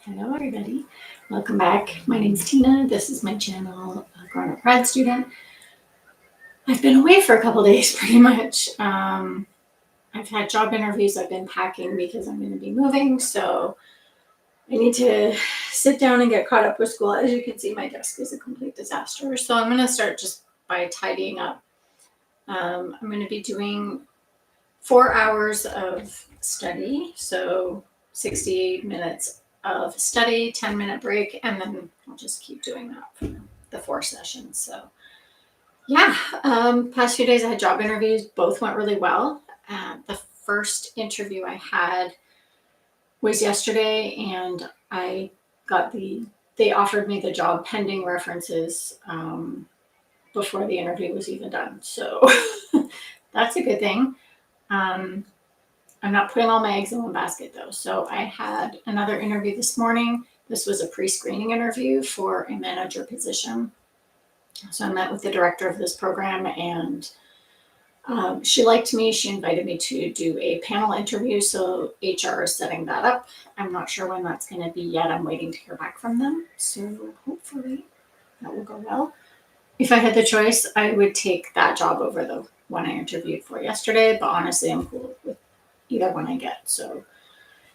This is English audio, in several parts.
Hello everybody, welcome back. My name's Tina. This is my channel, Growing Up Grad Student. I've been away for a couple days pretty much. I've had job interviews. I've been packing because I'm going to be moving, so I need to sit down and get caught up with school. As you can see, my desk is a complete disaster, so I'm going to start just by tidying up. I'm going to be doing 4 hours of study, so 60 minutes of study, 10-minute break, and then I'll just keep doing that for the 4 sessions. So yeah, past few days I had job interviews. Both went really well. The first interview I had was yesterday, and they offered me the job pending references before the interview was even done. So that's a good thing. I'm not putting all my eggs in one basket though. So I had another interview this morning. This was a pre-screening interview for a manager position. So I met with the director of this program, and she liked me. She invited me to do a panel interview. So HR is setting that up. I'm not sure when that's going to be yet. I'm waiting to hear back from them. So hopefully that will go well. If I had the choice, I would take that job over the one I interviewed for yesterday. But honestly, I'm cool with either one I get. So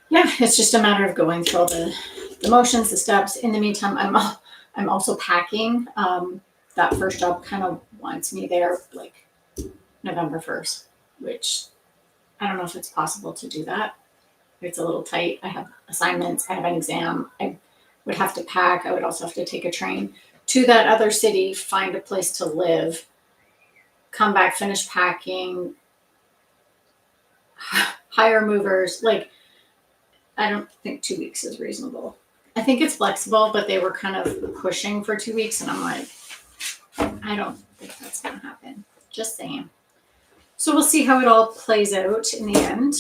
yeah, it's just a matter of going through all the motions, the steps. In the meantime, I'm also packing. That first job kind of wants me there like November 1st, which I don't know if it's possible to do that. It's a little tight. I have assignments. I have an exam. I would have to pack. I would also have to take a train to that other city, find a place to live, come back, finish packing, hire movers. Like, I don't think 2 weeks is reasonable. I think it's flexible, but they were kind of pushing for 2 weeks, and I'm like, I don't think that's going to happen. Just saying. So we'll see how it all plays out in the end.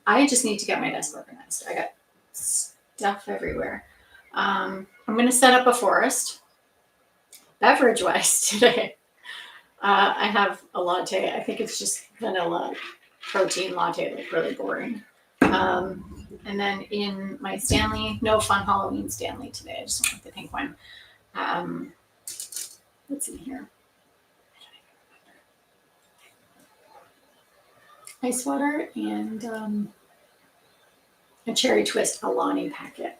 I just need to get my desk organized. I got stuff everywhere. I'm going to set up a forest. Beverage-wise today, I have a latte. I think it's just vanilla protein latte, like really boring. And then in my Stanley, no fun Halloween Stanley today. I just went with the pink one. What's in here? Ice water and a cherry twist Alani packet.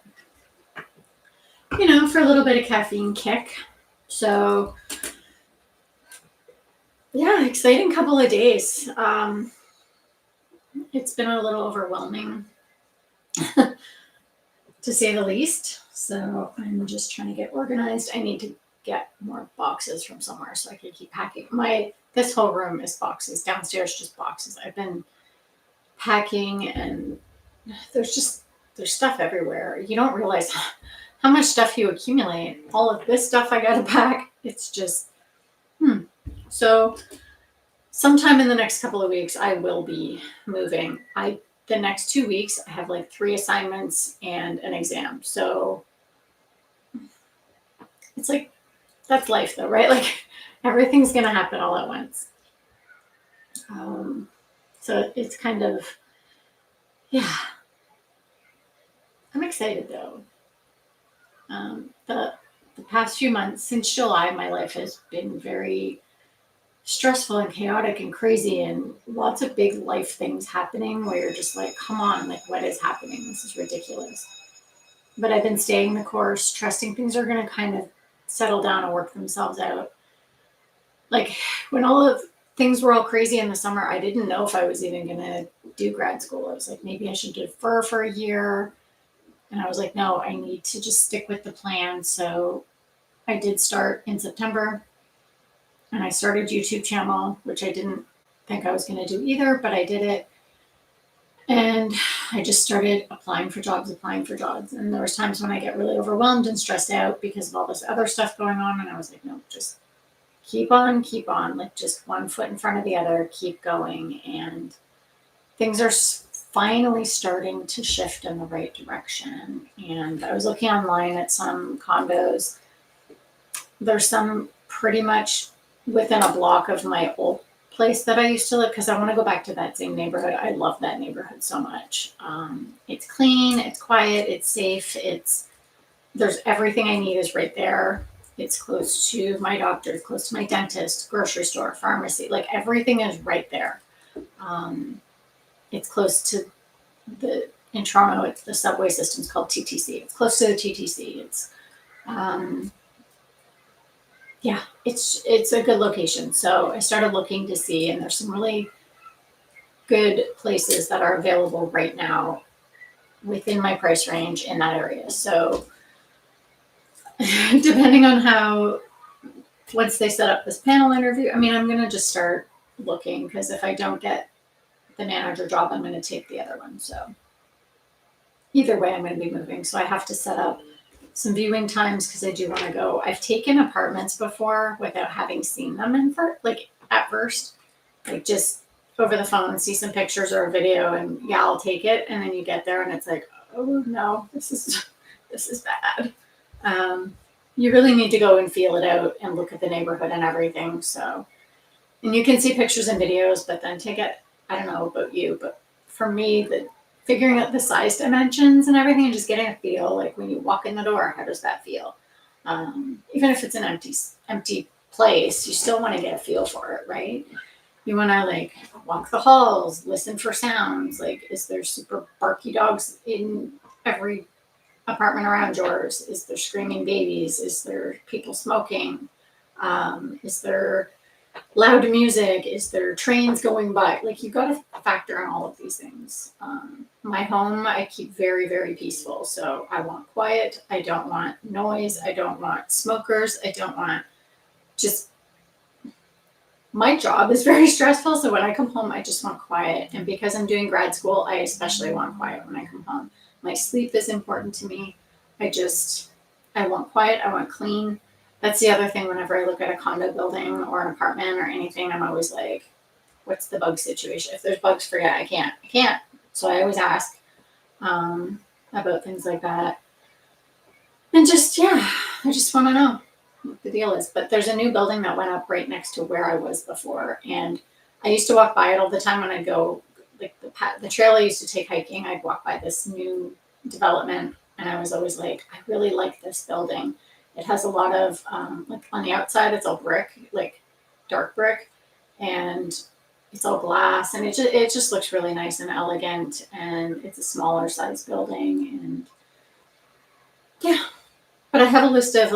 You know, for a little bit of caffeine kick. So yeah, exciting couple of days. It's been a little overwhelming to say the least. So I'm just trying to get organized. I need to get more boxes from somewhere so I can keep packing. This whole room is boxes. Downstairs, just boxes. I've been packing, and there's stuff everywhere. You don't realize how much stuff you accumulate. All of this stuff I got to pack. It's just, So sometime in the next couple of weeks, I will be moving. The next 2 weeks, I have like 3 assignments and an exam. So it's like, that's life though, right? Like everything's going to happen all at once. So it's kind of, yeah. I'm excited though. The past few months, since July, my life has been very stressful and chaotic and crazy, and lots of big life things happening where you're just like, come on, like what is happening? This is ridiculous. But I've been staying the course, trusting things are going to kind of settle down and work themselves out. Like when all of things were all crazy in the summer, I didn't know if I was even going to do grad school. I was like, maybe I should defer for a year. And I was like, no, I need to just stick with the plan. So I did start in September, and I started YouTube channel, which I didn't think I was going to do either, but I did it. And I just started applying for jobs. And there was times when I get really overwhelmed and stressed out because of all this other stuff going on. And I was like, no, just keep on, like just one foot in front of the other, keep going. And things are finally starting to shift in the right direction. And I was looking online at some condos. There's some pretty much within a block of my old place that I used to live because I want to go back to that same neighborhood. I love that neighborhood so much. It's clean, it's quiet, it's safe, there's everything I need is right there. It's close to my doctor, close to my dentist, grocery store, pharmacy, like everything is right there. It's close to in Toronto, it's the subway system's called TTC. It's close to the TTC. It's a good location. So I started looking to see, and there's some really good places that are available right now within my price range in that area. So depending on once they set up this panel interview, I'm going to just start looking because if I don't get the manager job, I'm going to take the other one. So either way, I'm going to be moving. So I have to set up some viewing times because I do want to go. I've taken apartments before without having seen them at first, like just over the phone, see some pictures or a video, and yeah, I'll take it. And then you get there, and it's like, oh no, this is bad. You really need to go and feel it out and look at the neighborhood and everything. So, and you can see pictures and videos, but then I don't know about you, but for me, figuring out the size dimensions and everything and just getting a feel, like when you walk in the door, how does that feel? Even if it's an empty place, you still want to get a feel for it, right? You want to walk the halls, listen for sounds. Like, is there super barky dogs in every apartment around yours? Is there screaming babies? Is there people smoking? Is there loud music? Is there trains going by? Like, you got to factor in all of these things. My home, I keep very, very peaceful. So I want quiet. I don't want noise. I don't want smokers. I don't want my job is very stressful. So when I come home, I just want quiet. And because I'm doing grad school, I especially want quiet when I come home. My sleep is important to me. I want quiet. I want clean. That's the other thing. Whenever I look at a condo building or an apartment or anything, I'm always like, what's the bug situation? If there's bugs for you, I can't. So I always ask about things like that. And I just want to know what the deal is. But there's a new building that went up right next to where I was before. And I used to walk by it all the time when I'd go, like the trail I used to take hiking, I'd walk by this new development. And I was always like, I really like this building. It has a lot of, on the outside, it's all brick, like dark brick. And it's all glass. And it just looks really nice and elegant. And it's a smaller size building. And yeah. But I have a list of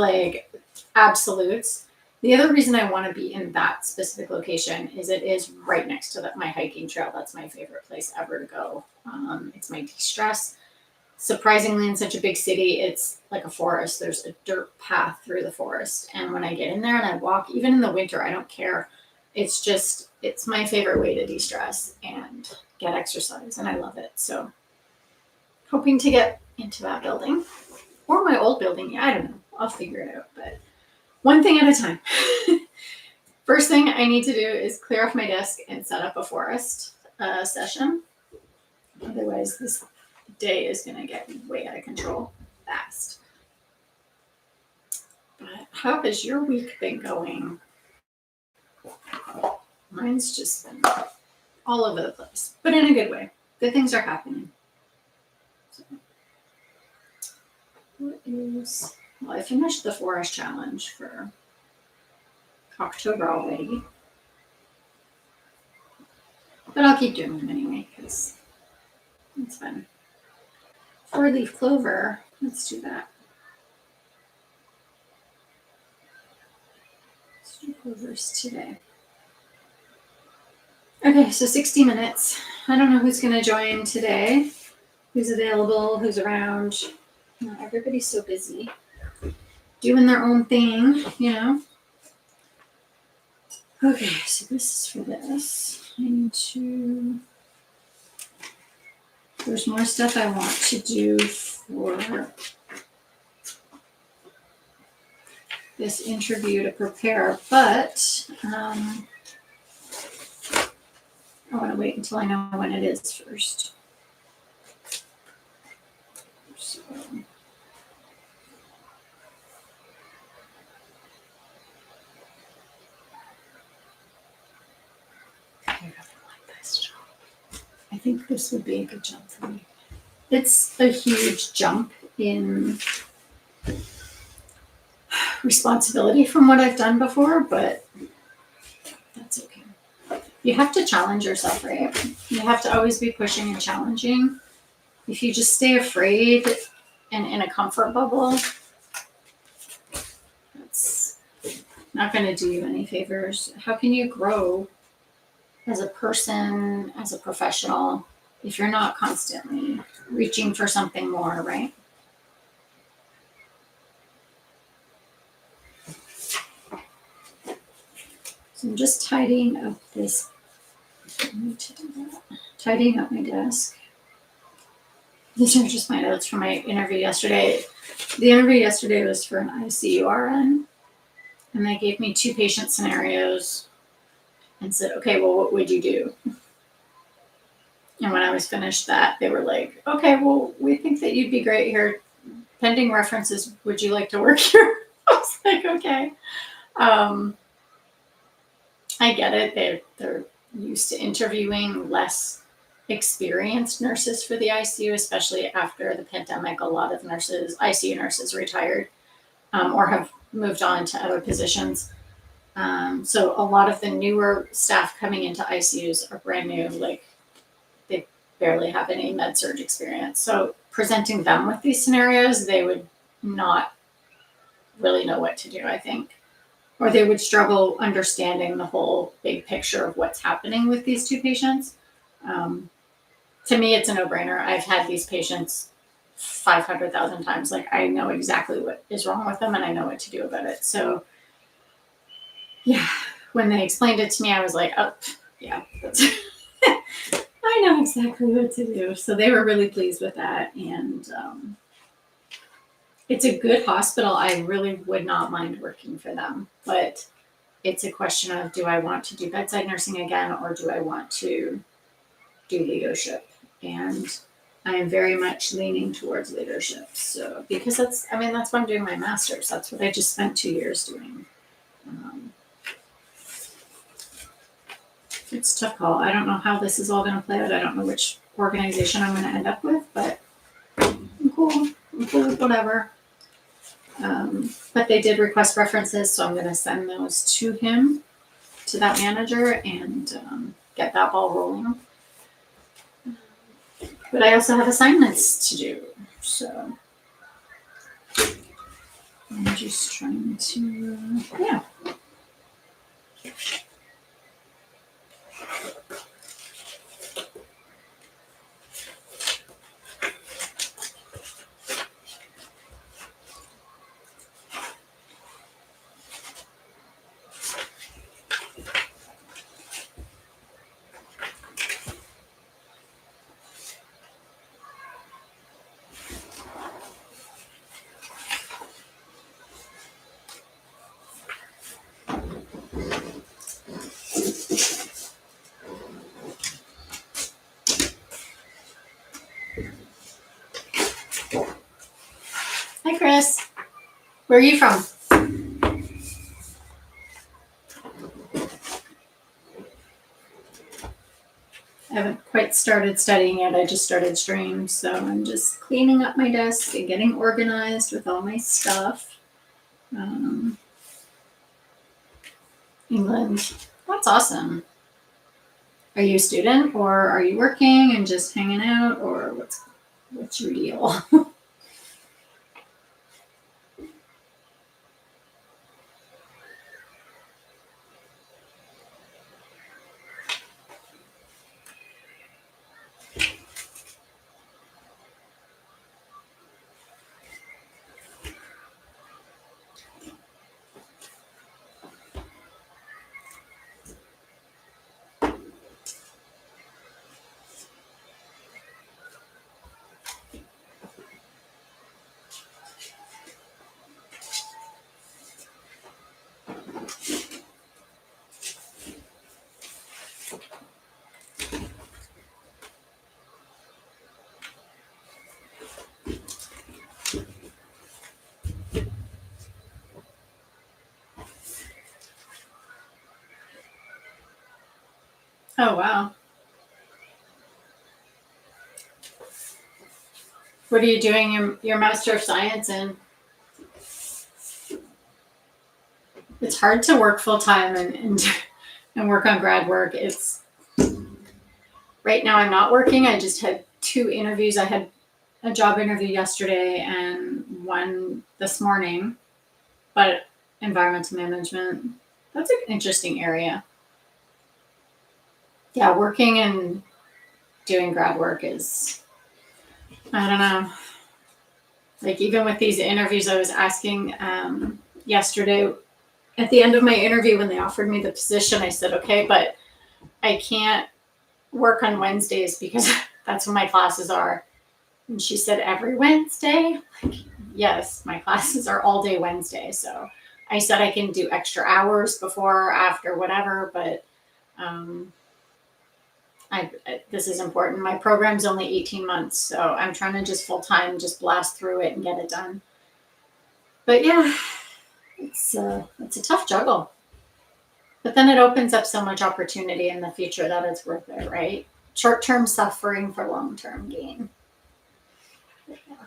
absolutes. The other reason I want to be in that specific location is it is right next to my hiking trail. That's my favorite place ever to go. It's my de-stress. Surprisingly, in such a big city, it's like a forest. There's a dirt path through the forest. And when I get in there and I walk, even in the winter, I don't care. It's my favorite way to de-stress and get exercise. And I love it. So hoping to get into that building. Or my old building. Yeah, I don't know. I'll figure it out. But one thing at a time. First thing I need to do is clear off my desk and set up a forest session. Otherwise, this day is going to get way out of control fast. But how has your week been going? Mine's just been all over the place, but in a good way. Good things are happening. I finished the forest challenge for October already. But I'll keep doing them anyway because it's fun. 4-leaf clover. Let's do that. Let's do clovers today. Okay, so 60 minutes. I don't know who's going to join today, who's available, who's around. Not everybody's so busy doing their own thing, you know. Okay, so this is for this. I need to. There's more stuff I want to do for this interview to prepare, but I want to wait until I know when it is first. So. think this would be a good job for me. It's a huge jump in responsibility from what I've done before, but that's okay. You have to challenge yourself, right? You have to always be pushing and challenging. If you just stay afraid and in a comfort bubble, that's not going to do you any favors. How can you grow as a person, as a professional, if you're not constantly reaching for something more, right? So I'm just tidying up this, tidying up my desk. These are just my notes from my interview yesterday. The interview yesterday was for an ICU RN, and they gave me 2 patient scenarios and said, okay, well, what would you do? And when I was finished that, they were like, okay, well, we think that you'd be great here. Pending references, would you like to work here? I was like, okay. I get it. They're used to interviewing less experienced nurses for the ICU, especially after the pandemic. A lot of nurses, ICU nurses, retired or have moved on to other positions. So a lot of the newer staff coming into ICUs are brand new, like they barely have any med surg experience. So presenting them with these scenarios, they would not really know what to do, I think. Or they would struggle understanding the whole big picture of what's happening with these 2 patients. To me, it's a no-brainer. I've had these patients 500,000 times. Like, I know exactly what is wrong with them and I know what to do about it. So, yeah, when they explained it to me, I was like, oh, yeah, that's I know exactly what to do. So they were really pleased with that. And it's a good hospital. I really would not mind working for them. But it's a question of, do I want to do bedside nursing again, or do I want to do leadership? And I am very much leaning towards leadership. So, because that's why I'm doing my master's. That's what I just spent 2 years doing. It's a tough call. I don't know how this is all going to play out. I don't know which organization I'm going to end up with, but I'm cool. I'm cool with whatever. But they did request references, so I'm going to send those to him, to that manager, and get that ball rolling. But I also have assignments to do, so I'm just trying to, yeah. Hi, Chris. Where are you from? I haven't quite started studying yet. I just started stream, so I'm just cleaning up my desk and getting organized with all my stuff. England. That's awesome. Are you a student, or are you working and just hanging out, or what's your deal? Oh, wow. What are you doing your Master of Science in? It's hard to work full time and work on grad work. It's right now I'm not working. I just had 2 interviews. I had a job interview yesterday and one this morning, but environmental management, that's an interesting area. Yeah, working and doing grad work is, I don't know. Like even with these interviews, I was asking yesterday at the end of my interview when they offered me the position, I said, okay, but I can't work on Wednesdays because that's when my classes are. And she said, every Wednesday? Like, yes, my classes are all day Wednesday. So I said I can do extra hours before or after, whatever, but this is important. My program's only 18 months, so I'm trying to just full time, just blast through it and get it done. But yeah, it's a tough juggle. But then it opens up so much opportunity in the future that it's worth it, right? Short-term suffering for long-term gain. But yeah.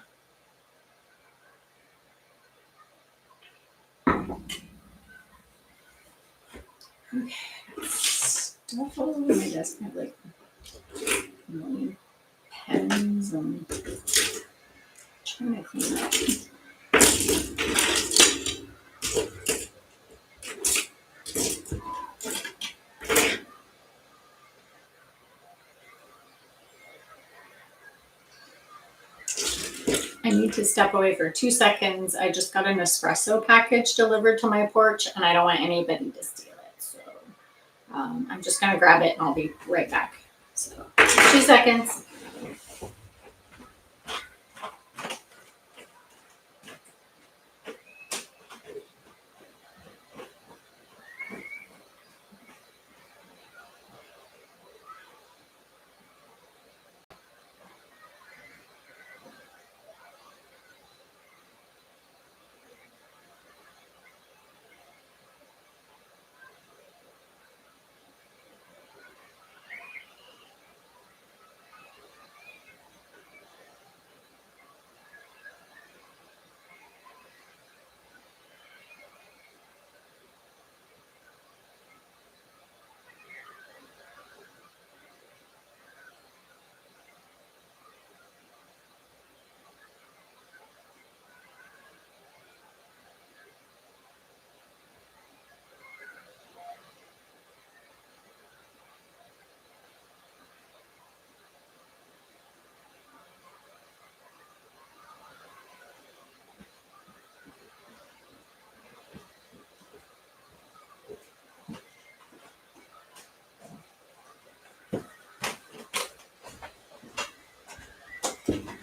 Okay, stuff all over my desk. I have like a million pens and trying to clean up. I need to step away for 2 seconds. I just got an espresso package delivered to my porch and I don't want anybody to steal it. So I'm just going to grab it and I'll be right back. So 2 seconds.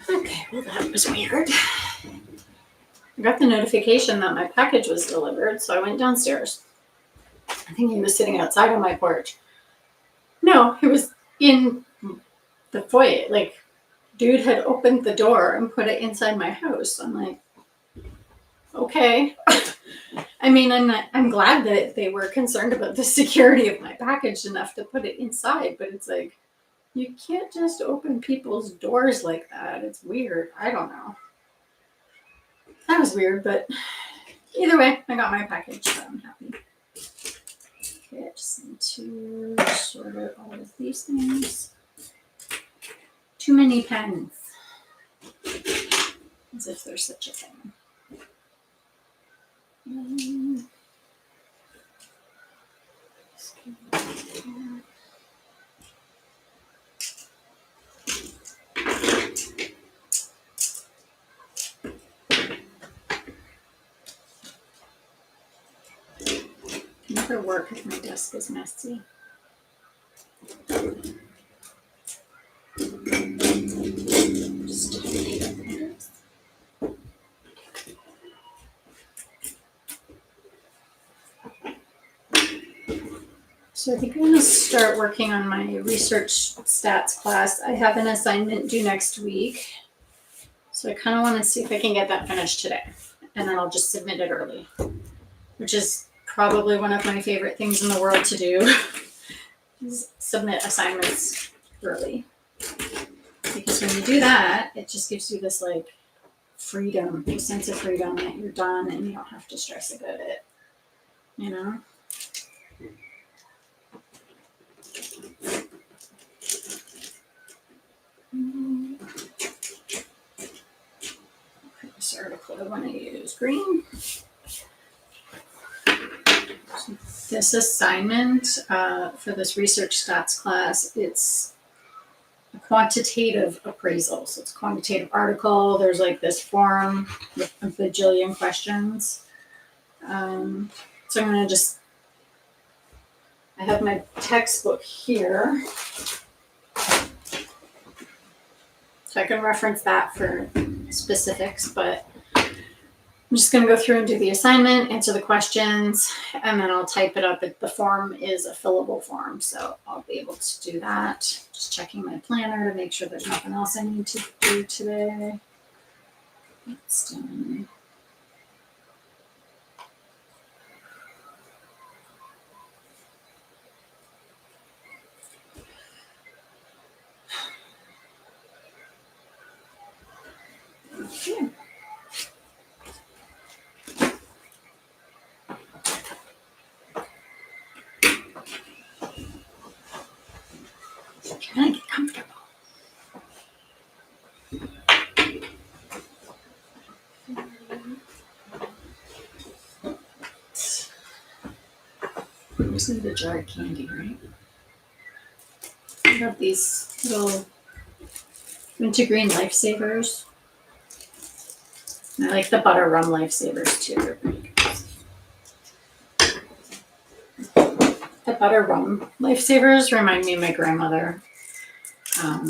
Okay, well that was weird. I got the notification that my package was delivered, so I went downstairs. I think he was sitting outside on my porch. No, he was in the foyer. Like, dude had opened the door and put it inside my house. I'm like, okay. I mean, I'm glad that they were concerned about the security of my package enough to put it inside, but it's like, you can't just open people's doors like that. It's weird. I don't know. That was weird, but either way, I got my package, so I'm happy. Okay, I just need to sort out all of these things. Too many pens. As if there's such a thing. Never work if my desk is messy. So I think I'm going to start working on my research stats class. I have an assignment due next week. So I kind of want to see if I can get that finished today. And then I'll just submit it early, which is probably one of my favorite things in the world to do, is submit assignments early. Because when you do that, it just gives you this like freedom, a sense of freedom that you're done and you don't have to stress about it, you know? This article I want to use green. This assignment for this research stats class, it's a quantitative appraisal. So it's a quantitative article. There's like this form with a bajillion questions. So I'm going to I have my textbook here. So I can reference that for specifics, but I'm just going to go through and do the assignment, answer the questions, and then I'll type it up. The form is a fillable form, so I'll be able to do that. Just checking my planner to make sure there's nothing else I need to do today. That's done. Okay. Can I get comfortable? I just need a jar of candy, right? I have these little wintergreen lifesavers. I like the butter rum lifesavers too. They're pretty good. The butter rum lifesavers remind me of my grandmother. I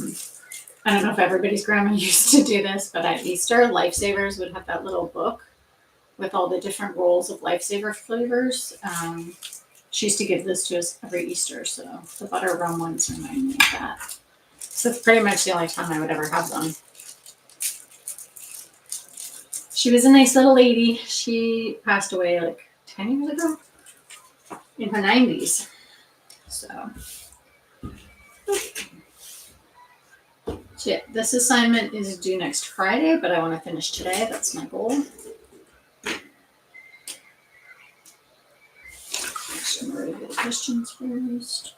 don't know if everybody's grandma used to do this, but at Easter, lifesavers would have that little book with all the different rolls of lifesaver flavors. She used to give this to us every Easter, so the butter rum ones remind me of that. So it's pretty much the only time I would ever have them. She was a nice little lady. She passed away like 10 years ago in her 90s. So yeah, this assignment is due next Friday, but I want to finish today. That's my goal. I'm ready to get the questions first.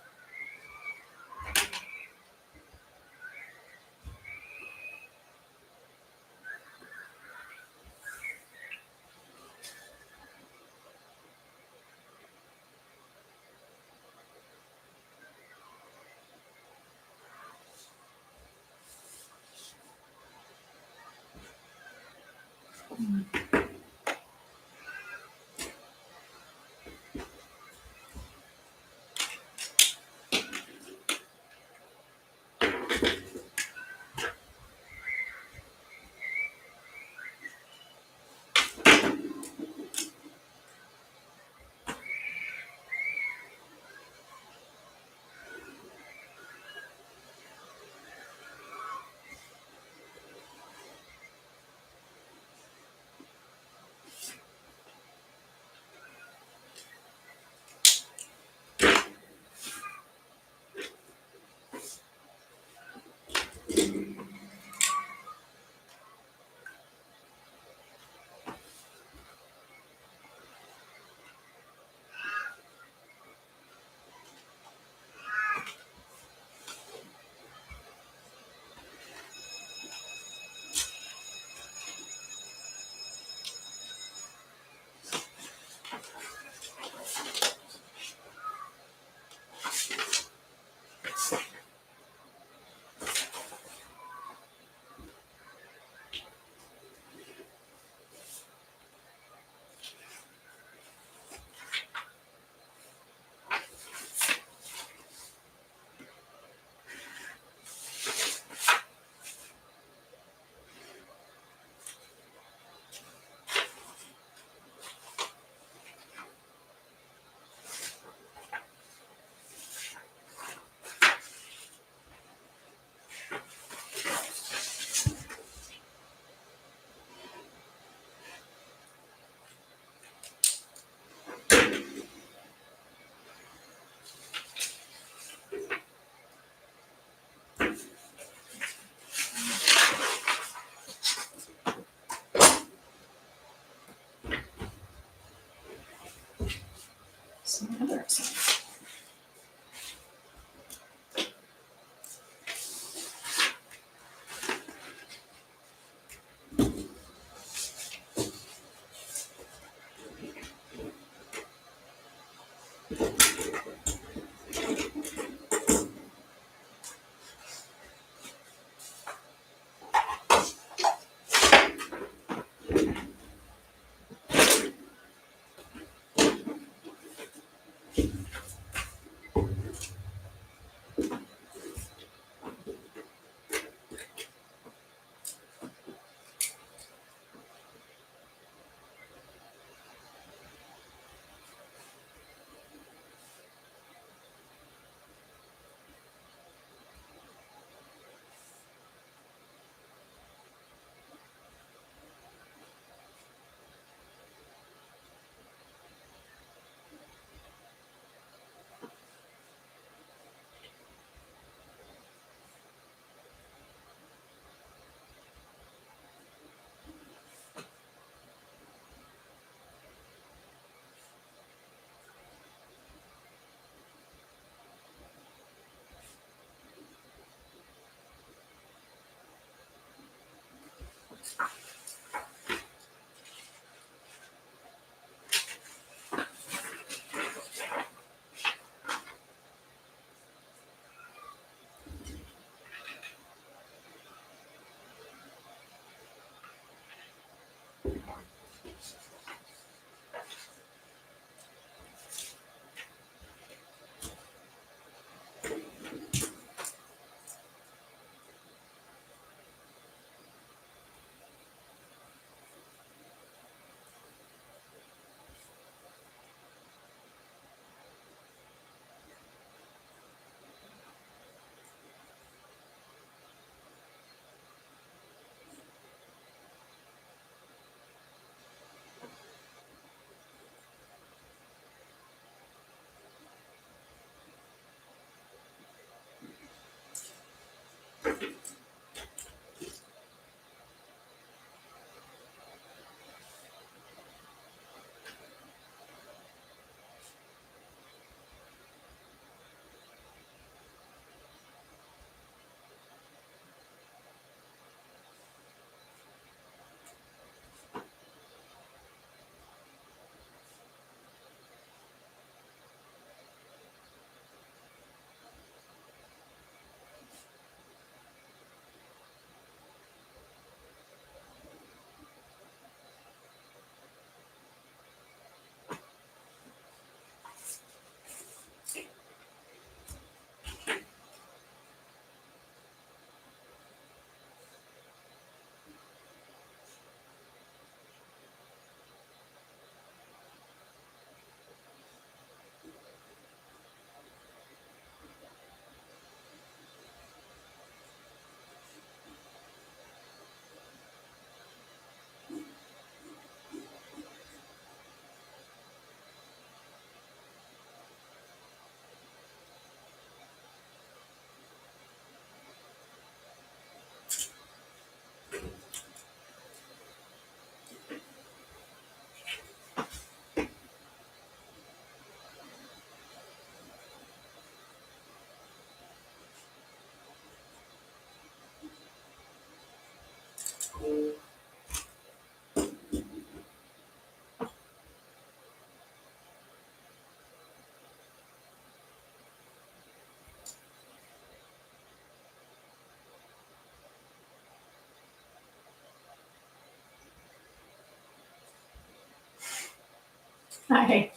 Hi,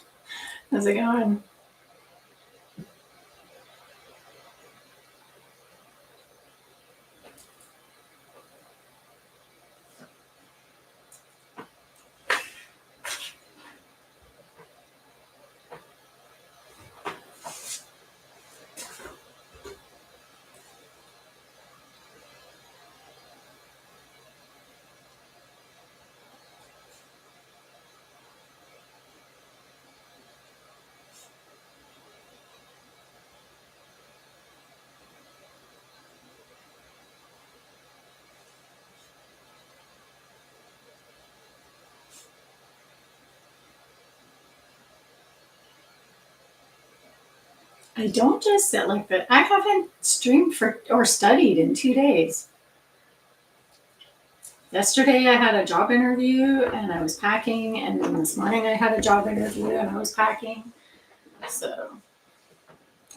how's it going? I don't just sit like that. I haven't streamed for or studied in 2 days. Yesterday I had a job interview and I was packing, and then this morning I had a job interview and I was packing. So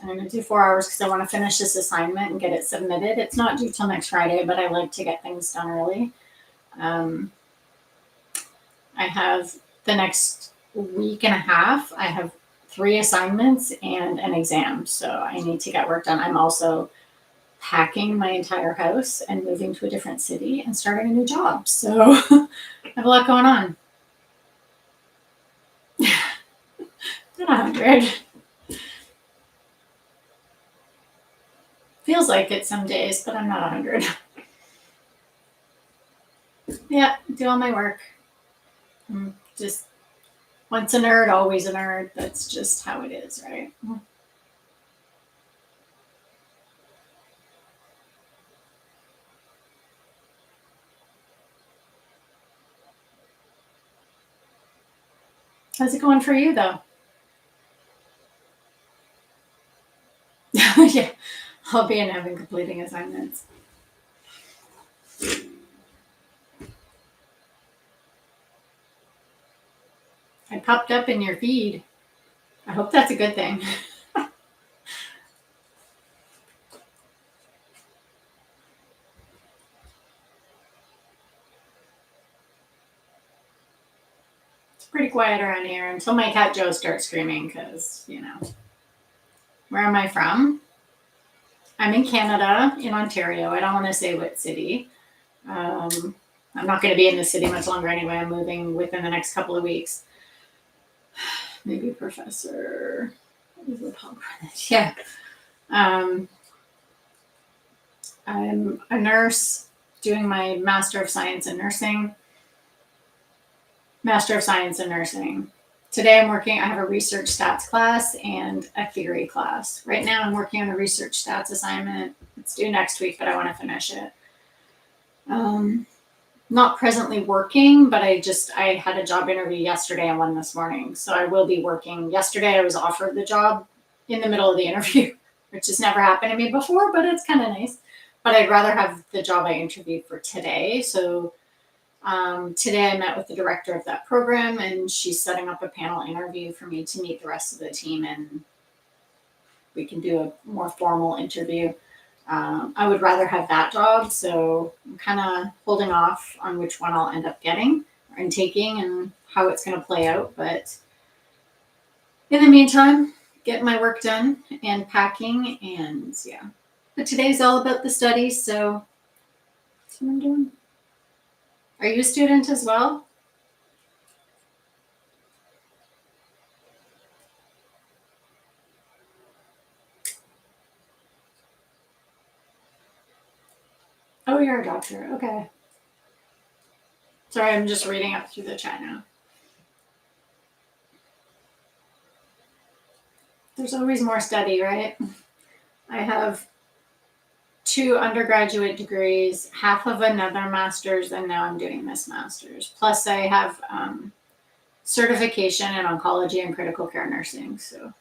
I'm gonna do 4 hours because I want to finish this assignment and get it submitted. It's not due till next Friday, but I like to get things done early. Um, I have the next week and a half. I have 3 assignments and an exam. So I need to get work done. I'm also packing my entire house and moving to a different city and starting a new job. So I have a lot going on. Not 100. Feels like it some days, but I'm not 100. Yeah, do all my work. I'm just once a nerd, always a nerd. That's just how it is, right? How's it going for you, though? Yeah, I'll be in heaven completing assignments. I popped up in your feed. I hope that's a good thing. It's pretty quiet around here until my cat Joe starts screaming because, Where am I from? I'm in Canada, in Ontario. I don't want to say what city. I'm not going to be in the city much longer anyway. I'm moving within the next couple of weeks. Maybe Professor. Yeah. I'm a nurse doing my Master of Science in Nursing. Master of Science in Nursing. Today I have a research stats class and a theory class. Right now I'm working on a research stats assignment. It's due next week, but I want to finish it. Not presently working, but I had a job interview yesterday and one this morning. So I will be working. Yesterday I was offered the job in the middle of the interview, which has never happened to me before, but it's kind of nice. But I'd rather have the job I interviewed for today. So today I met with the director of that program, and she's setting up a panel interview for me to meet the rest of the team, and we can do a more formal interview. I would rather have that job, so I'm kind of holding off on which one I'll end up getting and taking and how it's going to play out. But in the meantime, getting my work done and packing, and yeah. But today's all about the studies, so that's what I'm doing. Are you a student as well? Oh, you're a doctor. Okay. Sorry, I'm just reading up through the chat now. There's always more study, right? I have 2 undergraduate degrees, half of another master's, and now I'm doing this master's. Plus, I have certification in oncology and critical care nursing. So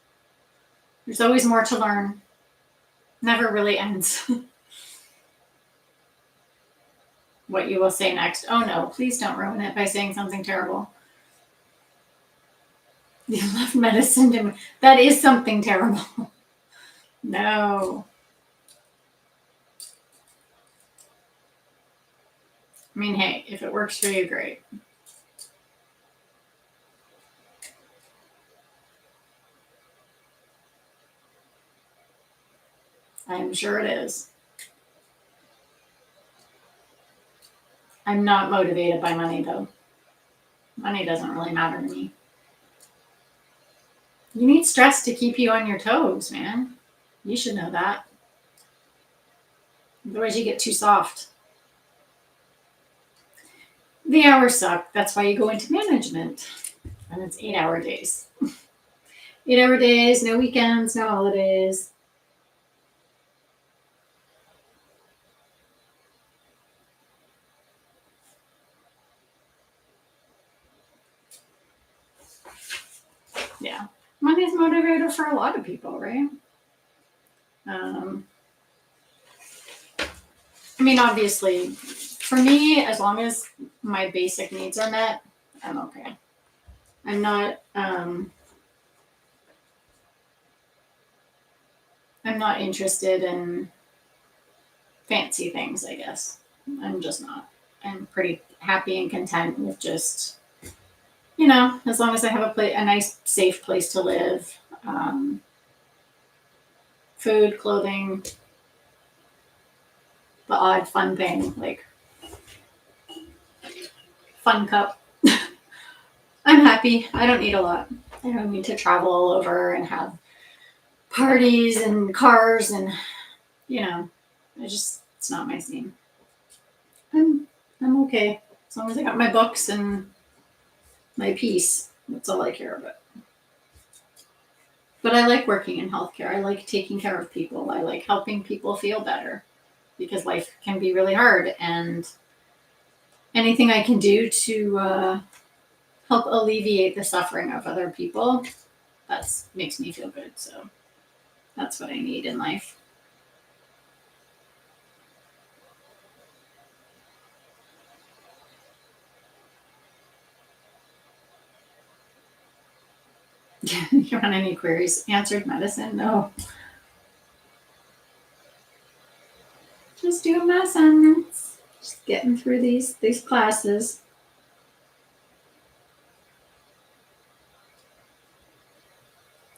there's always more to learn. Never really ends. What you will say next. Oh no, please don't ruin it by saying something terrible. You left medicine to me. That is something terrible. No. I mean, hey, if it works for you, great. I'm sure it is. I'm not motivated by money, though. Money doesn't really matter to me. You need stress to keep you on your toes, man. You should know that. Otherwise, you get too soft. The hours suck. That's why you go into management. And it's 8-hour days. 8-hour days, no weekends, no holidays. Yeah. Money's a motivator for a lot of people, right? I mean, obviously, for me, as long as my basic needs are met, I'm okay. I'm not interested in fancy things, I guess. I'm just not. I'm pretty happy and content with just, as long as I have a nice, safe place to live. Food, clothing, the odd fun thing like fun cup. I'm happy. I don't need a lot. I don't need to travel all over and have parties and cars and, it's not my scene. I'm okay. As long as I got my books and my peace. That's all I care about. But I like working in healthcare. I like taking care of people. I like helping people feel better because life can be really hard. And anything I can do to help alleviate the suffering of other people, that makes me feel good. So that's what I need in life. You want any queries? Answered medicine? No. Just doing my assignments. Just getting through these classes.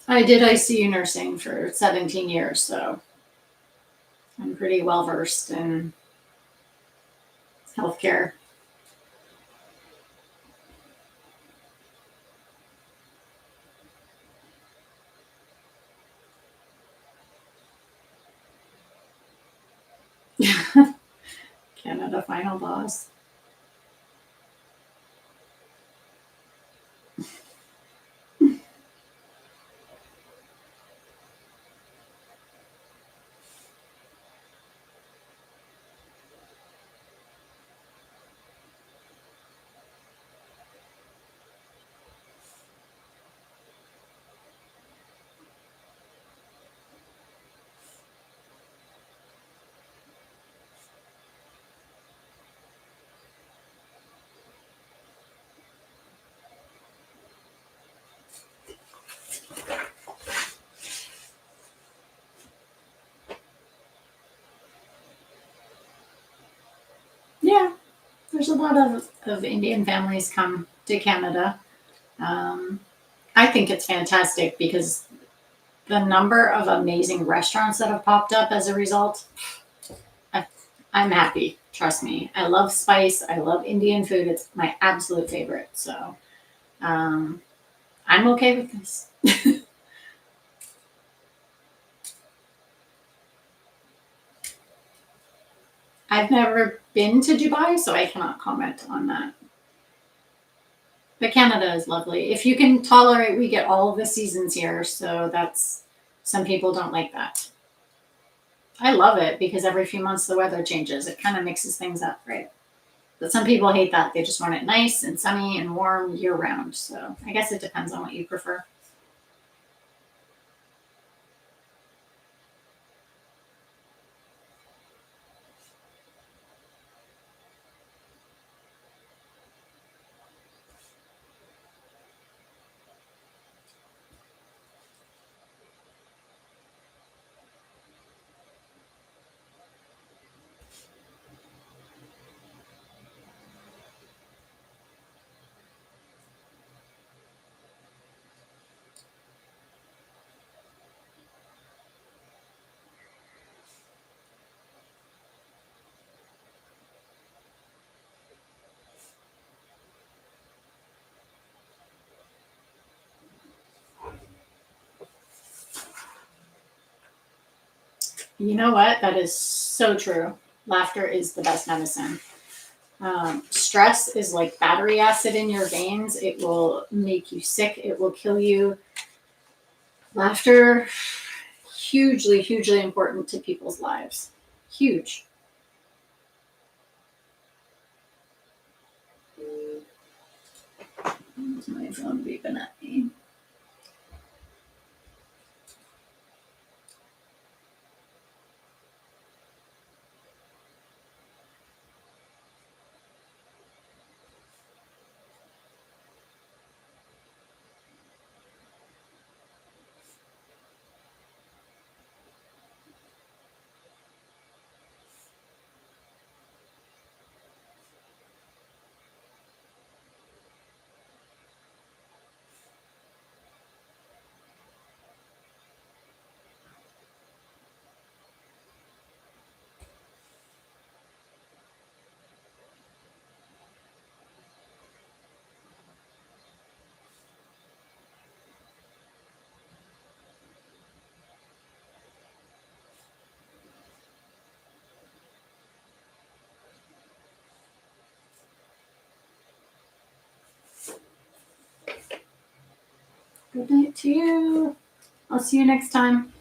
I did ICU nursing for 17 years, so I'm pretty well versed in healthcare. Canada final boss. Yeah, there's a lot of Indian families come to Canada. I think it's fantastic because the number of amazing restaurants that have popped up as a result, I'm happy. Trust me. I love spice. I love Indian food. It's my absolute favorite. So um, I'm okay with this. I've never been to Dubai, so I cannot comment on that. But Canada is lovely. If you can tolerate, we get all of the seasons here. So some people don't like that. I love it because every few months the weather changes. It kind of mixes things up, right? But some people hate that. They just want it nice and sunny and warm year round. So I guess it depends on what you prefer. You know what? That is so true. Laughter is the best medicine. Stress is like battery acid in your veins. It will make you sick. It will kill you. Laughter, hugely, hugely important to people's lives. Huge. Where's my phone beeping at me? Good night to you. I'll see you next time.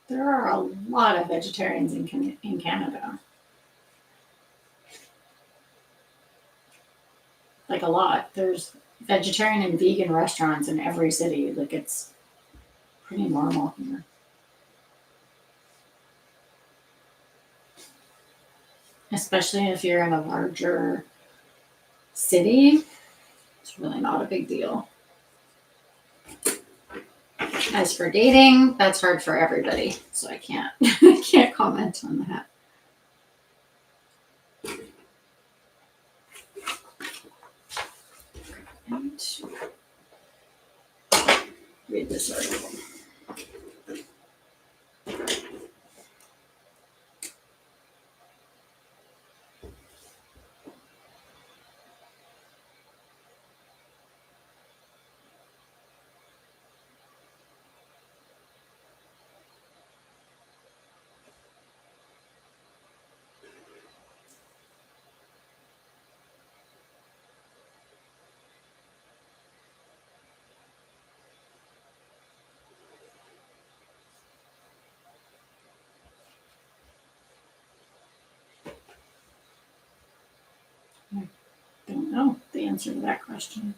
There are a lot of vegetarians in Canada. Like a lot. There's vegetarian and vegan restaurants in every city. Like it's pretty normal here. Especially if you're in a larger city, it's really not a big deal. As for dating, that's hard for everybody, so I can't I can't comment on that. And read this article. I don't know the answer to that question.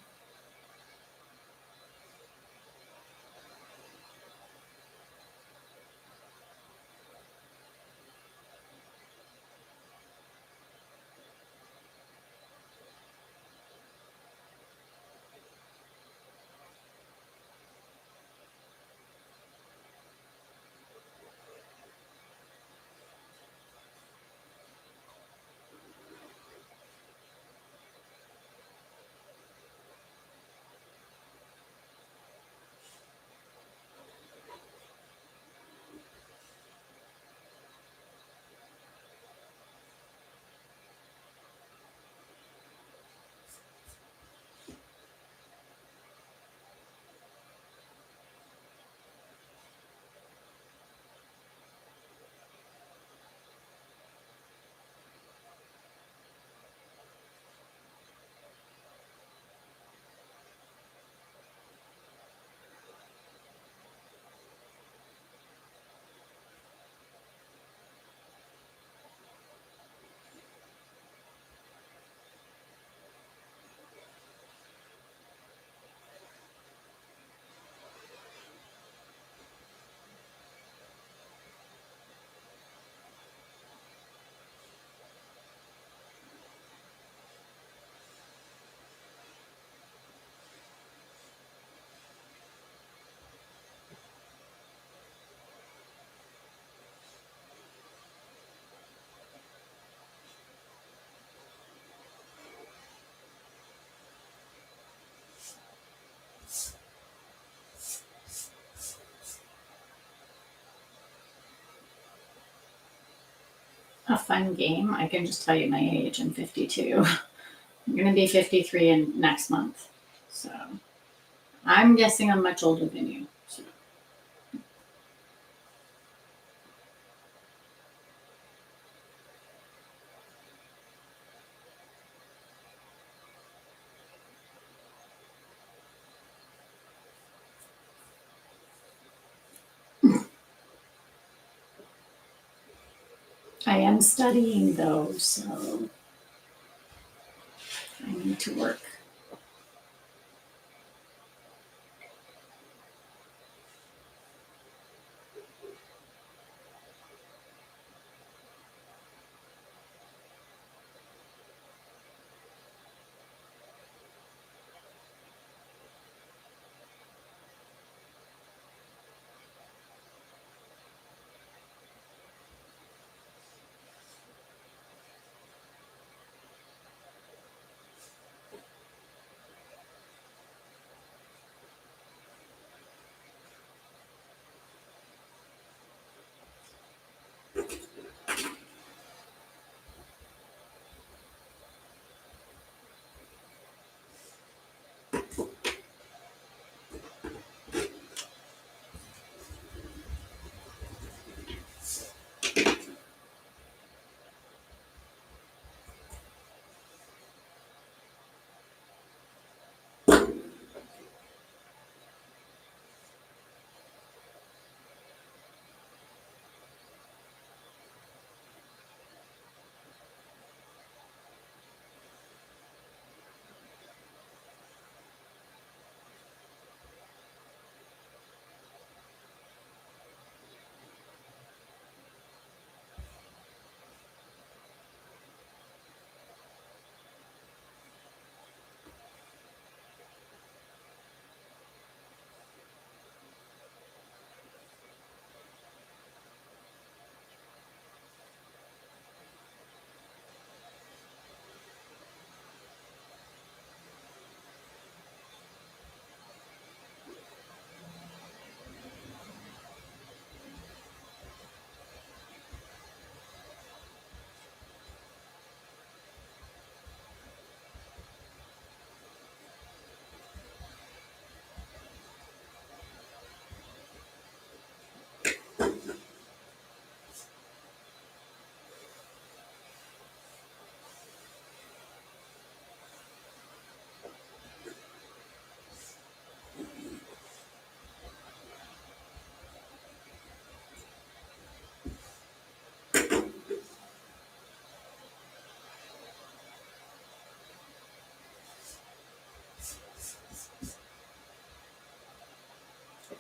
A fun game. I can just tell you my age. I'm 52. I'm going to be 53 in next month. So I'm guessing I'm much older than you. So. I am studying though, so I need to work.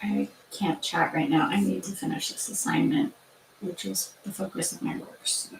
I can't chat right now. I need to finish this assignment, which is the focus of my work. So.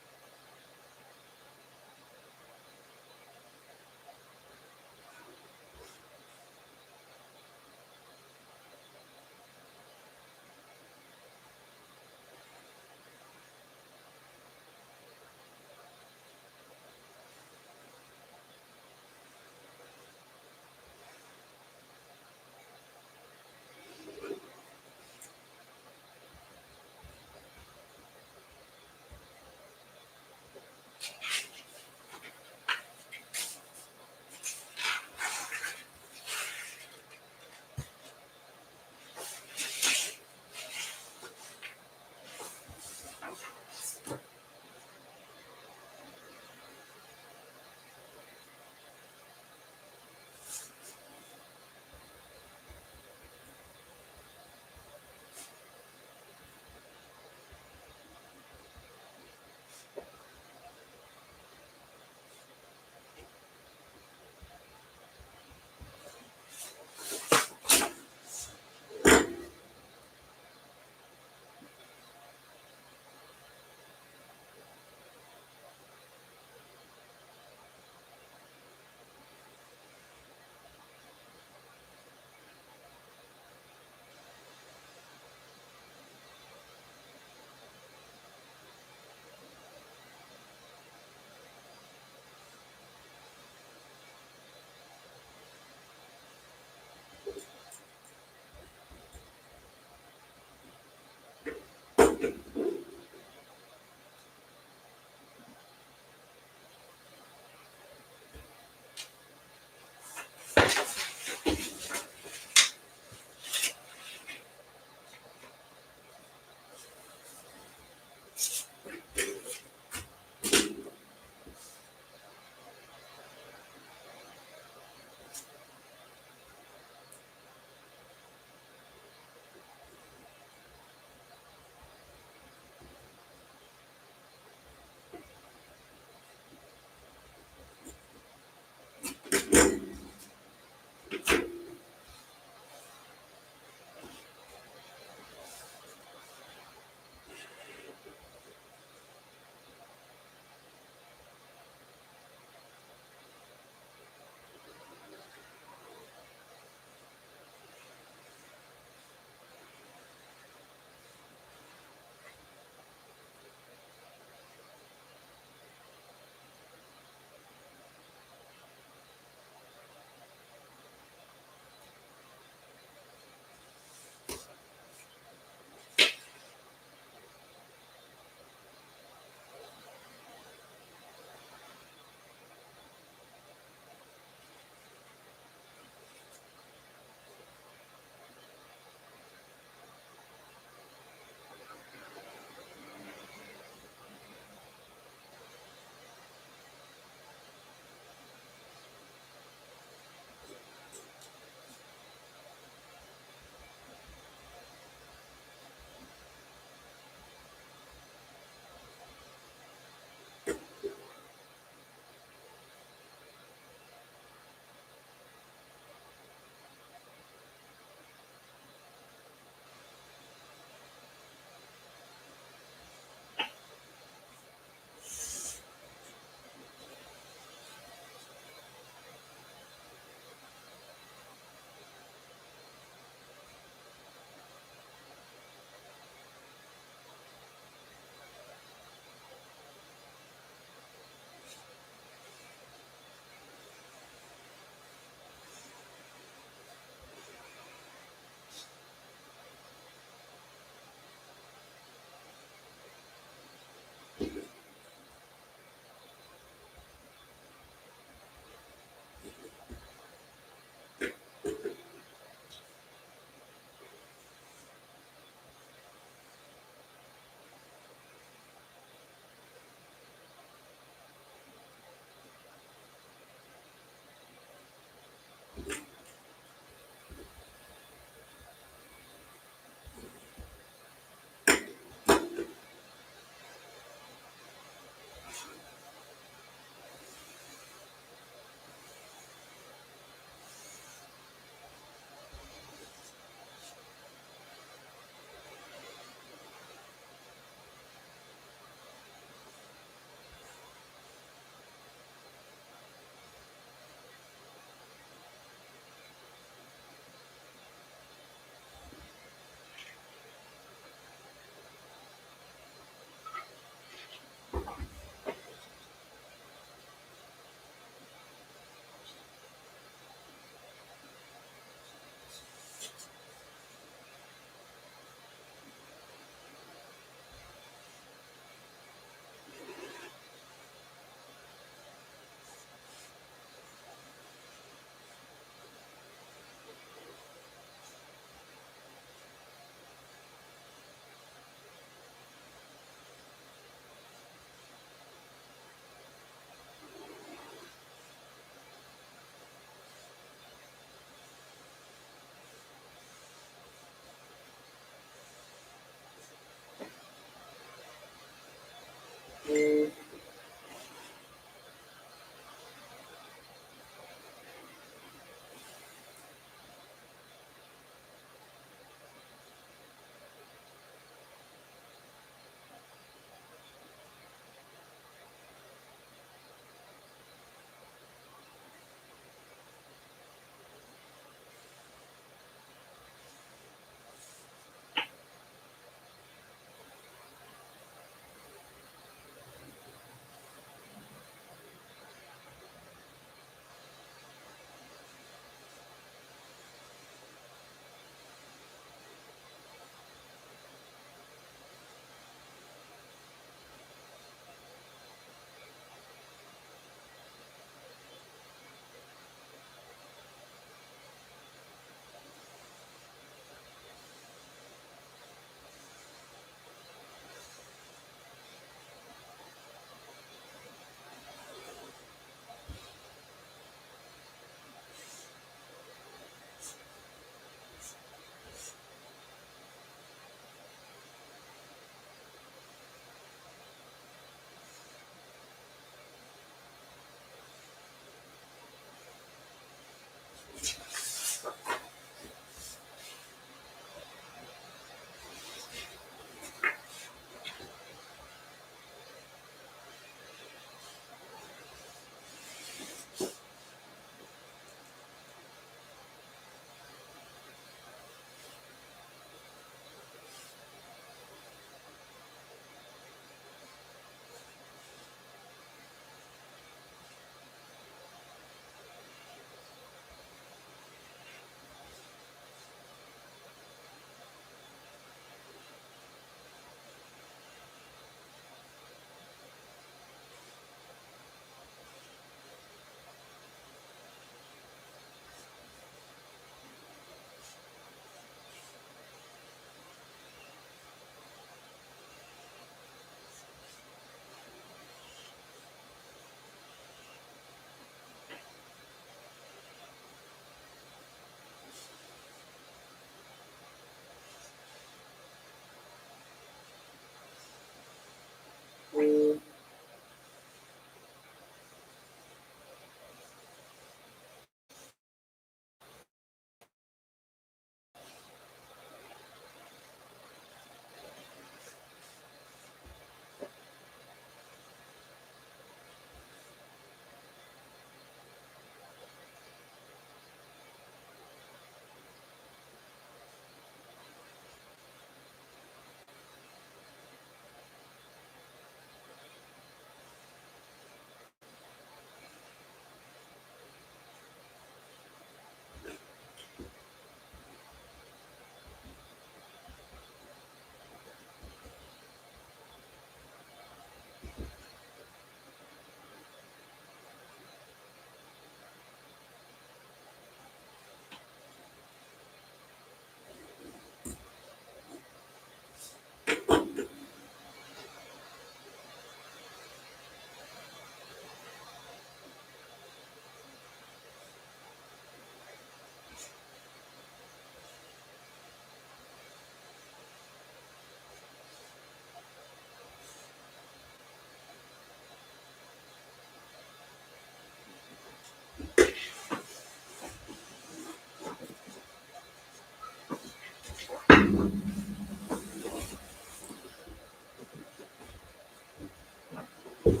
I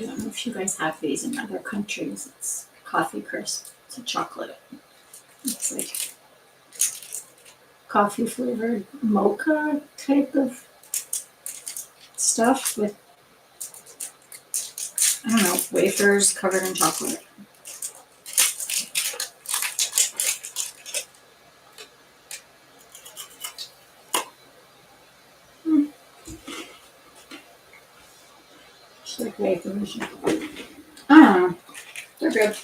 don't know if you guys have these in other countries. It's coffee crisp. It's a chocolate. It's like coffee flavored mocha type of stuff with, I don't know, wafers covered in chocolate. Just like wafers. I don't know. They're good.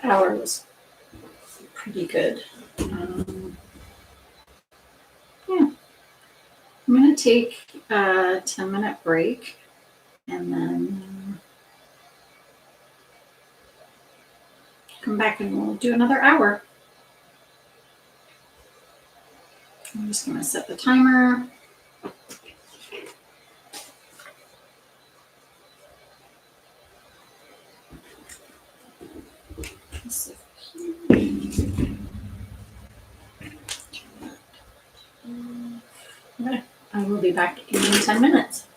hour was pretty good. Yeah. I'm going to take a 10-minute break and then come back and we'll do another hour. I'm just going to set the timer. Okay, I will be back in 10 minutes.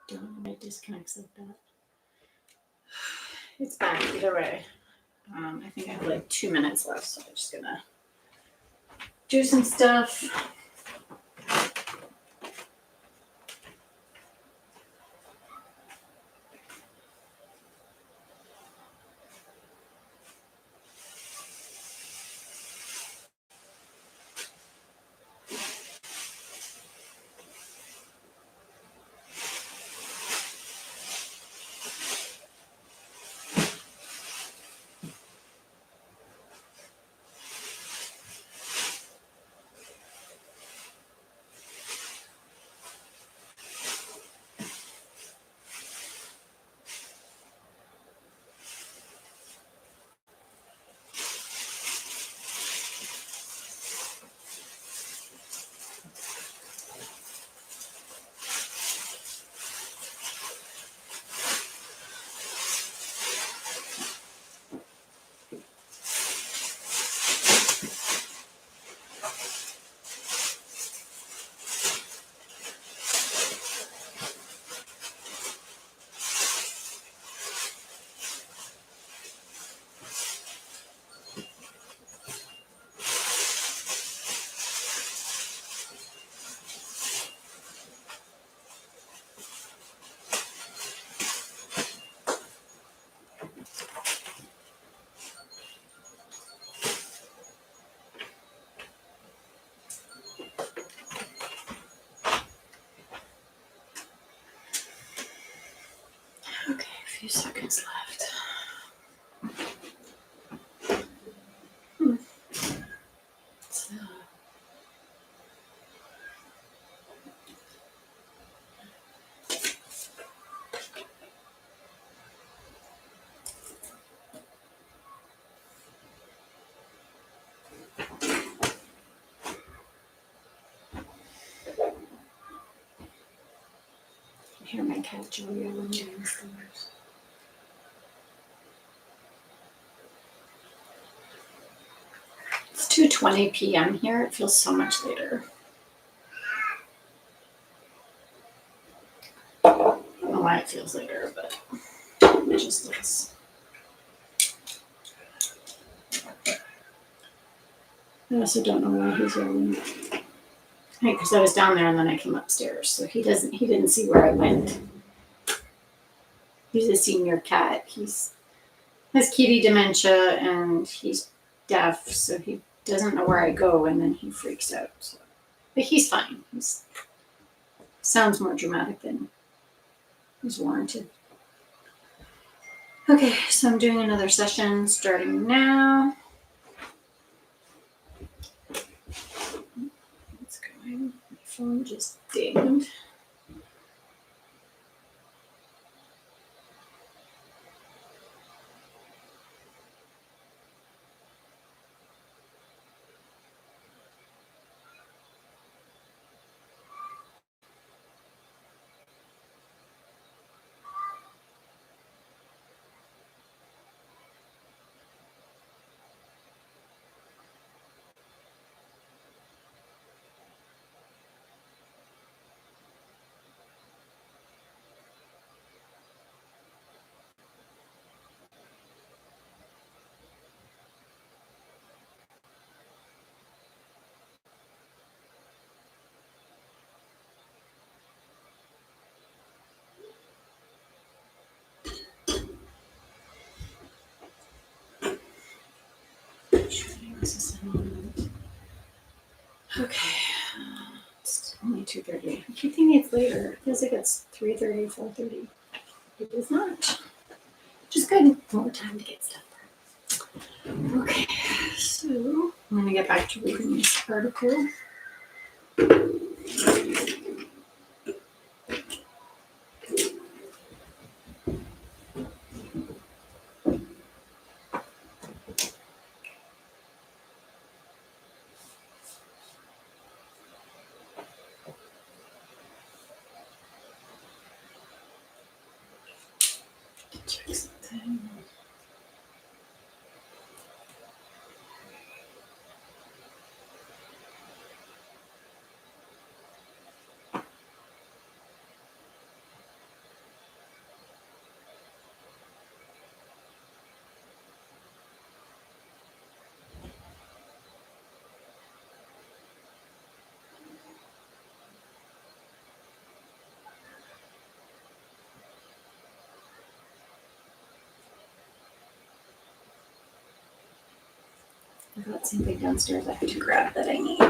Don't know why it disconnects like that. It's back either way. I think I have like 2 minutes left, so I'm just gonna do some stuff. Okay, a few seconds left. So, hear my cat Joe yelling downstairs. It's 2:20 p.m. here. It feels so much later. I don't know why it feels later, but it just does. I also don't know why he's yelling. Because I was down there and then I came upstairs, so he didn't see where I went. He's a senior cat. He's has kitty dementia and he's deaf, so he doesn't know where I go, and then he freaks out. So. But he's fine. He sounds more dramatic than is warranted. Okay, so I'm doing another session starting now. What's going? My phone just dinged. Okay, it's only 2:30. I keep thinking it's later. It feels like it's 3:30, 4:30. It is not, which is good. More time to get stuff done. Okay, so I'm gonna get back to reading this article. Check something. I've got something downstairs I have to grab that I need.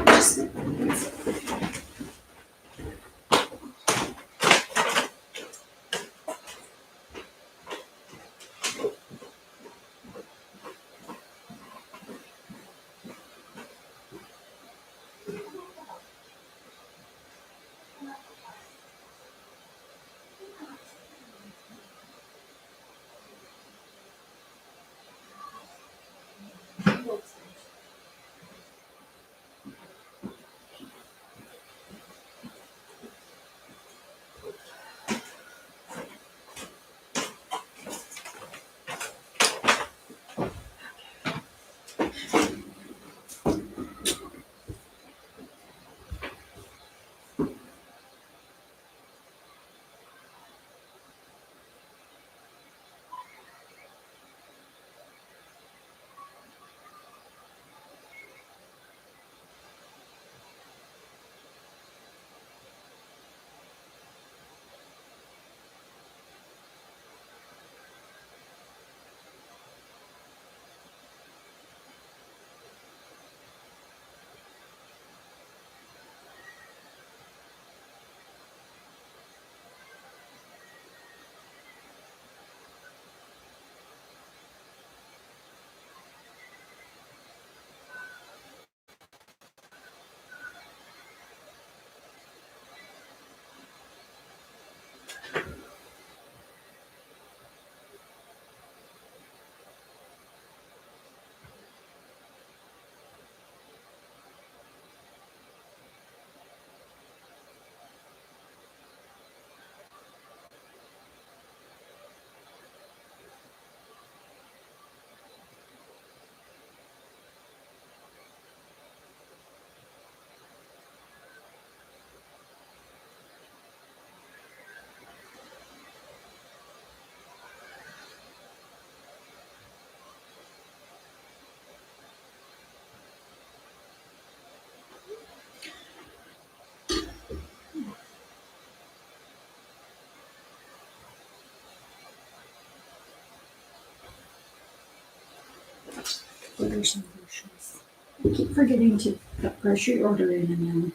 Order some groceries. I keep forgetting to put grocery order in and then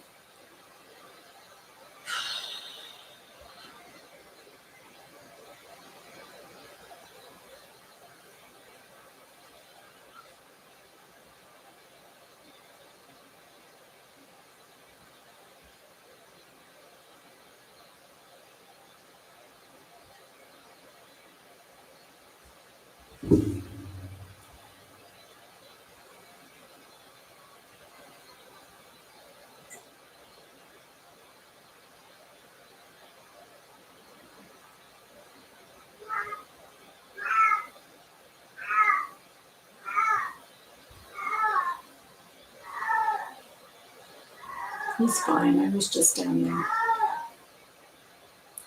he's fine. I was just down there.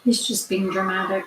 He's just being dramatic.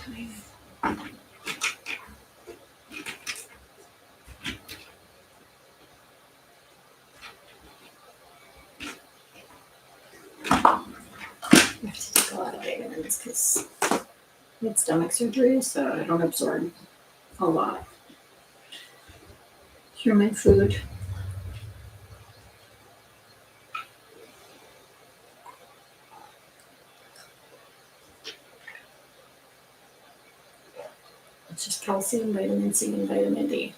time. I have to take a lot of vitamins because I had stomach surgery, so I don't absorb a lot through my food. It's just calcium, vitamin C, and vitamin D.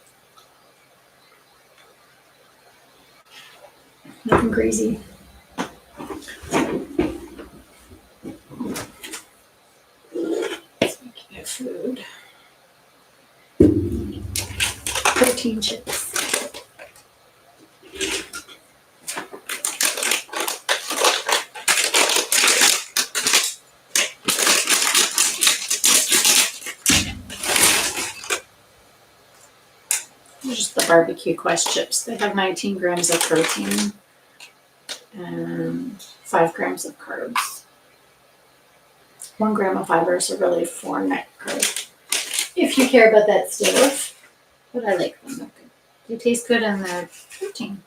Nothing crazy. Speaking of food, protein chips. Just the barbecue Quest chips. They have 19 grams of protein and 5 grams of carbs. 1 gram of fiber, so really 4 net carbs. If you care about that stuff, but I like them. They taste good and they're protein.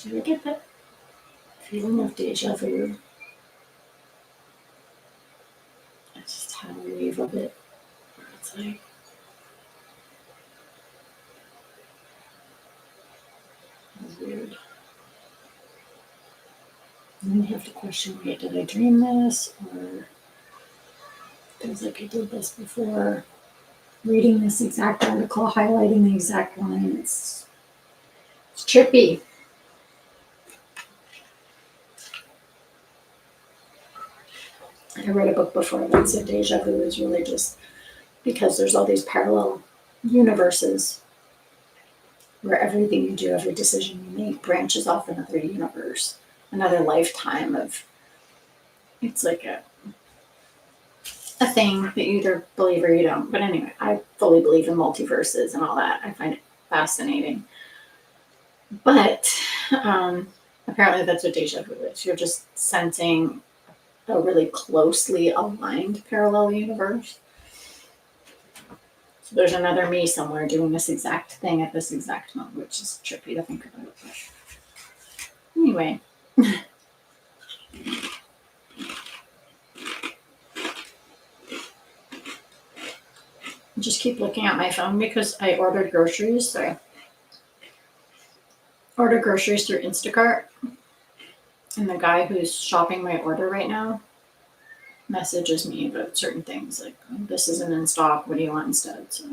Do you get that feeling of deja vu? I just had a wave of it. It's like, it was weird. And then you have to question, wait, did I dream this? Or feels like I did this before. Reading this exact article, highlighting the exact line, it's trippy. I read a book before that said deja vu is really just because there's all these parallel universes where everything you do, every decision you make branches off another universe, another lifetime of, it's like a thing that you either believe or you don't. But anyway, I fully believe in multiverses and all that. I find it fascinating. But apparently that's what deja vu is. You're just sensing a really closely aligned parallel universe. So there's another me somewhere doing this exact thing at this exact moment, which is trippy to think about. Anyway. Just keep looking at my phone because I ordered groceries, so order groceries through Instacart, and the guy who's shopping my order right now messages me about certain things like, oh, this isn't in stock, what do you want instead? So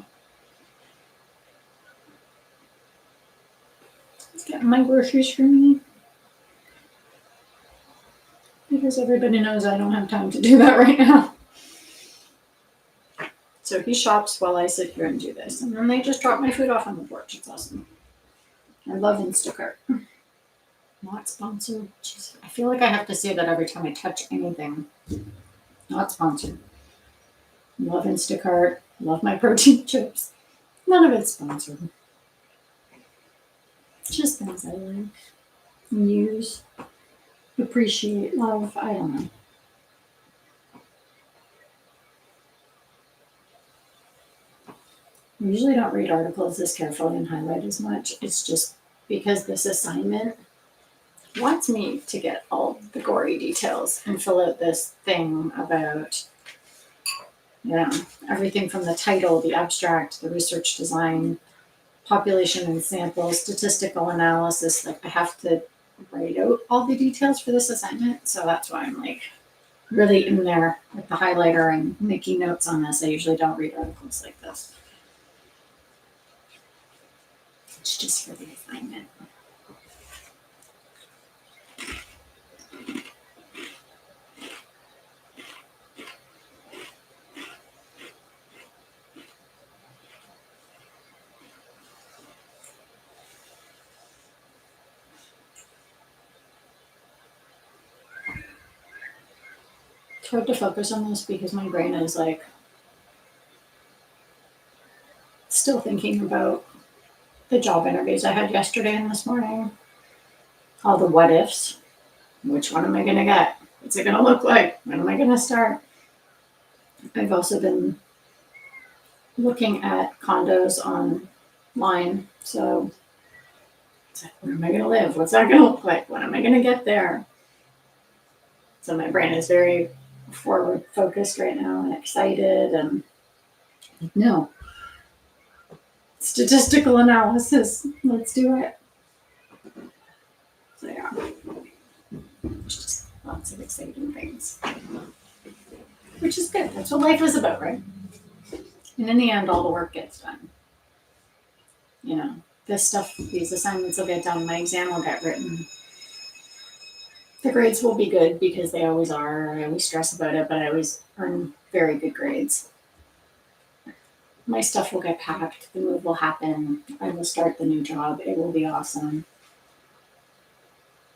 he's getting my groceries for me because everybody knows I don't have time to do that right now. So he shops while I sit here and do this, and then they just drop my food off on the porch. It's awesome. I love Instacart. Not sponsored. Jeez, I feel like I have to say that every time I touch anything. Not sponsored. Love Instacart. Love my protein chips. None of it's sponsored. Just things I like, use, appreciate, love. I don't know. I usually don't read articles this carefully and highlight as much. It's just because this assignment wants me to get all the gory details and fill out this thing about, everything from the title, the abstract, the research design, population and sample, statistical analysis. Like I have to write out all the details for this assignment. So that's why I'm like really in there with the highlighter and making notes on this. I usually don't read articles like this. It's just for the assignment. It's hard to focus on this because my brain is like still thinking about the job interviews I had yesterday and this morning. All the what ifs. Which one am I going to get? What's it going to look like? When am I going to start? I've also been looking at condos online. So it's like, where am I going to live? What's that going to look like? When am I going to get there? So my brain is very forward focused right now and excited and no. Statistical analysis. Let's do it. So yeah. Just lots of exciting things. Which is good. That's what life is about, right? And in the end, all the work gets done. This stuff, these assignments will get done. My exam will get written. The grades will be good because they always are. I always stress about it, but I always earn very good grades. My stuff will get packed. The move will happen. I will start the new job. It will be awesome.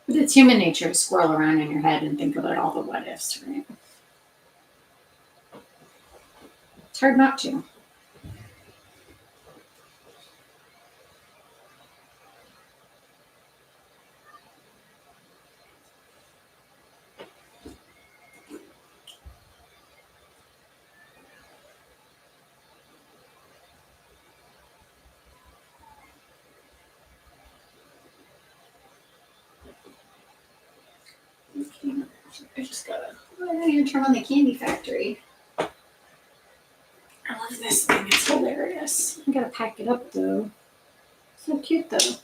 But it's human nature to swirl around in your head and think about all the what ifs, right? It's hard not to. I just gotta turn on the candy factory. I love this thing. It's hilarious. I gotta pack it up though. So cute though. It's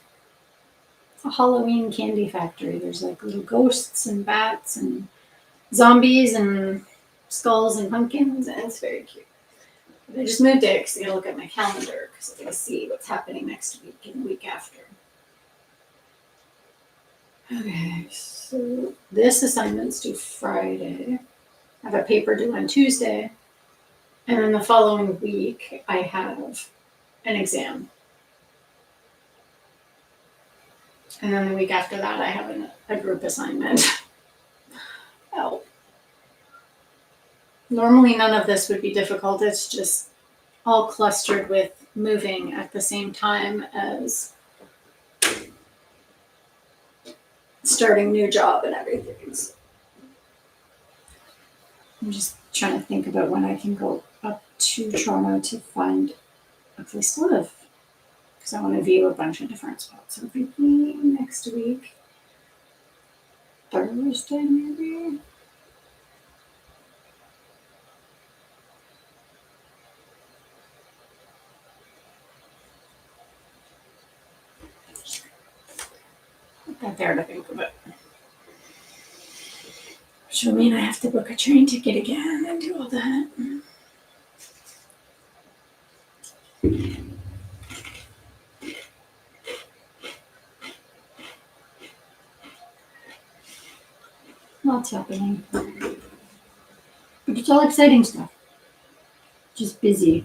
a Halloween candy factory. There's like little ghosts and bats and zombies and skulls and pumpkins, and it's very cute. But I just moved it because I gotta look at my calendar because I gotta see what's happening next week and the week after. Okay, so this assignment's due Friday. I have a paper due on Tuesday. And then the following week, I have an exam. And then the week after that, I have a group assignment. Oh. Normally, none of this would be difficult. It's just all clustered with moving at the same time as starting new job and everything. So I'm just trying to think about when I can go up to Toronto to find a place to live. Because I want to view a bunch of different spots. So thinking next week, Thursday maybe. there to think of it. Which will mean I have to book a train ticket again and do all that. Lots happening. But it's all exciting stuff. Just busy.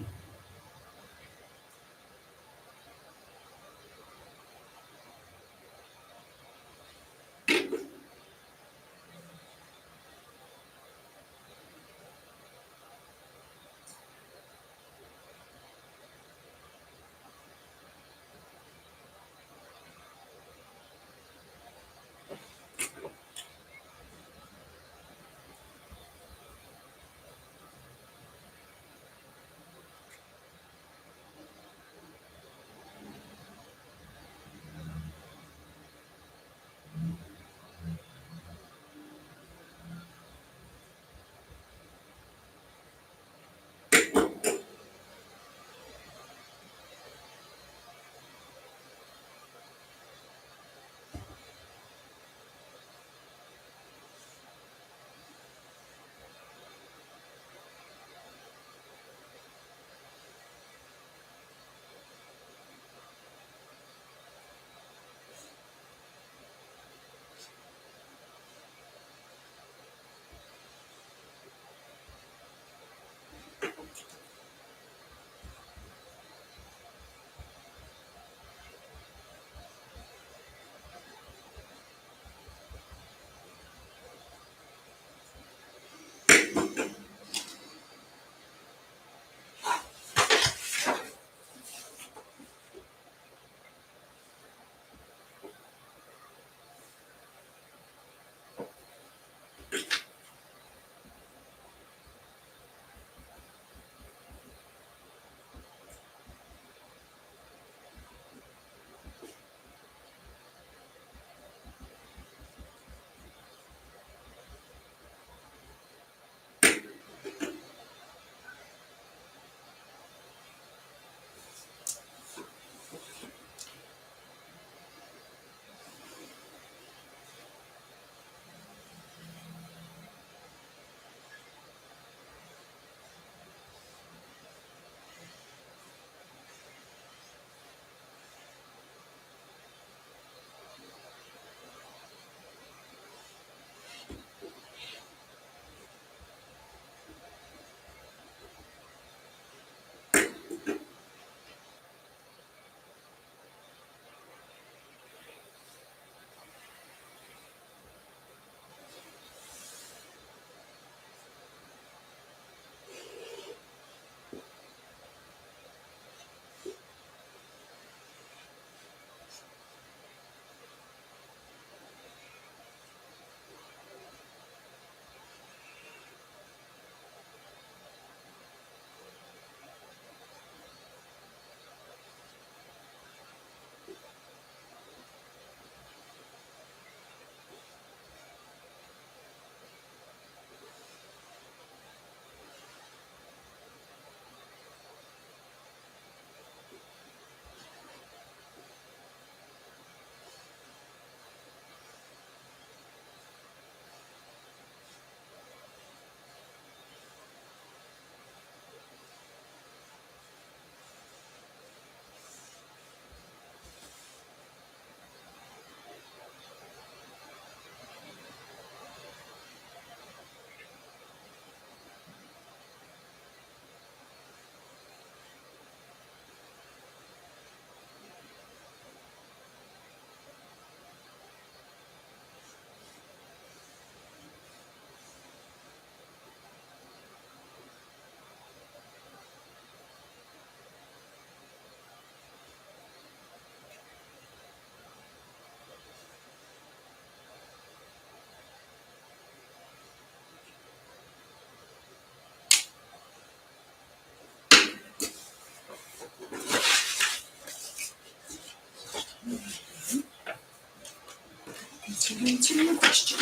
Thanks for answering your questions.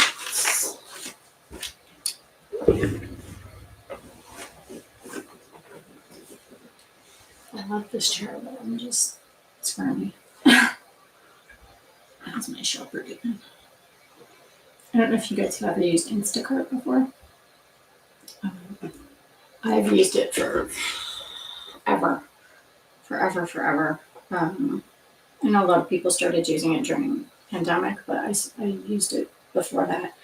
I love this chair, but I'm just squirmy. That's my shopper doing? I don't know if you guys have ever used Instacart before. I've used it for forever. I know a lot of people started using it during pandemic, but I used it before that.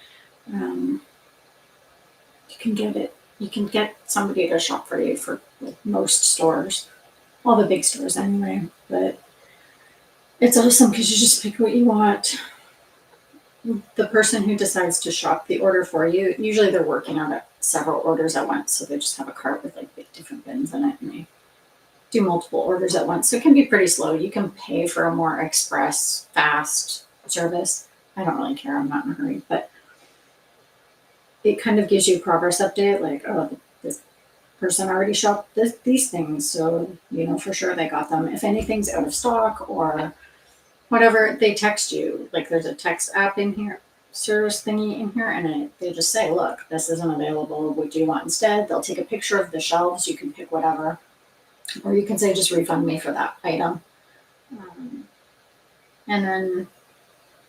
You can get somebody to shop for you for like most stores, all the big stores anyway. But it's awesome because you just pick what you want. The person who decides to shop the order for you, usually they're working on several orders at once, so they just have a cart with like different bins in it, and they do multiple orders at once. So it can be pretty slow. You can pay for a more express, fast service. I don't really care. I'm not in a hurry, but it kind of gives you a progress update, like, oh, this person already shopped these things, so you know for sure they got them. If anything's out of stock or whatever, they text you. Like there's a text app in here, service thingy in here, and they just say, look, this isn't available. What do you want instead? They'll take a picture of the shelves. You can pick whatever. Or you can say, just refund me for that item. And then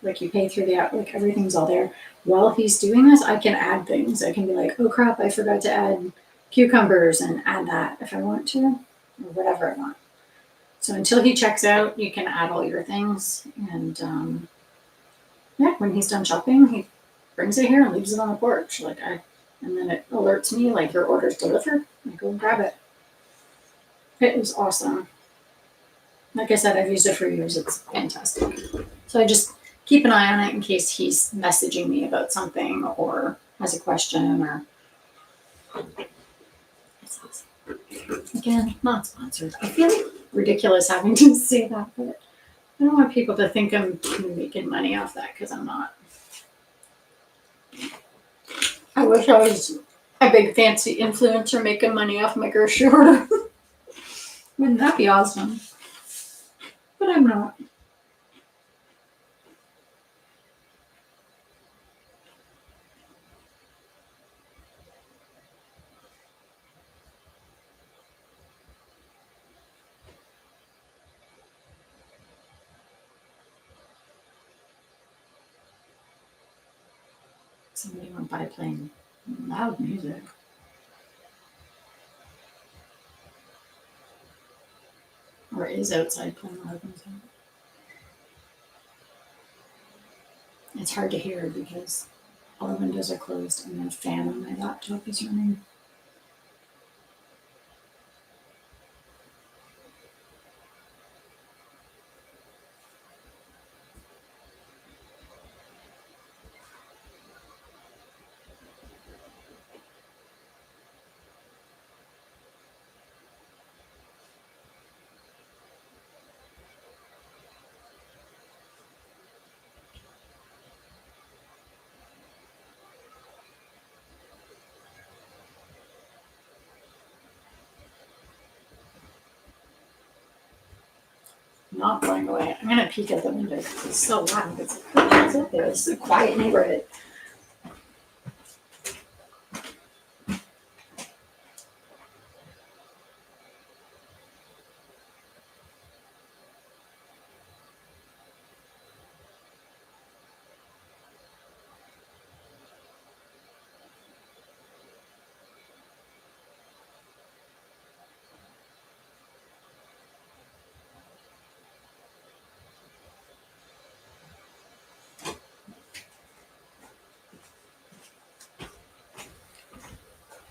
like you pay through the app, like everything's all there. While he's doing this, I can add things. I can be like, oh crap, I forgot to add cucumbers, and add that if I want to, or whatever I want. So until he checks out, you can add all your things. And yeah, when he's done shopping, he brings it here and leaves it on the porch. And then it alerts me like your order's delivered. I go and grab it. It was awesome. Like I said, I've used it for years. It's fantastic. So I just keep an eye on it in case he's messaging me about something or has a question, or it's awesome. Again, not sponsored. I feel ridiculous having to say that, but I don't want people to think I'm making money off that, because I'm not. I wish I was a big fancy influencer making money off my grocery order. Wouldn't that be awesome? But I'm not. Somebody went by playing loud music. Or is outside playing loud music. It's hard to hear because all the windows are closed and the fan on my laptop is running. Not going away. I'm gonna peek at the window because it's so loud. It's like, what's up there? It's a quiet neighborhood.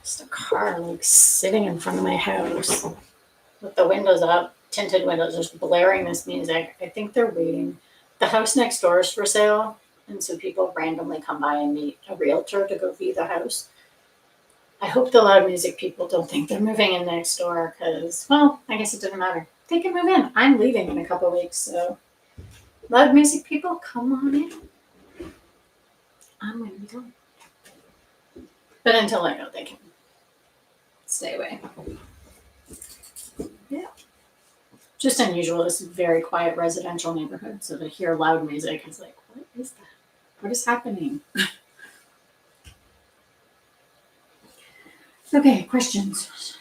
Just a car like sitting in front of my house with the windows up, tinted windows, just blaring this music. I think they're waiting. The house next door is for sale, and so people randomly come by and meet a realtor to go view the house. I hope the loud music people don't think they're moving in next door, because, well, I guess it doesn't matter. They can move in. I'm leaving in a couple weeks, so loud music people, come on in. I'm going to be gone. But until I go, they can stay away. Yeah. Just unusual. It's a very quiet residential neighborhood, so to hear loud music is like, what is that? What is happening? Okay, questions.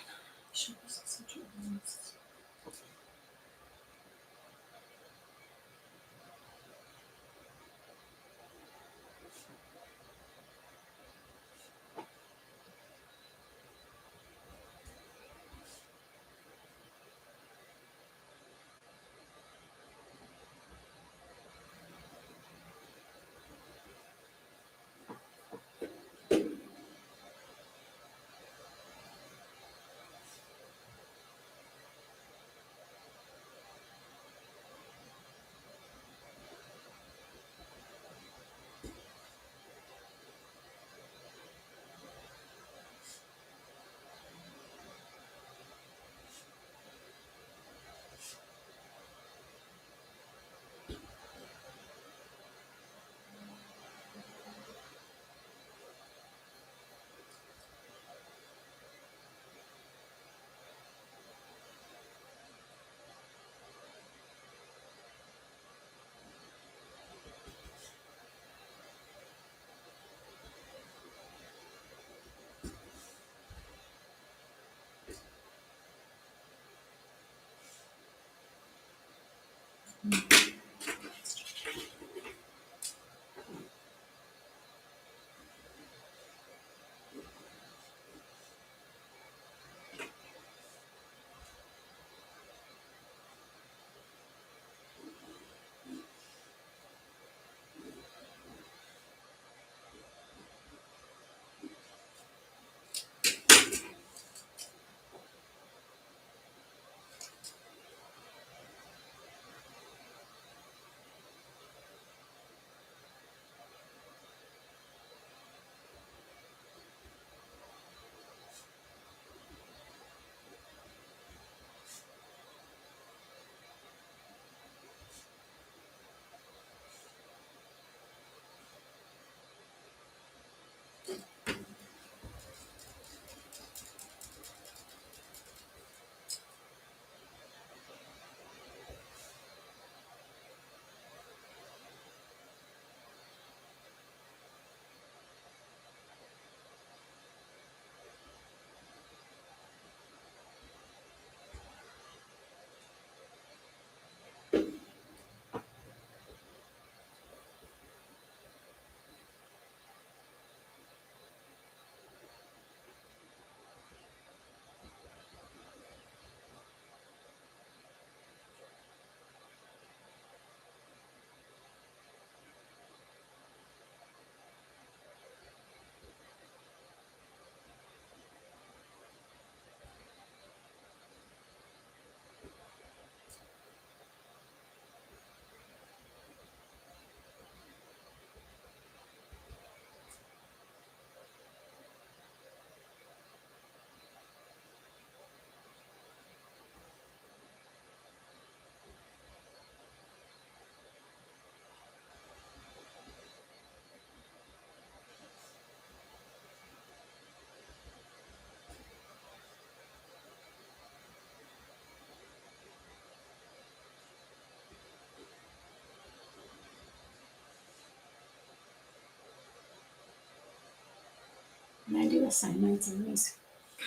assignments, I always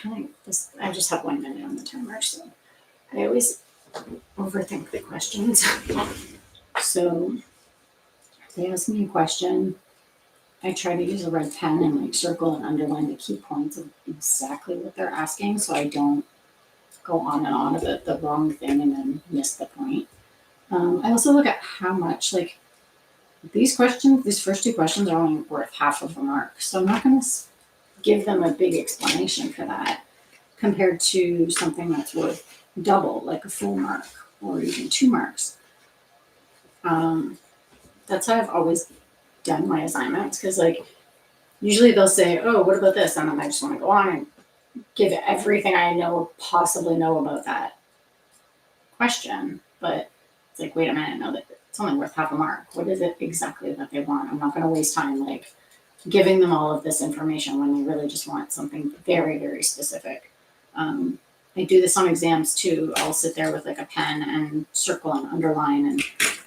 kind of this. I just have 1 minute on the timer, so I always overthink the questions. So if they ask me a question, I try to use a red pen and like circle and underline the key points of exactly what they're asking, so I don't go on and on about the wrong thing and then miss the point. I also look at how much, like, these questions, these first two questions are only worth half of a mark. So I'm not going to give them a big explanation for that compared to something that's worth double, like a full mark or even 2 marks. That's how I've always done my assignments, because like usually they'll say, oh, what about this? And then I just want to go on and give everything I possibly know about that question. But it's like, wait a minute, no, it's only worth half a mark. What is it exactly that they want? I'm not going to waste time like giving them all of this information when they really just want something very, very specific. I do this on exams too. I'll sit there with like a pen and circle and underline and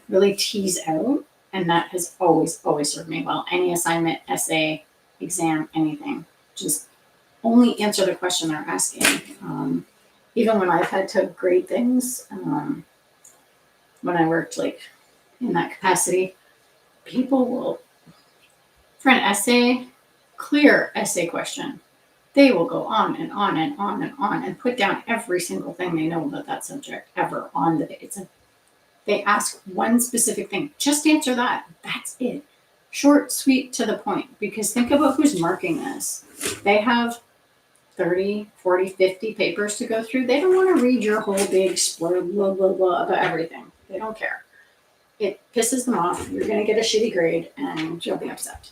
really tease out. And that has always, always served me well. Any assignment, essay, exam, anything. Just only answer the question they're asking. Even when I've had to grade things, when I worked like in that capacity, people will, for an essay, clear essay question, they will go on and on and on and on and put down every single thing they know about that subject ever on the, they ask one specific thing, just answer that. That's it. Short, sweet, to the point. Because think about who's marking this. They have 30, 40, 50 papers to go through. They don't want to read your whole big splurb, blah, blah, blah about everything. They don't care. It pisses them off. You're going to get a shitty grade and you'll be upset.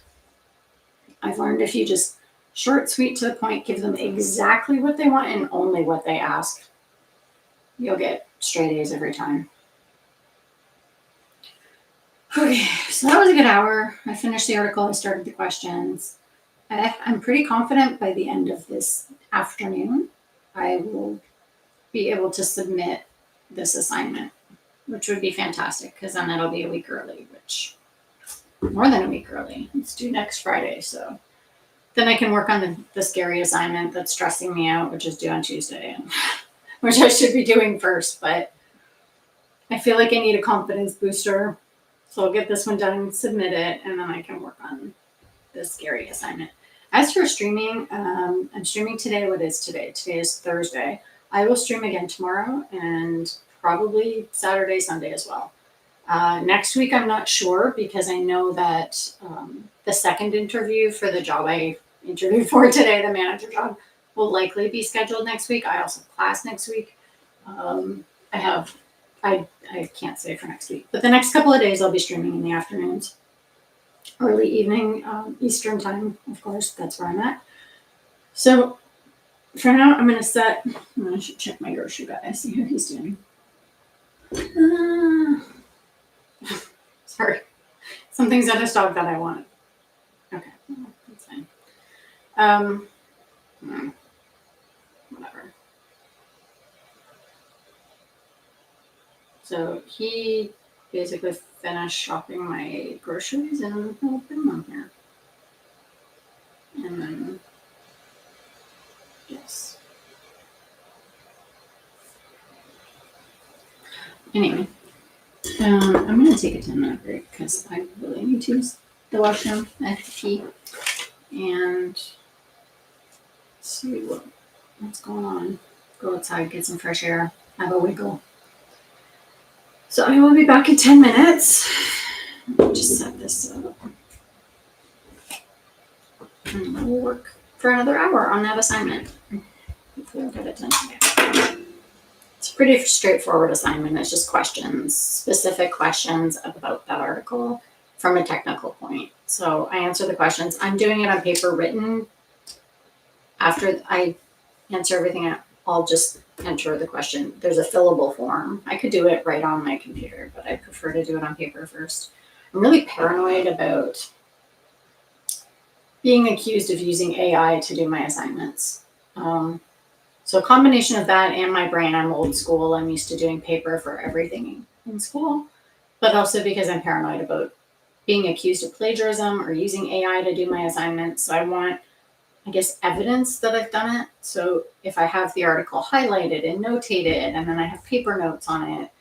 I've learned if you just short, sweet, to the point, give them exactly what they want and only what they ask, you'll get straight A's every time. Okay, so that was a good hour. I finished the article. I started the questions. I'm pretty confident by the end of this afternoon, I will be able to submit this assignment, which would be fantastic because then it'll be a week early, which more than a week early. It's due next Friday. So then I can work on the scary assignment that's stressing me out, which is due on Tuesday, which I should be doing first. But I feel like I need a confidence booster. So I'll get this one done and submit it, and then I can work on the scary assignment. As for streaming, I'm streaming today. What is today? Today is Thursday. I will stream again tomorrow and probably Saturday, Sunday as well. Next week, I'm not sure because I know that the second interview for the job I interviewed for today, the manager job, will likely be scheduled next week. I also have class next week. I can't say for next week, but the next couple of days I'll be streaming in the afternoons, early evening, Eastern time, of course, that's where I'm at. So for now, I'm going to set, I should check my grocery guy, see how he's doing. Sorry, something's out of stock that I want. Okay, that's fine. Whatever. So he basically finished shopping my groceries and I'll put them on here. And then, yes. Anyway, I'm going to take a 10-minute break because I really need to use the washroom. I have to pee and see what's going on. Go outside, get some fresh air, have a wiggle. So I will be back in 10 minutes. I'll just set this up. And we'll work for another hour on that assignment. Hopefully I'll get it done today. It's a pretty straightforward assignment. It's just questions, specific questions about that article from a technical point. So I answer the questions. I'm doing it on paper written. After I answer everything, I'll just enter the question. There's a fillable form. I could do it right on my computer, but I prefer to do it on paper first. I'm really paranoid about being accused of using AI to do my assignments. So a combination of that and my brain, I'm old school. I'm used to doing paper for everything in school, but also because I'm paranoid about being accused of plagiarism or using AI to do my assignments. So I want I guess, evidence that I've done it. So if I have the article highlighted and notated and then I have paper notes on it,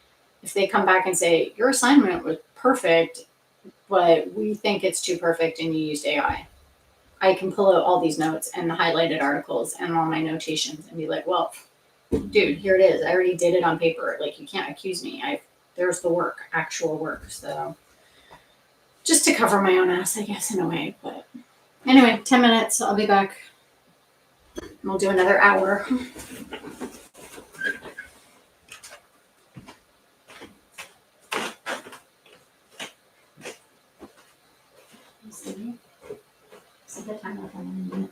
if they come back and say, your assignment was perfect, but we think it's too perfect and you used AI, I can pull out all these notes and the highlighted articles and all my notations and be like, well, dude, here it is. I already did it on paper. Like, you can't accuse me. There's the work, actual work. So just to cover my own ass, I guess, in a way. But anyway, 10 minutes. I'll be back. We'll do another hour. See? Set the timer for 1 minute.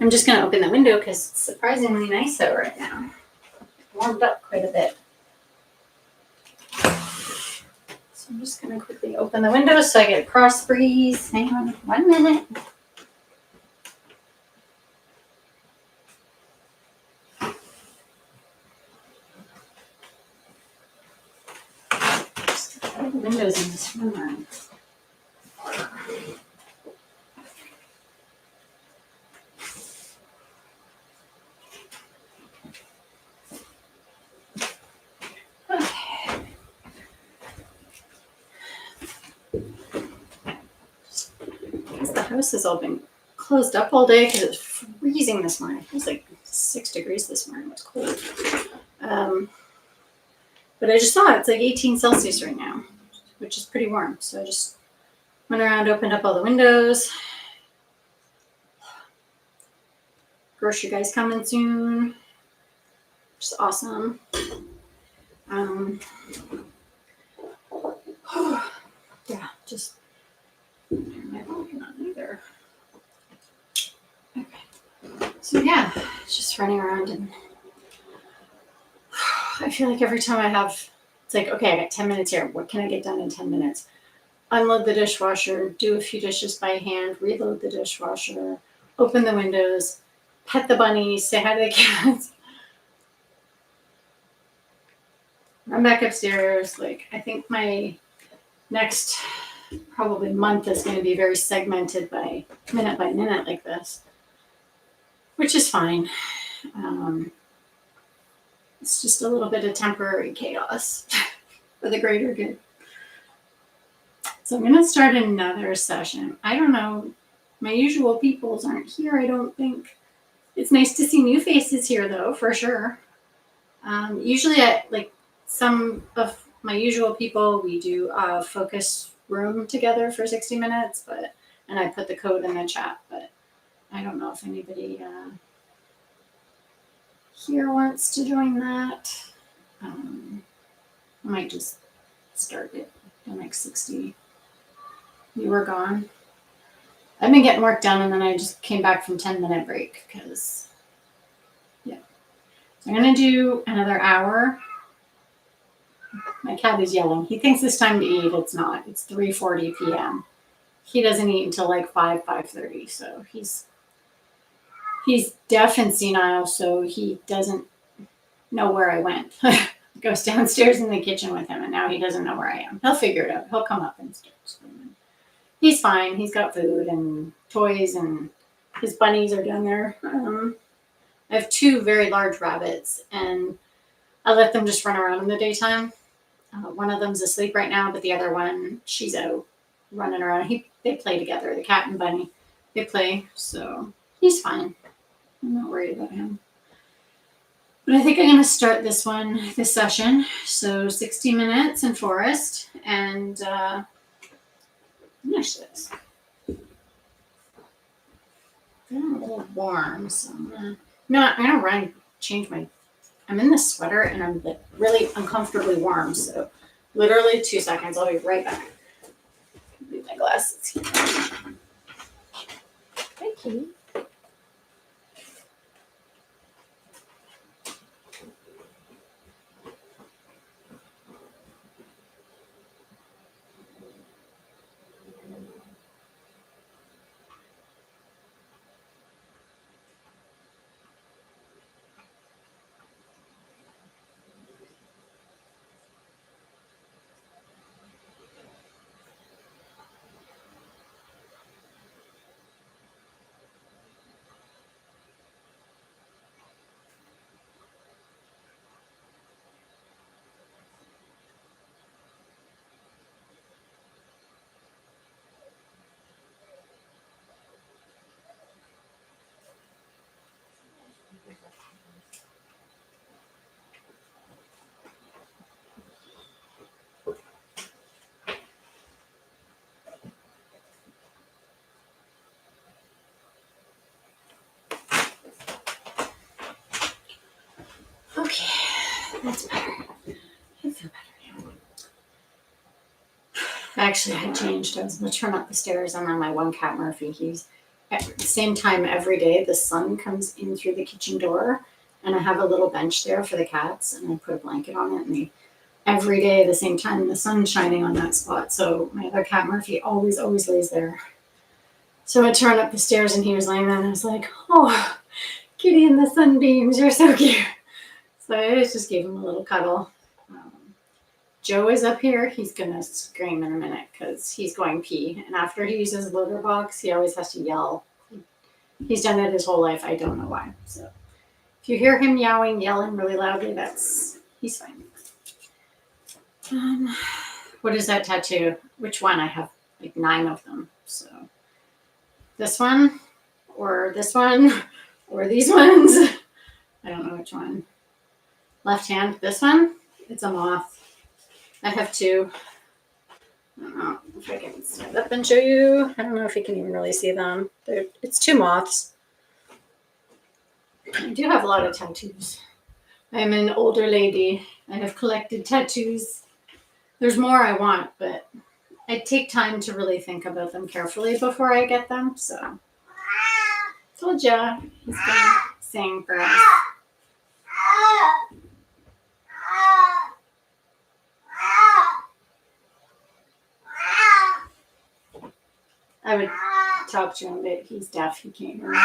I'm just going to open the window because it's surprisingly nice out right now. Warmed up quite a bit. So I'm just going to quickly open the window so I get a cross breeze. Hang on 1 minute. Just got all the windows in this room. The house has all been closed up all day because it's freezing this morning. It was like 6 degrees this morning. It was cold. But I just saw it's like 18 Celsius right now, which is pretty warm. So I just went around, opened up all the windows. Grocery guy's coming soon, which is awesome. Yeah, just my volume on either. Okay. So yeah, just running around, and I feel like every time it's like, okay, I got 10 minutes here. What can I get done in 10 minutes? Unload the dishwasher, do a few dishes by hand, reload the dishwasher, open the windows, pet the bunnies, say hi to the cats, run back upstairs. Like, I think my next probably month is going to be very segmented by minute like this, which is fine. It's just a little bit of temporary chaos for the greater good. So I'm going to start another session. I don't know. My usual peoples aren't here, I don't think. It's nice to see new faces here, though, for sure. Usually, like some of my usual people, we do a focus room together for 60 minutes, and I put the code in the chat, but I don't know if anybody here wants to join that. I might just start it the next 60. You were gone. I've been getting work done, and then I just came back from 10-minute break because, yeah. So I'm going to do another hour. My cat is yelling. He thinks it's time to eat. It's not. It's 3:40 p.m. He doesn't eat until like 5:30. So he's deaf and senile, so he doesn't know where I went. Goes downstairs in the kitchen with him, and now he doesn't know where I am. He'll figure it out. He'll come up and start screaming. He's fine. He's got food and toys, and his bunnies are down there. I have 2 very large rabbits, and I let them just run around in the daytime. One of them's asleep right now, but the other one, she's out running around. They play together, the cat and bunny. They play, so he's fine. I'm not worried about him. But I think I'm going to start this session. So 60 minutes in forest, and finish this. I'm a little warm, so I'm gonna run and change I'm in this sweater, and I'm like really uncomfortably warm, so literally 2 seconds. I'll be right back. Leave my glasses here. Thank you. Okay, that's better. I feel better now. Actually, I changed. I was going to turn up the stairs, and then my one cat, Murphy, he's at the same time every day, the sun comes in through the kitchen door, and I have a little bench there for the cats, and I put a blanket on it, and every day at the same time, the sun's shining on that spot. So my other cat, Murphy, always lays there. So I turned up the stairs, and he was laying there, and I was like, oh, Kitty in the sunbeams, you're so cute. So I just gave him a little cuddle. Joe is up here. He's going to scream in a minute because he's going pee. And after he uses the litter box, he always has to yell. He's done it his whole life. I don't know why. So if you hear him yelling really loudly, he's fine. What is that tattoo? Which one? I have like 9 of them. So this one or this one or these ones. I don't know which one. Left hand, this one. It's a moth. I have 2. I don't know if I can stand up and show you. I don't know if you can even really see them. It's 2 moths. I do have a lot of tattoos. I'm an older lady. I have collected tattoos. There's more I want, but I take time to really think about them carefully before I get them. So, told ya, he's gonna sing for us. I would talk to him, but he's deaf. He can't hear me.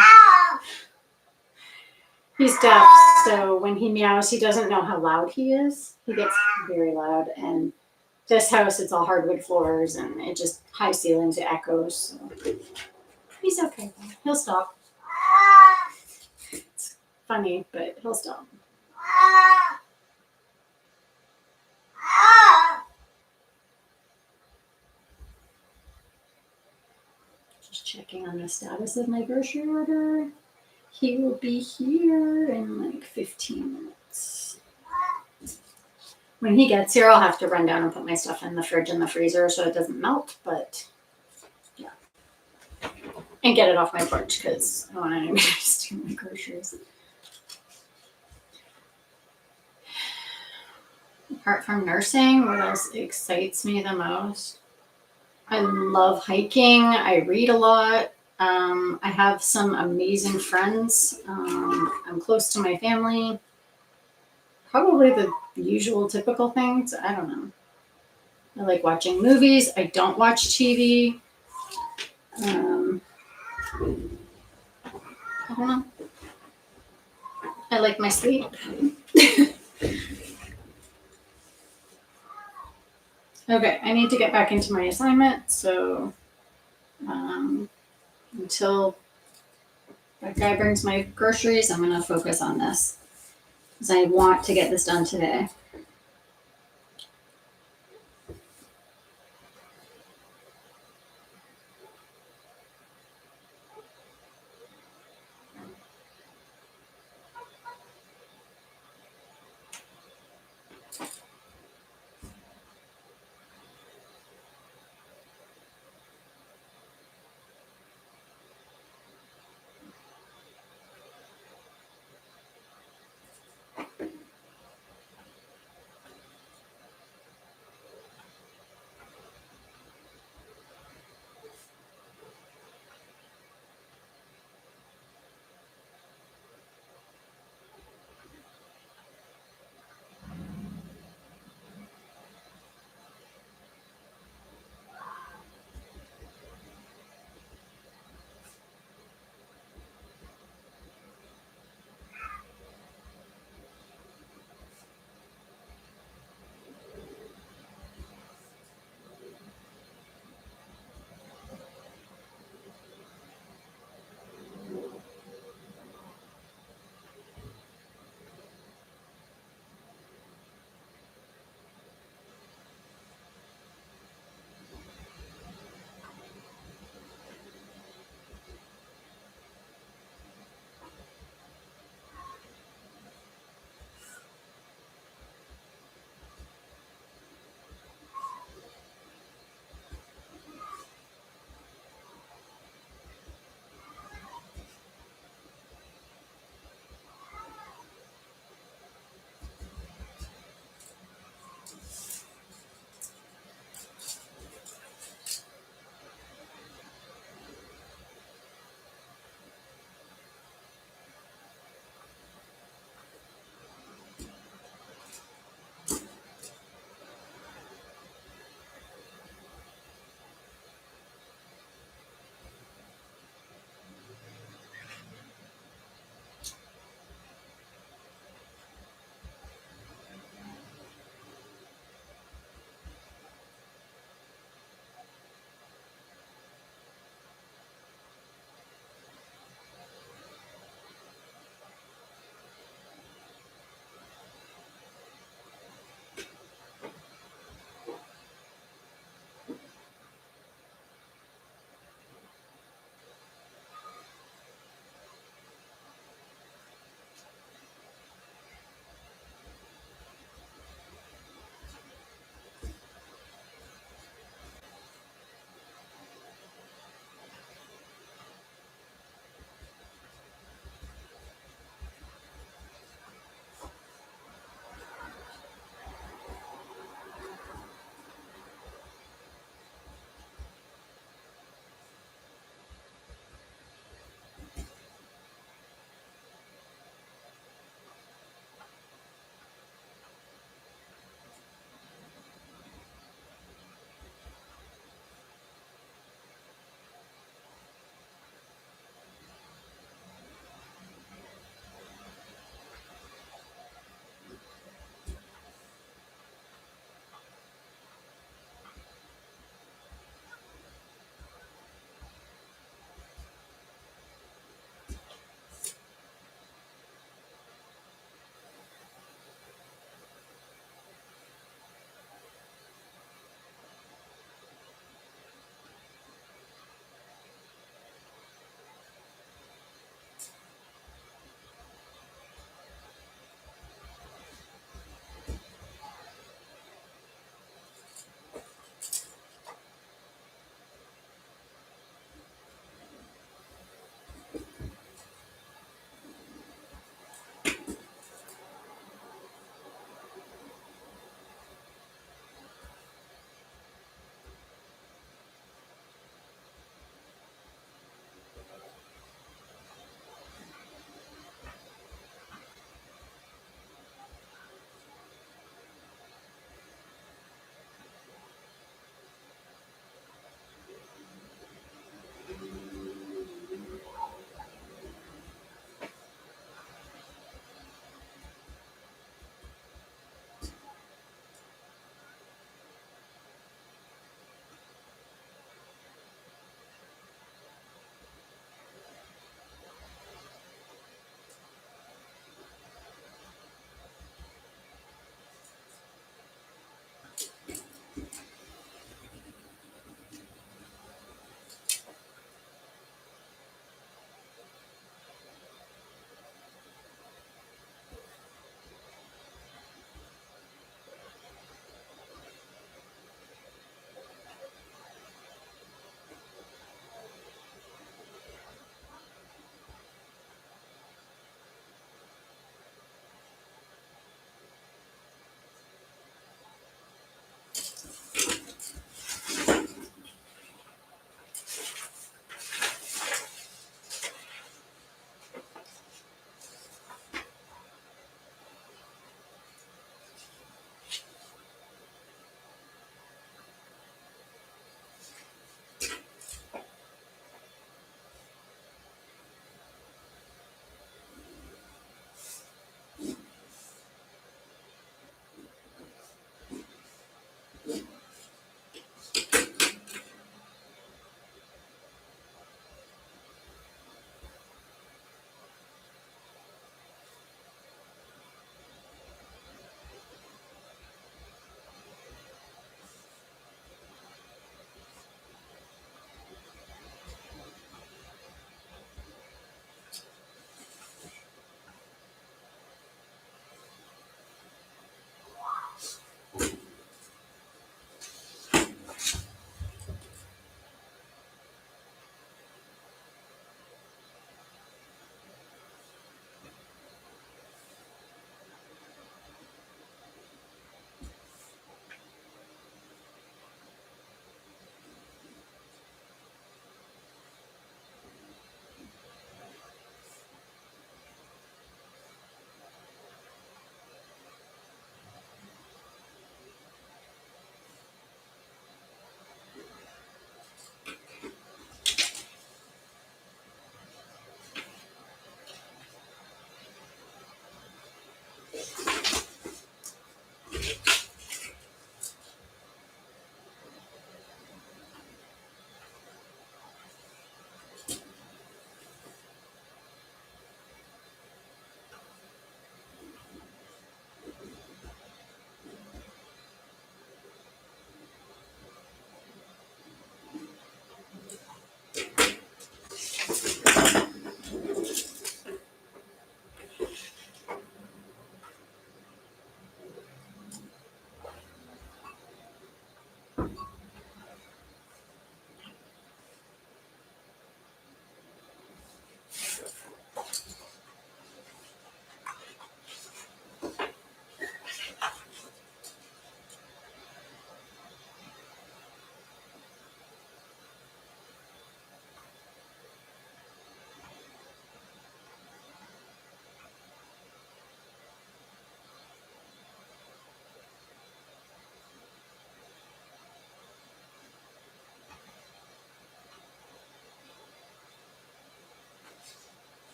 He's deaf, so when he meows, he doesn't know how loud he is. He gets very loud, and this house, it's all hardwood floors, and it just high ceilings, it echoes. So he's okay. He'll stop. It's funny, but he'll stop. Just checking on the status of my grocery order. He will be here in like 15 minutes. When he gets here, I'll have to run down and put my stuff in the fridge and the freezer so it doesn't melt, but yeah. And get it off my porch because I don't want anybody to steal my groceries. Apart from nursing, what else excites me the most? I love hiking. I read a lot. I have some amazing friends. I'm close to my family. Probably the usual typical things. I don't know. I like watching movies. I don't watch TV. I don't know. I like my sleep. Okay, I need to get back into my assignment. So until that guy brings my groceries, I'm going to focus on this because I want to get this done today.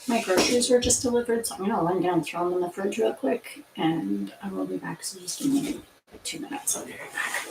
My groceries were just delivered, so I'm gonna run down and throw them in the fridge real quick, and I will be back. So just give me 2 minutes. I'll be right back.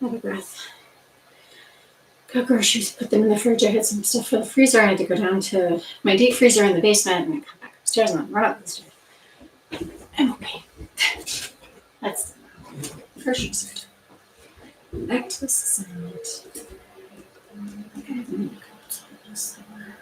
Have a breath. Got groceries, put them in the fridge. I had some stuff for the freezer. I had to go down to my deep freezer in the basement and come back Stairs on, run up the stairs. I'm okay. That's first result. Back to this assignment. I think I have many codes on this somewhere.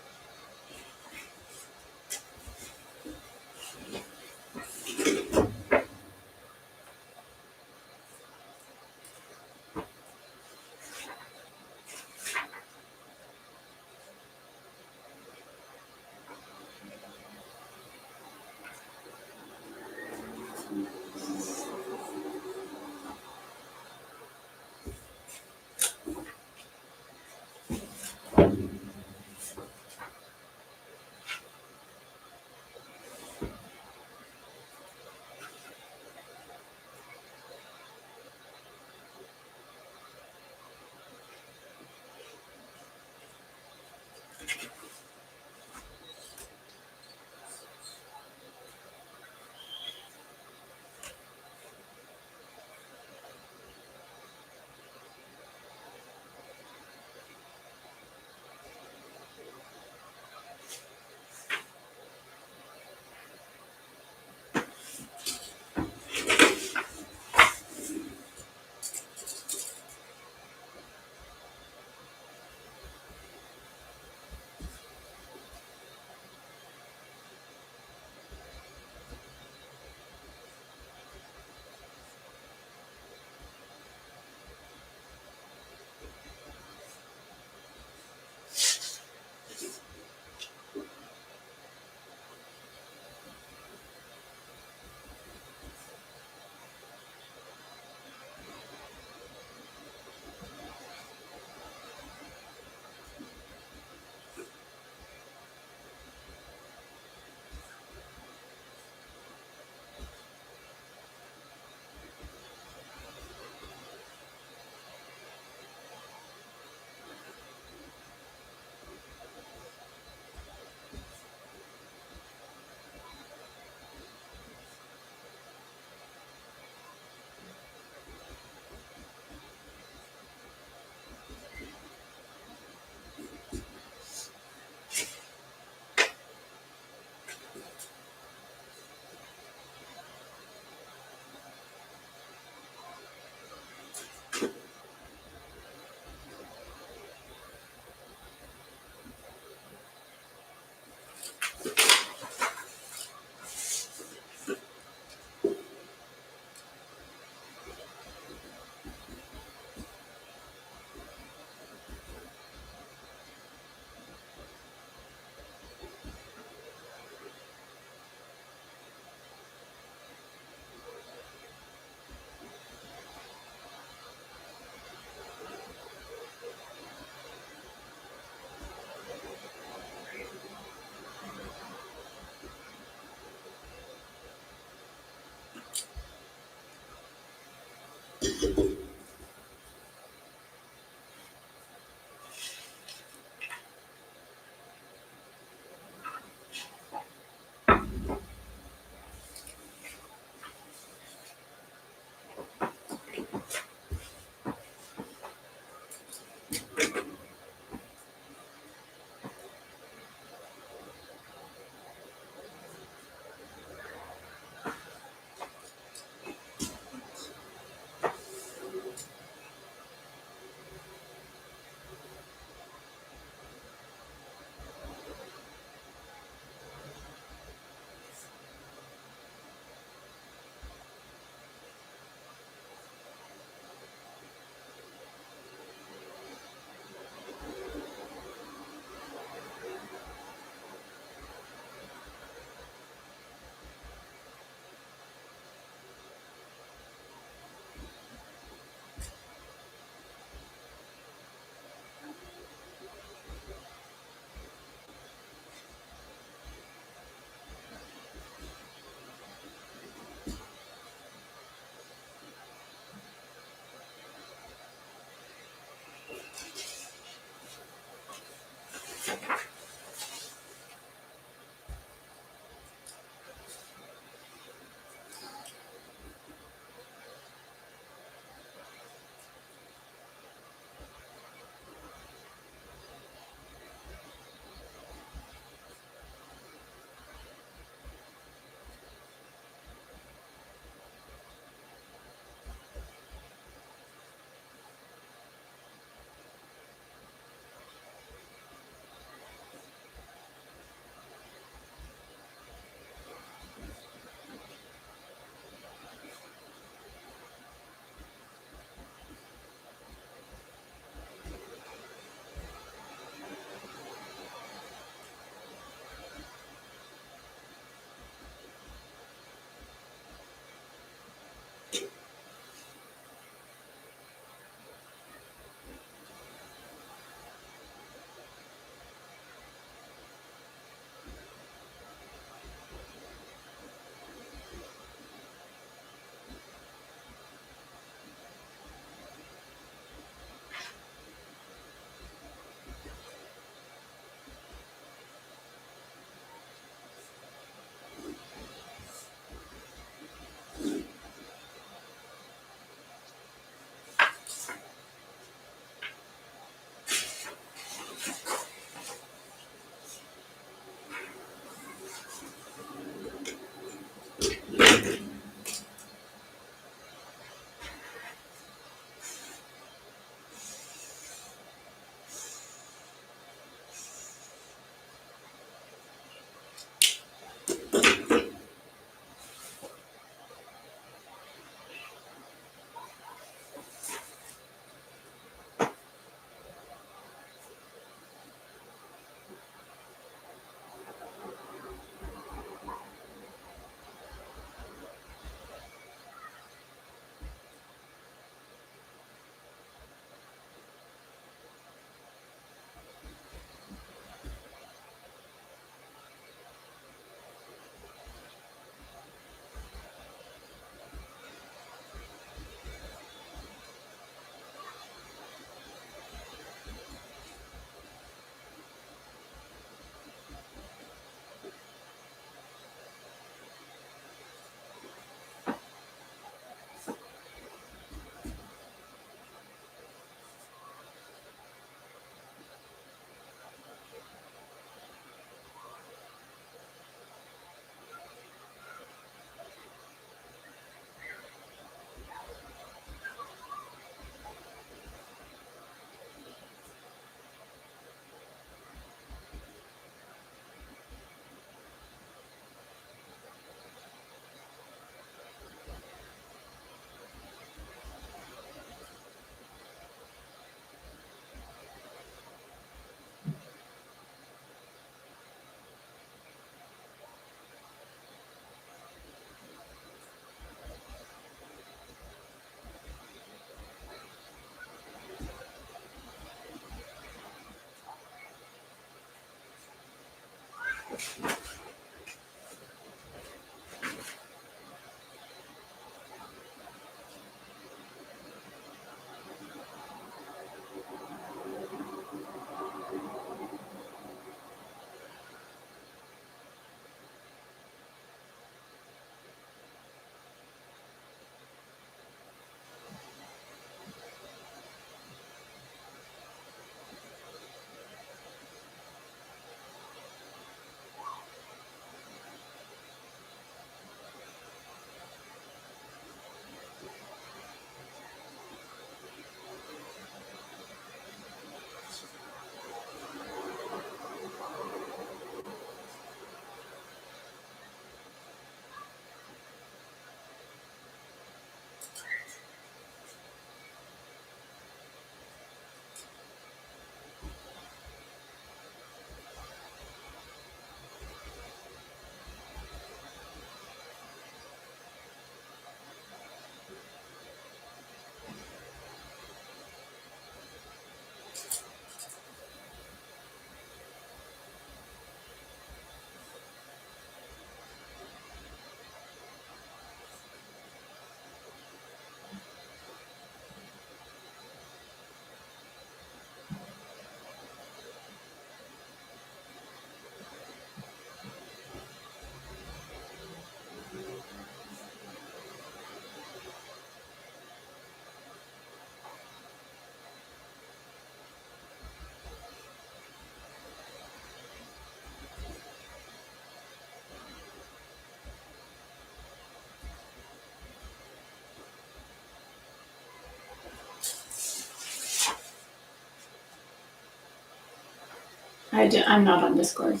I'm not on Discord.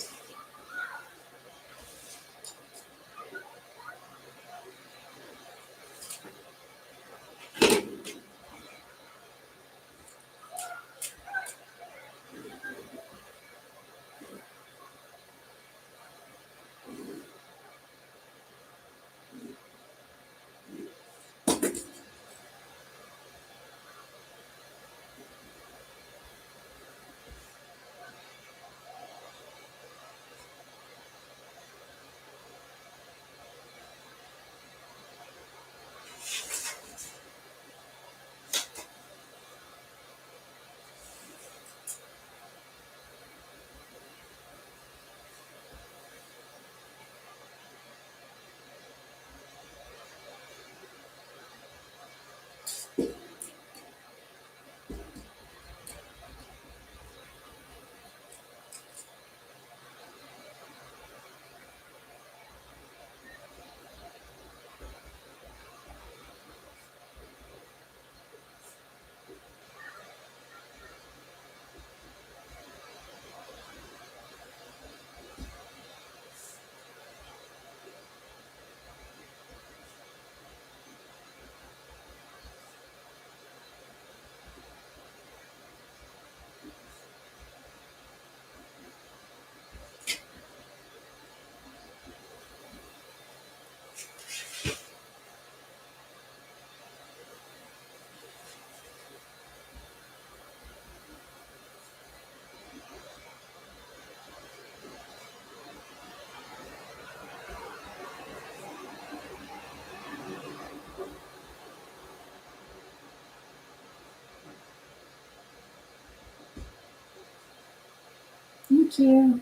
Thank you.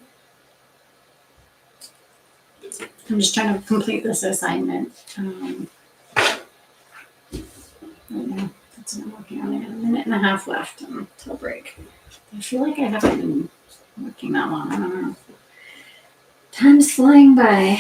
I'm just trying to complete this assignment. Right now, that's what I'm working on. I got a minute and a half left until break. I feel like I haven't been working that long. I don't know. Time's flying by.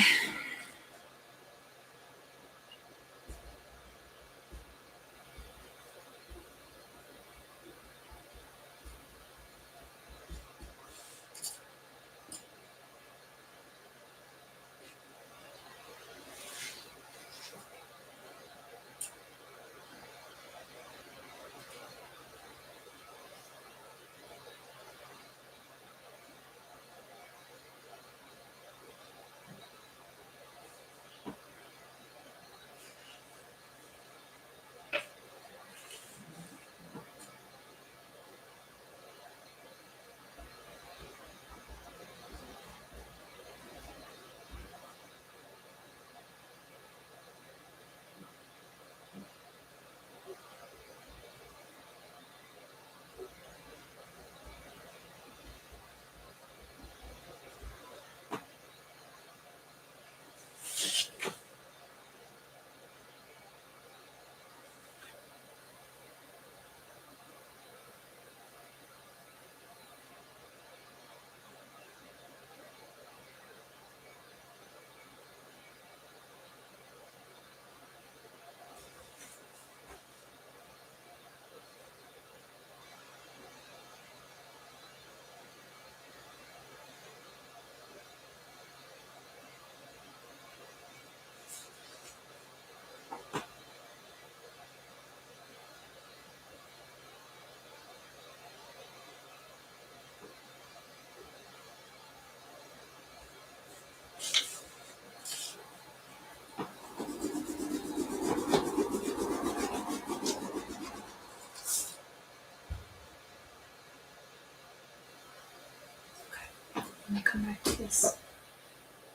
I'm gonna come back to this.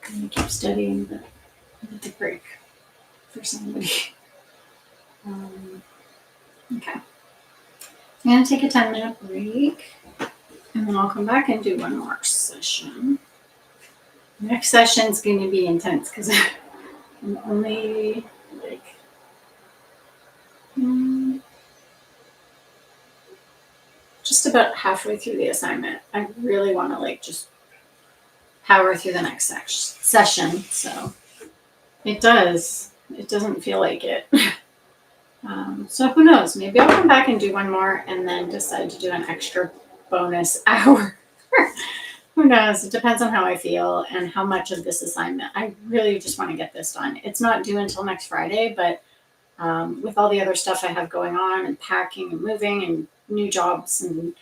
I'm gonna keep studying, but I need to break for somebody. Okay. I'm gonna take a 10-minute break, and then I'll come back and do one more session. The next session's going to be intense because I'm only like just about halfway through the assignment. I really want to like just power through the next session. So it doesn't feel like it. So who knows? Maybe I'll come back and do one more and then decide to do an extra bonus hour who knows? It depends on how I feel and how much of this assignment. I really just want to get this done. It's not due until next Friday, but with all the other stuff I have going on and packing and moving and new jobs and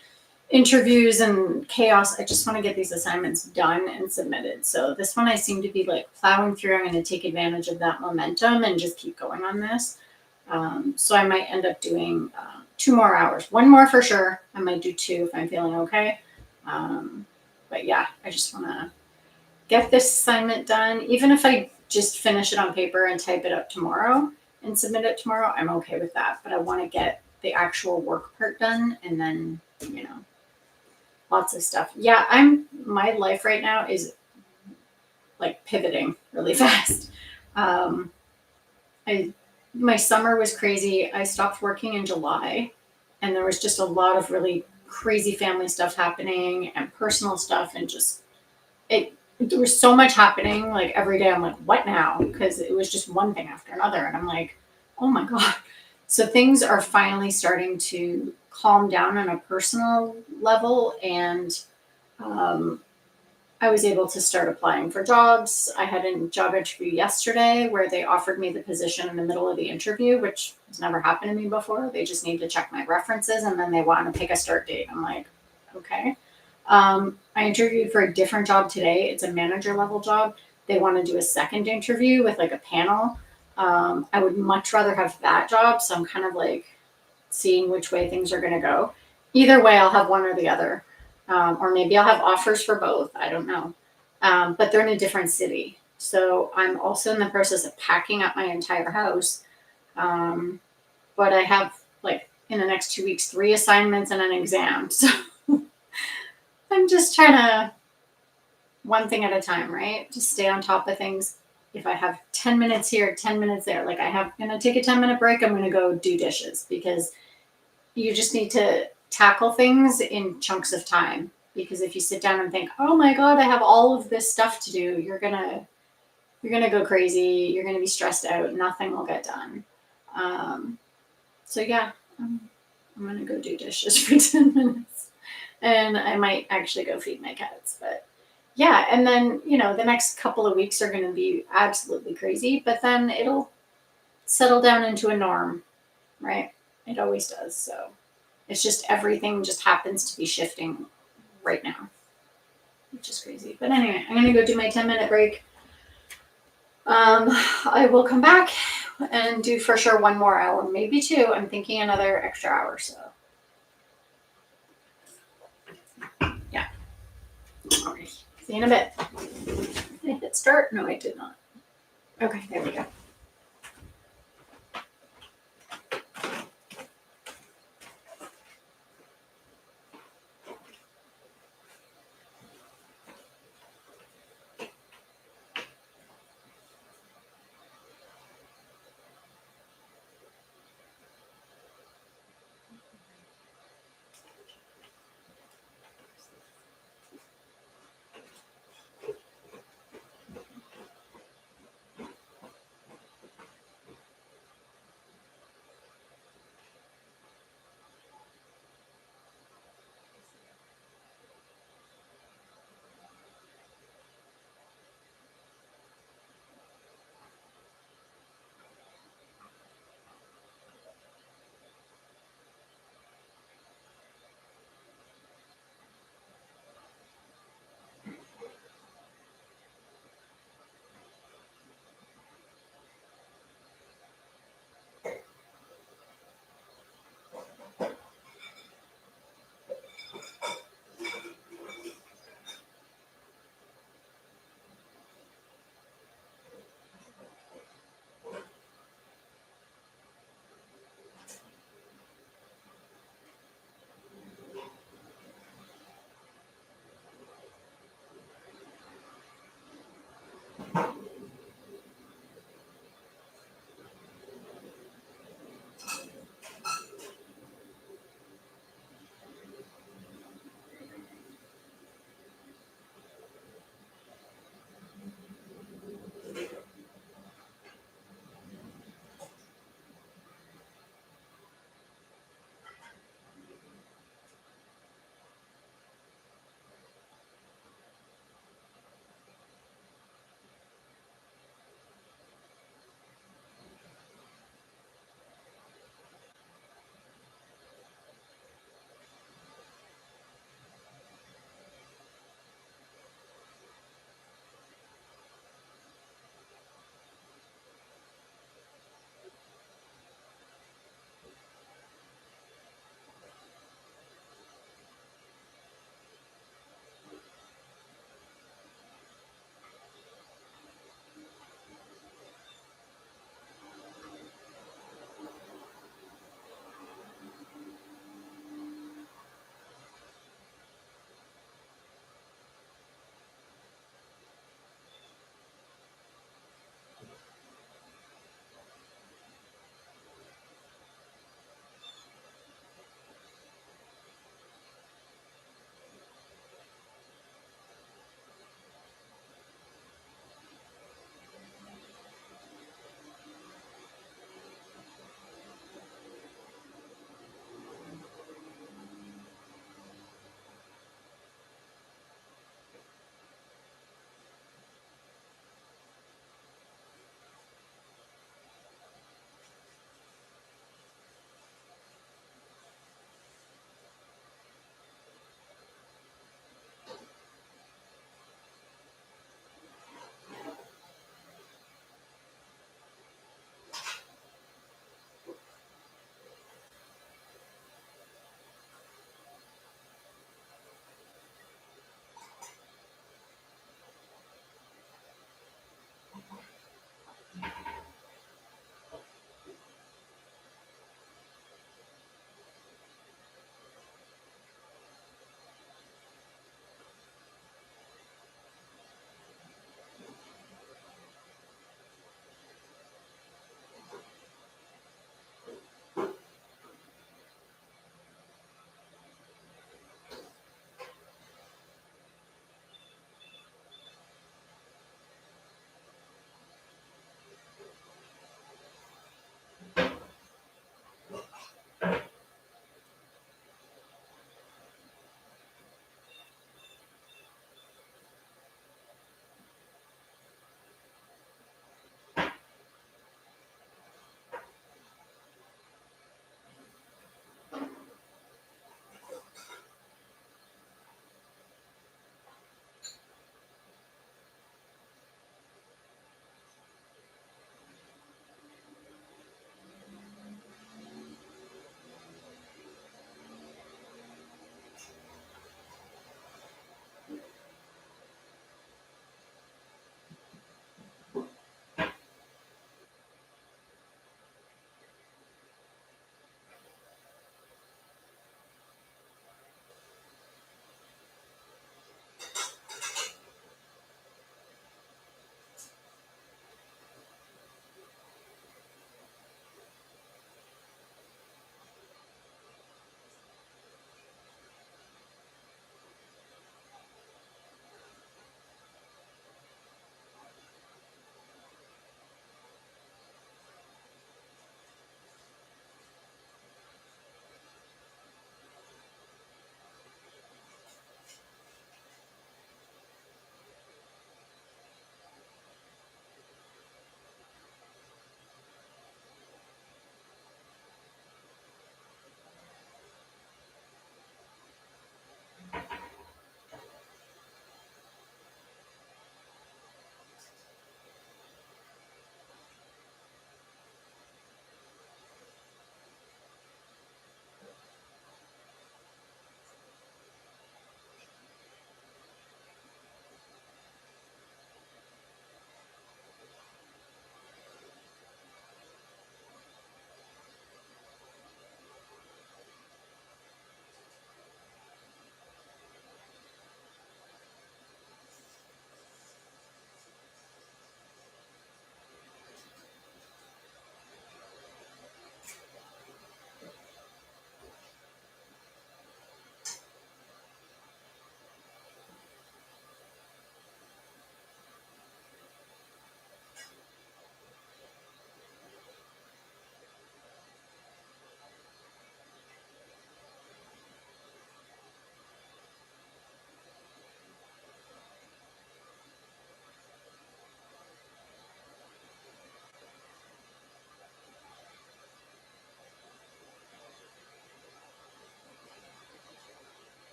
interviews and chaos, I just want to get these assignments done and submitted. So this one I seem to be like plowing through. I'm going to take advantage of that momentum and just keep going on this. So I might end up doing 2 more hours. 1 more for sure. I might do 2 if I'm feeling okay. But yeah, I just want to get this assignment done. Even if I just finish it on paper and type it up tomorrow and submit it tomorrow, I'm okay with that. But I want to get the actual work part done, and then, lots of stuff. Yeah, my life right now is like pivoting really fast. My summer was crazy. I stopped working in July, and there was just a lot of really crazy family stuff happening and personal stuff, and just there was so much happening. Like every day I'm like, what now? Because it was just one thing after another, and I'm like, oh my god. So things are finally starting to calm down on a personal level, and I was able to start applying for jobs. I had a job interview yesterday where they offered me the position in the middle of the interview, which has never happened to me before. They just need to check my references, and then they want to pick a start date. I'm like, okay. I interviewed for a different job today. It's a manager level job. They want to do a second interview with like a panel. I would much rather have that job. So I'm kind of like seeing which way things are going to go. Either way, I'll have one or the other. Or maybe I'll have offers for both. I don't know. But they're in a different city. So I'm also in the process of packing up my entire house. But I have, like, in the next 2 weeks, 3 assignments and an exam. So I'm just trying to, one thing at a time, right? Just stay on top of things. If I have 10 minutes here, 10 minutes there, like I'm going to take a 10-minute break, I'm going to go do dishes, because you just need to tackle things in chunks of time. Because if you sit down and think, oh my God, I have all of this stuff to do, you're going to go crazy. You're going to be stressed out. Nothing will get done. So yeah, I'm going to go do dishes for 10 minutes. And I might actually go feed my cats. But yeah, and then, the next couple of weeks are going to be absolutely crazy. But then it'll settle down into a norm, right? It always does. So it's just everything just happens to be shifting right now, which is crazy. But anyway, I'm going to go do my 10-minute break. I will come back and do for sure 1 more hour, maybe 2. I'm thinking another extra hour. So yeah. All right. See you in a bit. Did I hit start? No, I did not. Okay, there we go.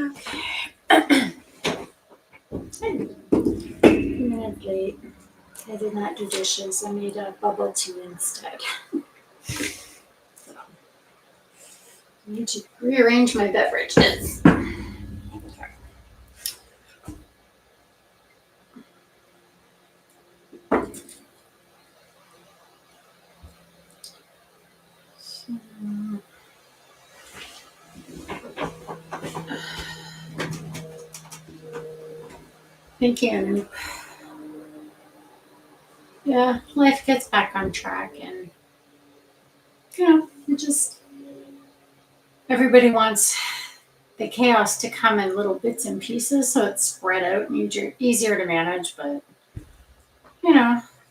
Okay. I'm a minute late. I did not do dishes. I made a bubble tea instead. So, I need to rearrange my beverages. So, thank you. Yeah, life gets back on track, and it just everybody wants the chaos to come in little bits and pieces, so it's spread out and easier to manage. But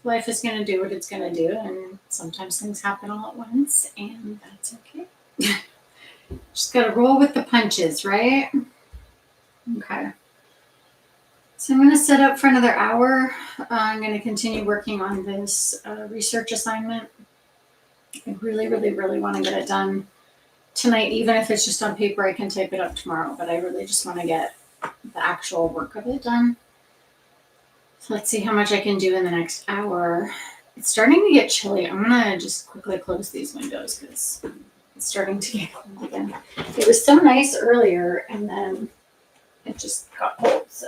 life is going to do what it's going to do, and sometimes things happen all at once, and that's okay. Just got to roll with the punches, right? Okay. So I'm going to set up for another hour. I'm going to continue working on this research assignment. I really, really, really want to get it done tonight, even if it's just on paper. I can type it up tomorrow, but I really just want to get the actual work of it done. So let's see how much I can do in the next hour. It's starting to get chilly. I'm going to just quickly close these windows because it's starting to get cold again. It was so nice earlier, and then it just got cold, so.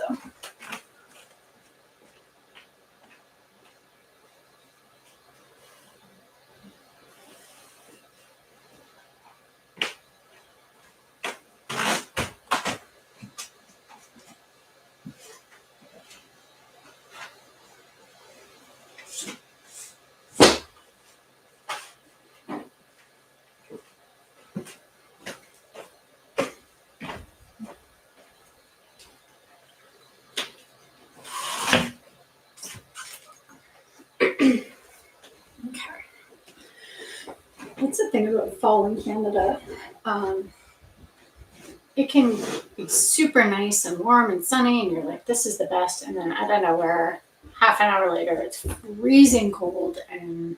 That's the thing about fall in Canada. It can be super nice and warm and sunny, and you're like, this is the best. And then out of nowhere, half an hour later, it's freezing cold, and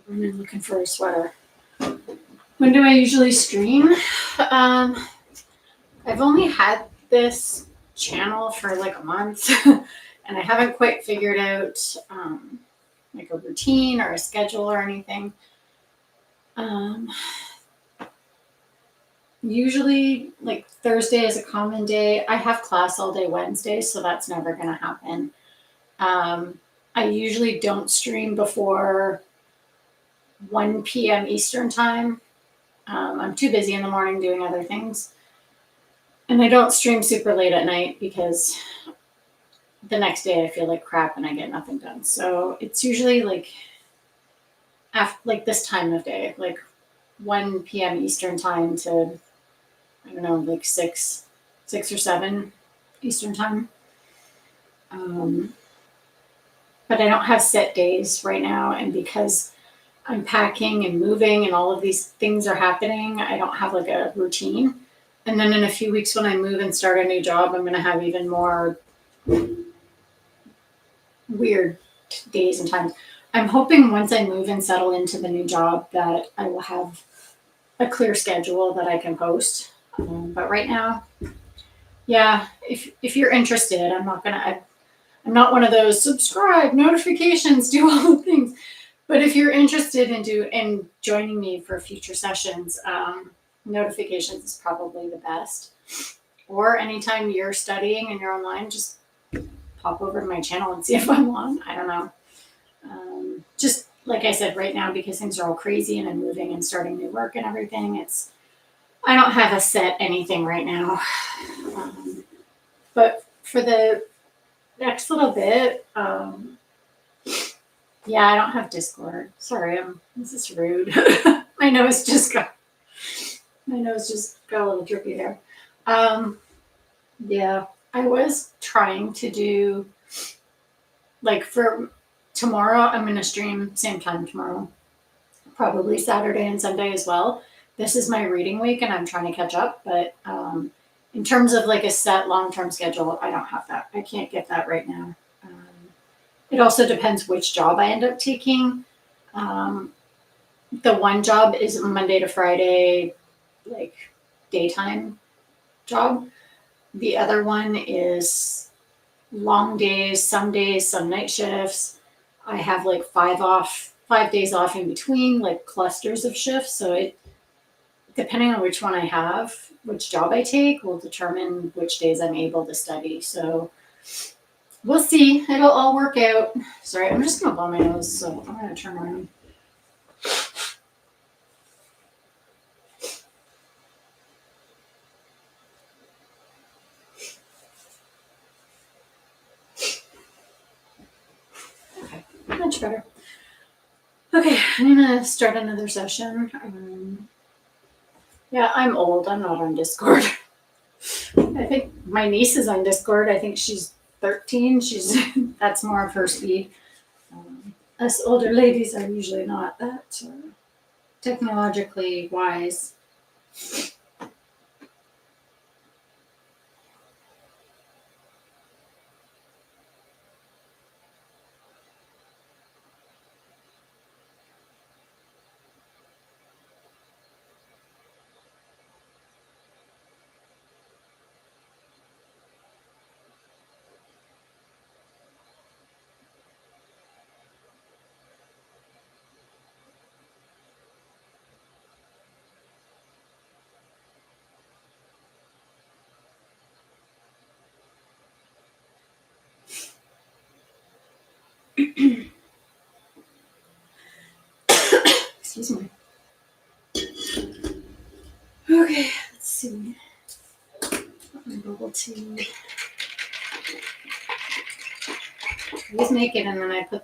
I'm looking for a sweater. When do I usually stream? I've only had this channel for like a month, and I haven't quite figured out like a routine or a schedule or anything. Usually, like Thursday is a common day. I have class all day Wednesday, so that's never going to happen. I usually don't stream before 1 p.m. Eastern time. I'm too busy in the morning doing other things. And I don't stream super late at night because the next day I feel like crap and I get nothing done. So it's usually like this time of day, like 1 p.m. Eastern time to, I don't know, like 6 or 7 Eastern time. But I don't have set days right now. And because I'm packing and moving and all of these things are happening, I don't have like a routine. And then in a few weeks when I move and start a new job, I'm going to have even more weird days and times. I'm hoping once I move and settle into the new job that I will have a clear schedule that I can post. But right now, yeah, if you're interested, I'm not one of those subscribe, notifications, do all the things. But if you're interested in joining me for future sessions, notifications is probably the best. Or anytime you're studying and you're online, just pop over to my channel and see if I'm on. I don't know. Just like I said, right now, because things are all crazy and I'm moving and starting new work and everything, I don't have a set anything right now. But for the next little bit, yeah, I don't have Discord. Sorry, this is rude. My nose just got a little drippy there. Yeah, I was trying to do, like, for tomorrow, I'm going to stream same time tomorrow, probably Saturday and Sunday as well. This is my reading week and I'm trying to catch up, but in terms of like a set long-term schedule, I don't have that. I can't get that right now. It also depends which job I end up taking. The one job is Monday to Friday, like daytime, job. The other one is long days, some night shifts. I have like 5 days off in between, like clusters of shifts. So it, depending on which one I have, which job I take, will determine which days I'm able to study. So we'll see. It'll all work out. Sorry, I'm just gonna blow my nose, so I'm gonna turn around. Okay, much better. Okay, I'm gonna start another session. Yeah, I'm old. I'm not on Discord. I think my niece is on Discord. I think she's 13. That's more of her speed. Us older ladies are usually not that technologically wise. Excuse me. Okay, let's see. My bubble tea. I always make it, and then I put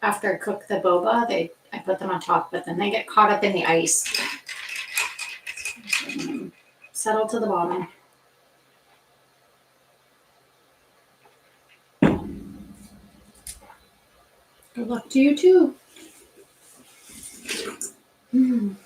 after I cook the boba, I put them on top, but then they get caught up in the ice. Settle to the bottom. Good luck to you too. Mm.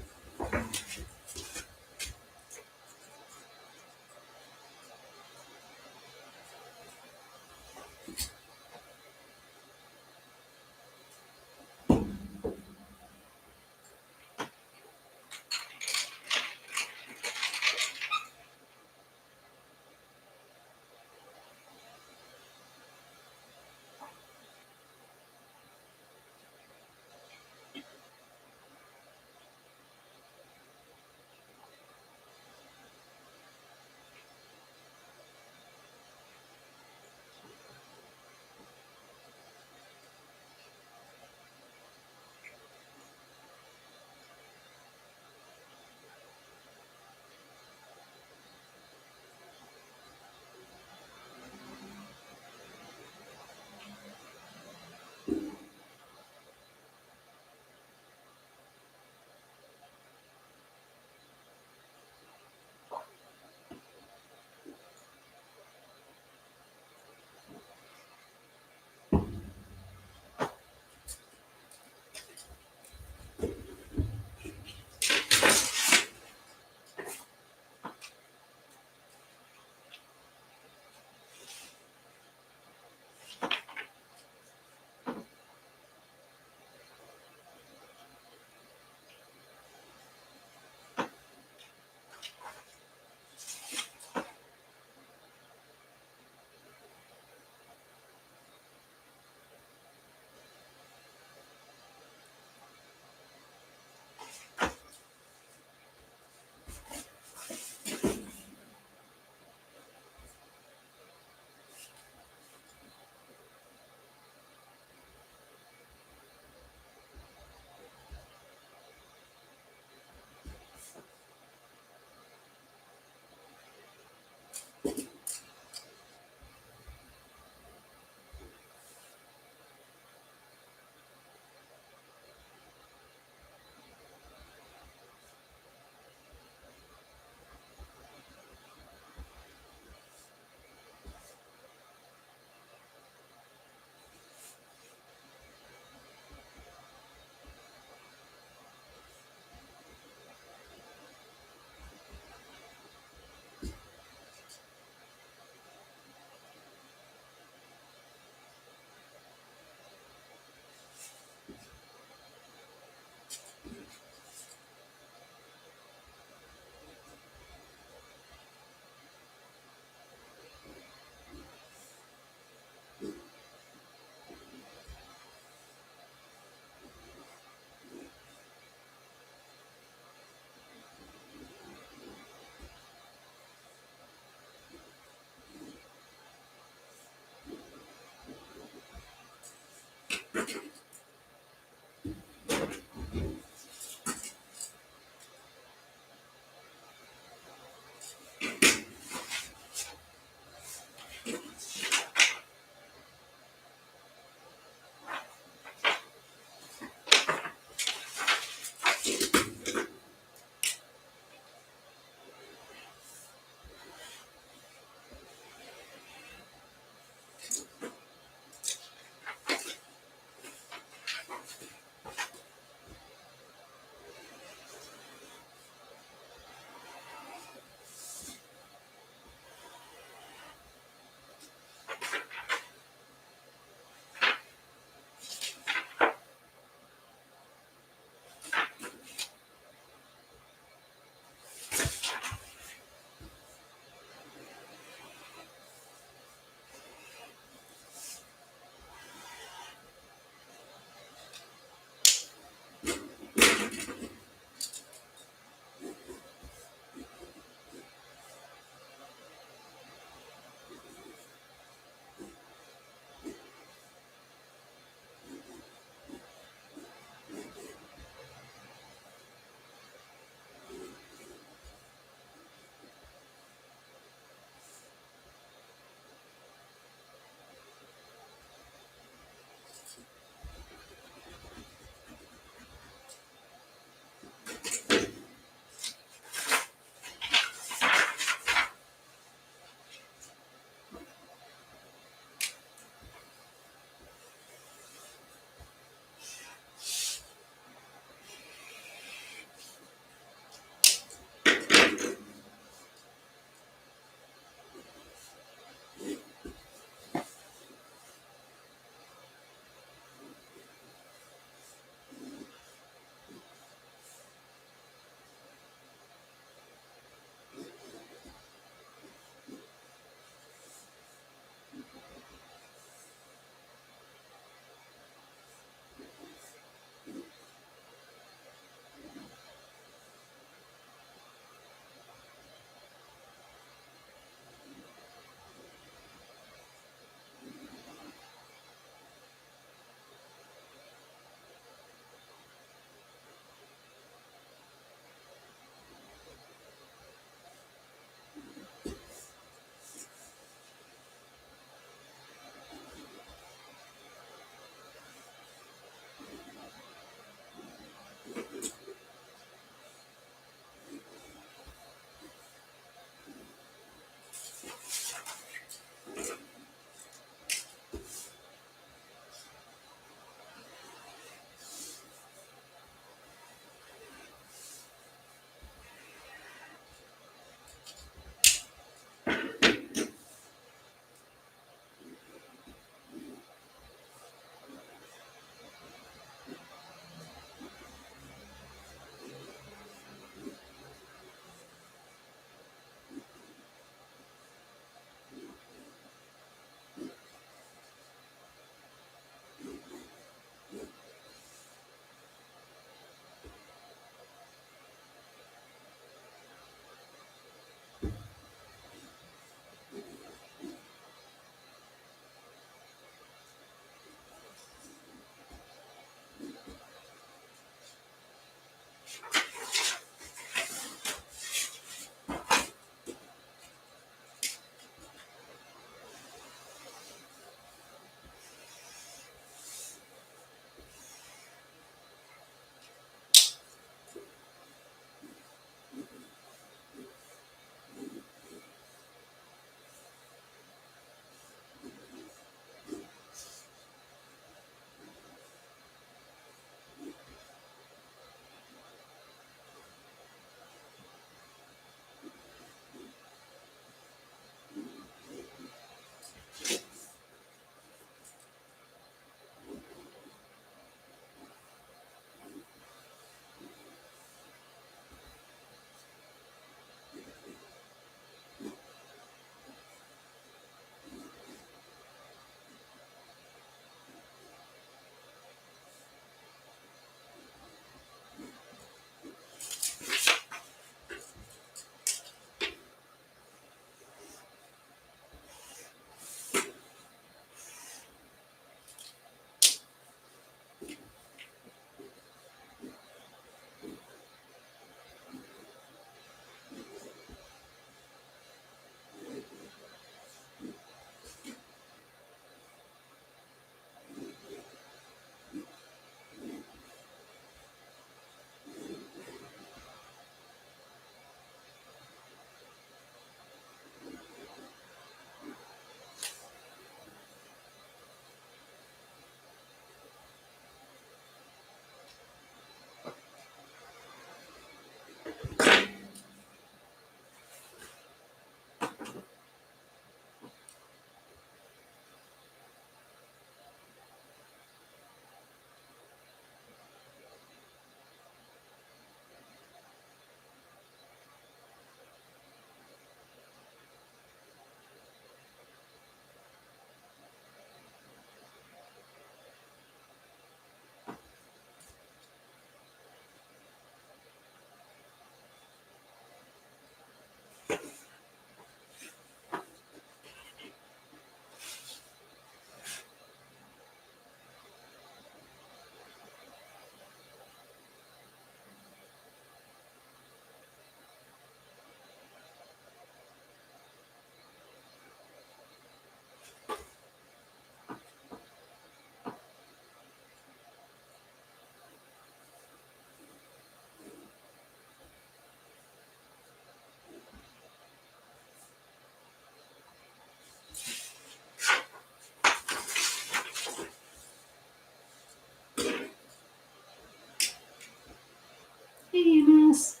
Hey, Ines.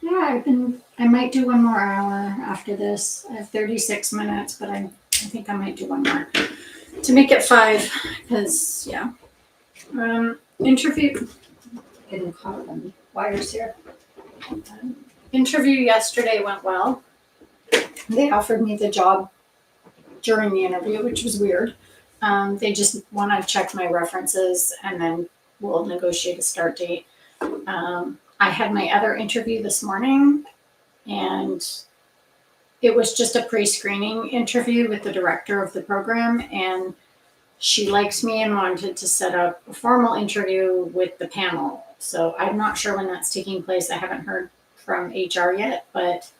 Yeah, I might do one more hour after this. I have 36 minutes, but I think I might do one more to make it 5, because, yeah. Interview, getting caught on the wires here. Interview yesterday went well. They offered me the job during the interview, which was weird. They just want to check my references and then we'll negotiate a start date. I had my other interview this morning, and it was just a pre-screening interview with the director of the program, and she likes me and wanted to set up a formal interview with the panel. So I'm not sure when that's taking place. I haven't heard from HR yet, but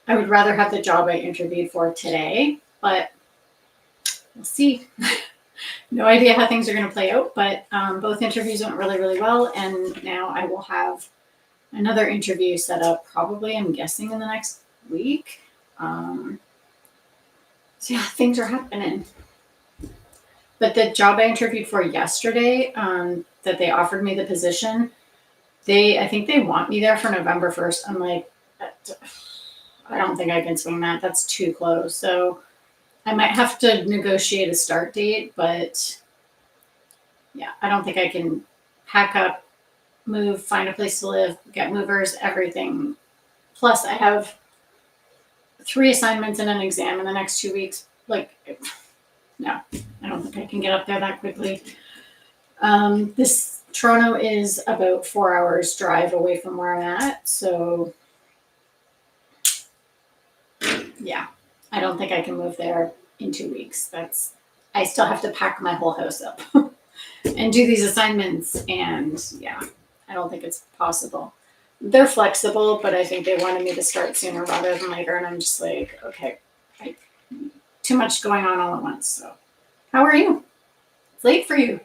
I would rather have the job I interviewed for today, but we'll see. No idea how things are going to play out, but both interviews went really, really well, and now I will have another interview set up probably, I'm guessing, in the next week. So yeah, things are happening. But the job I interviewed for yesterday, that they offered me the position, I think they want me there for November 1st. I'm like, I don't think I can swing that. That's too close. So I might have to negotiate a start date, but yeah, I don't think I can pack up, move, find a place to live, get movers, everything. Plus, I have 3 assignments and an exam in the next 2 weeks. Like, no, I don't think I can get up there that quickly. This Toronto is about 4 hours drive away from where I'm at. So yeah, I don't think I can move there in 2 weeks. I still have to pack my whole house up and do these assignments. And yeah, I don't think it's possible. They're flexible, but I think they wanted me to start sooner rather than later. And I'm just like, okay, too much going on all at once. So how are you? It's late for you.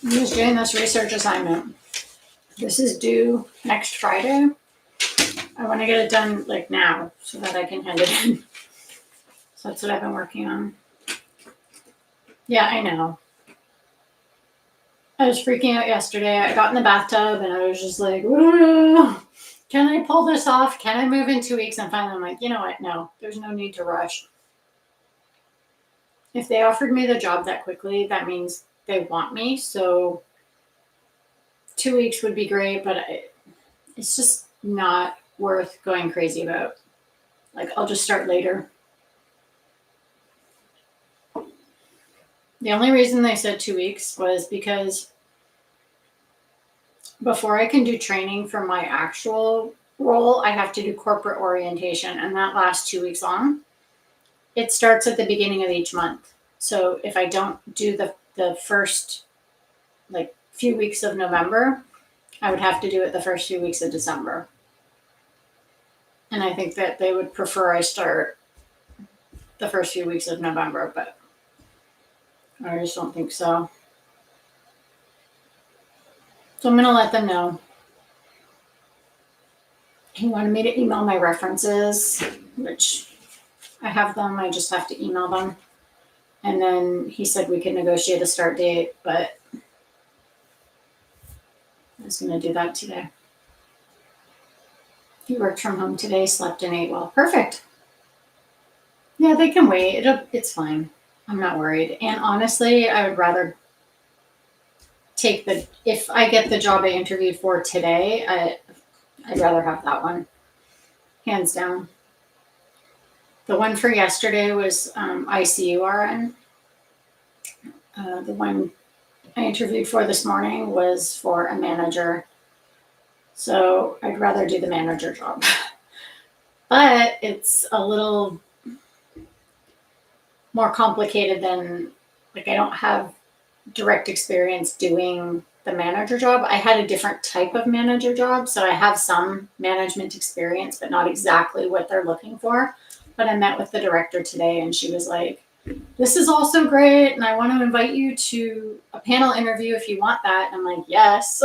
I'm just doing this research assignment. This is due next Friday. I want to get it done like now so that I can hand it in. So that's what I've been working on. Yeah, I know. I was freaking out yesterday. I got in the bathtub and I was just like, can I pull this off? Can I move in 2 weeks? And finally I'm like, you know what? No, there's no need to rush. If they offered me the job that quickly, that means they want me. So 2 weeks would be great, but it's just not worth going crazy about. Like, I'll just start later. The only reason they said 2 weeks was because before I can do training for my actual role, I have to do corporate orientation, and that lasts 2 weeks long. It starts at the beginning of each month. So if I don't do the first like few weeks of November, I would have to do it the first few weeks of December. And I think that they would prefer I start the first few weeks of November, but I just don't think so. So I'm going to let them know. He wanted me to email my references, which I have them. I just have to email them. And then he said we could negotiate a start date, but I was going to do that today. He worked from home today, slept and ate well. Perfect. Yeah, they can wait. It's fine. I'm not worried. And honestly, I would rather if I get the job I interviewed for today, I'd rather have that one. Hands down. The one for yesterday was ICU RN. The one I interviewed for this morning was for a manager. So I'd rather do the manager job. But it's a little more complicated than, like, I don't have direct experience doing the manager job. I had a different type of manager job, so I have some management experience, but not exactly what they're looking for. But I met with the director today and she was like, this is also great, and I want to invite you to a panel interview if you want that. And I'm like, yes.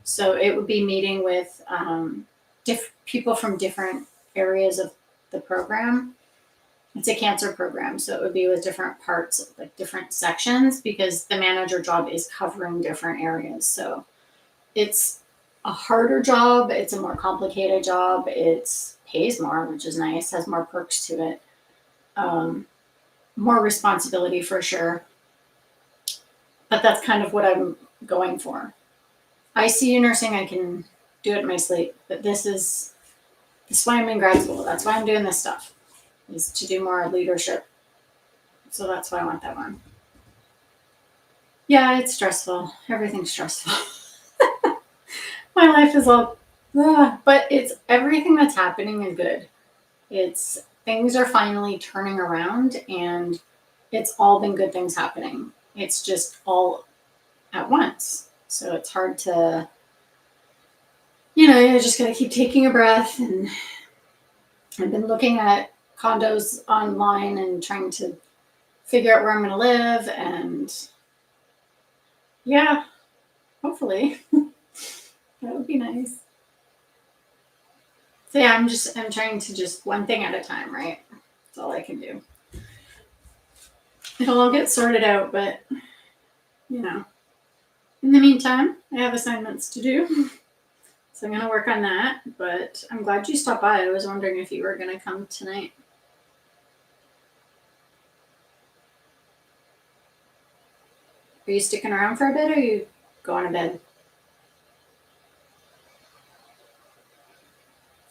So it would be meeting with people from different areas of the program. It's a cancer program, so it would be with different parts, like different sections, because the manager job is covering different areas. So it's a harder job. It's a more complicated job. It pays more, which is nice, has more perks to it. More responsibility for sure. But that's kind of what I'm going for. ICU nursing, I can do it in my sleep, but this is why I'm in grad school. That's why I'm doing this stuff, is to do more leadership. So that's why I want that one. Yeah, it's stressful. Everything's stressful. My life is all, but it's everything that's happening is good. It's things are finally turning around, and it's all been good things happening. It's just all at once. So it's hard to, you just gotta keep taking a breath. And I've been looking at condos online and trying to figure out where I'm gonna live, and yeah, hopefully. That would be nice. So yeah, I'm trying to just one thing at a time, right? That's all I can do. It'll all get sorted out, but in the meantime, I have assignments to do. So I'm gonna work on that, but I'm glad you stopped by. I was wondering if you were gonna come tonight. Are you sticking around for a bit, or are you going to bed?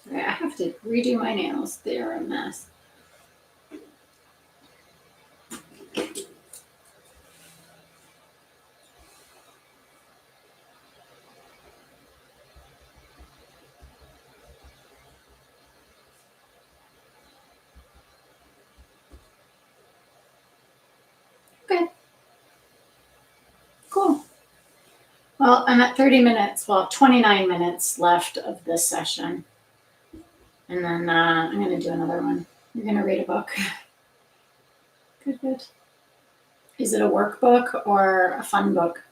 Okay, I have to redo my nails. They are a mess. Okay, cool. Well, I'm at 30 minutes, 29 minutes left of this session. And then I'm going to do another one. You're going to read a book. Good. Is it a workbook or a fun book?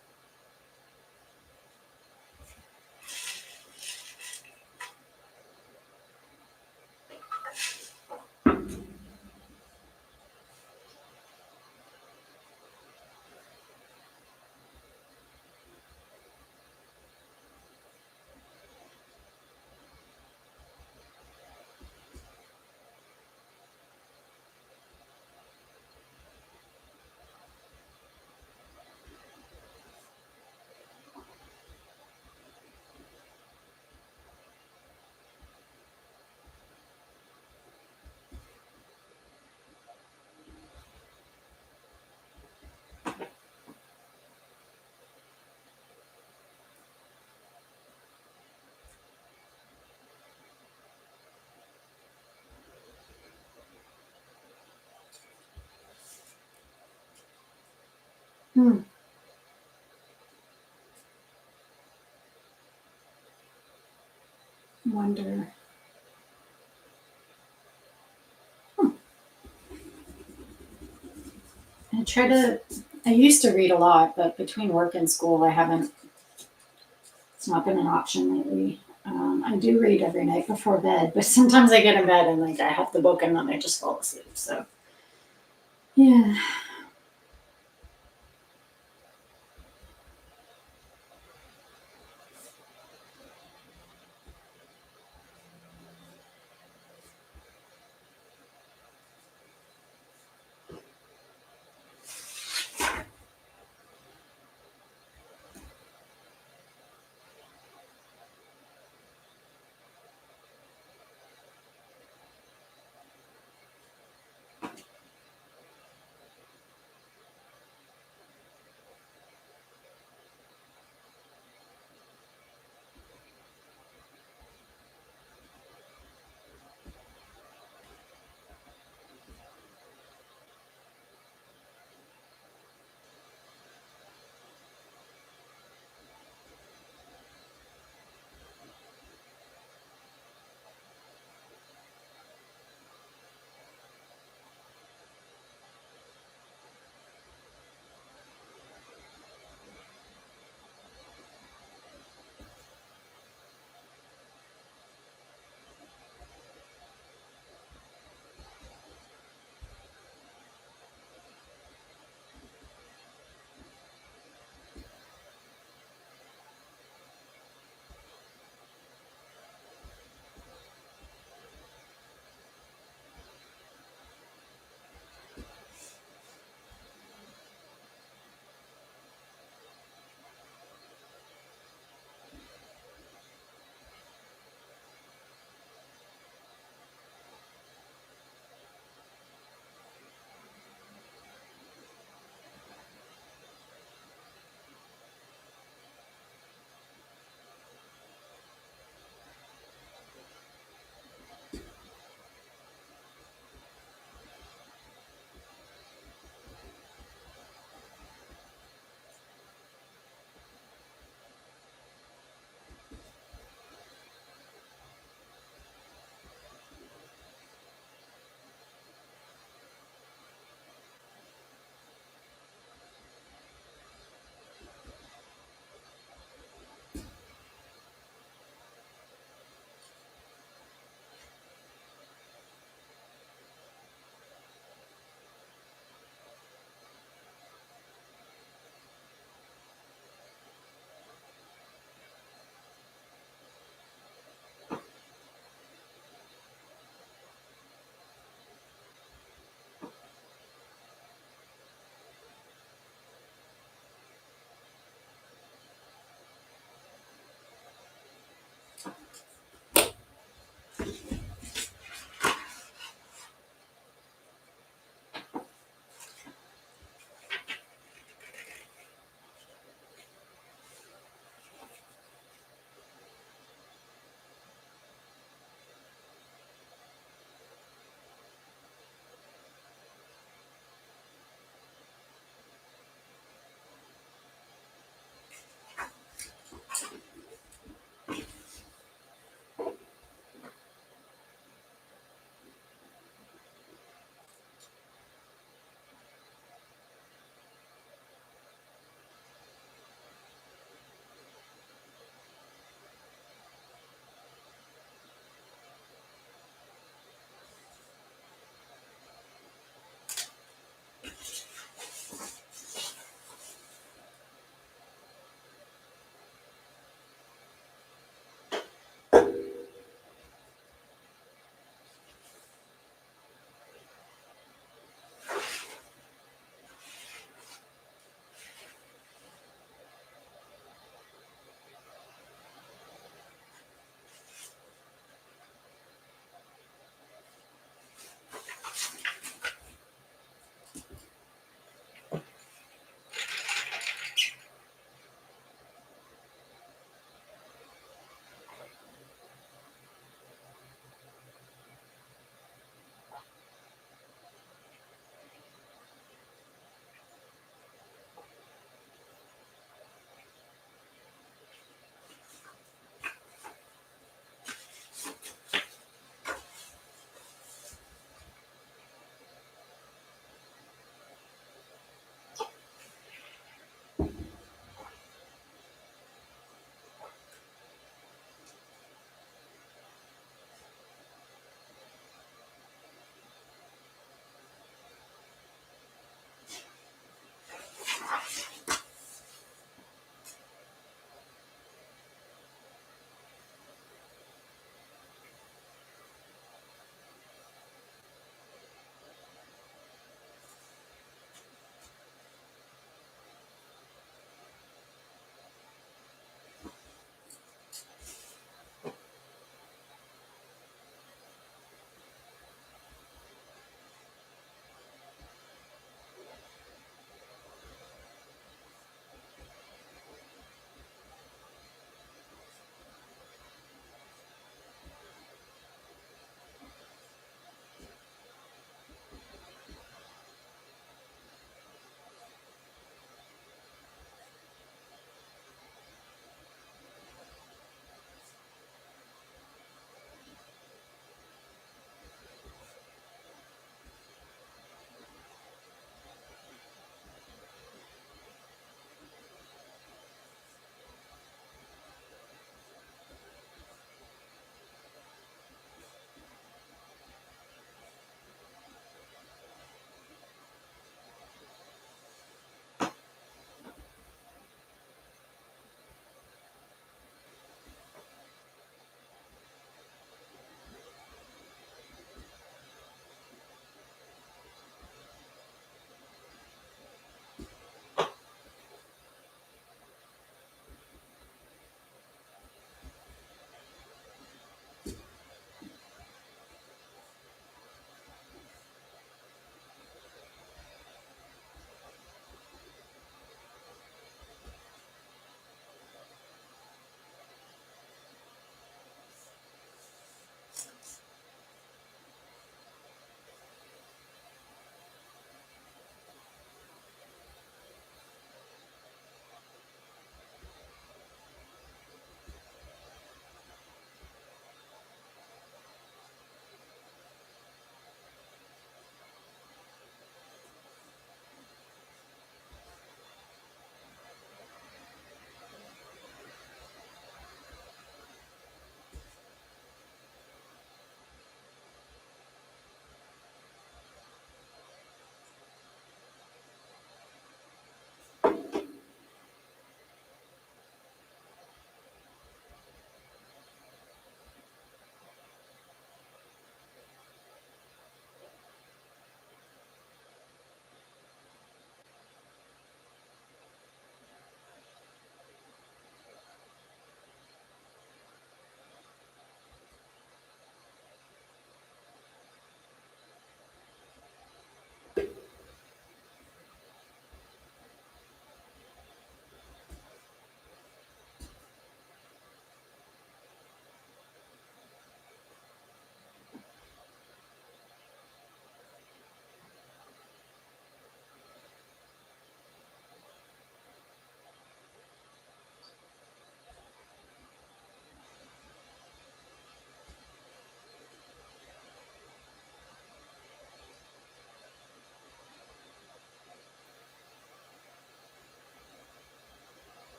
Wonder. I used to read a lot, but between work and school, it's not been an option lately. I do read every night before bed, but sometimes I get in bed and I have the book and then I just fall asleep. So, yeah.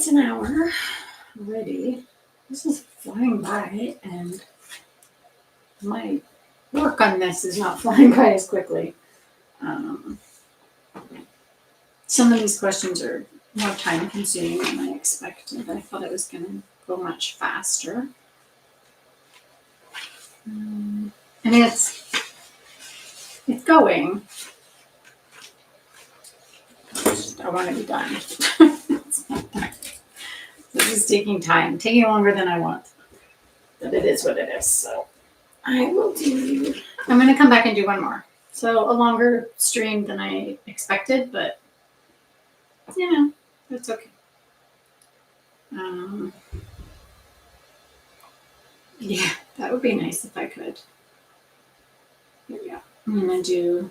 it's an hour already. This is flying by, and my work on this is not flying by as quickly. Some of these questions are more time consuming than I expected. I thought it was going to go much faster. And it's going. I want to be done. This is taking longer than I want. But it is what it is. So I'm going to come back and do one more. So a longer stream than I expected, but that's okay. Yeah, that would be nice if I could. Here we go. I'm going to do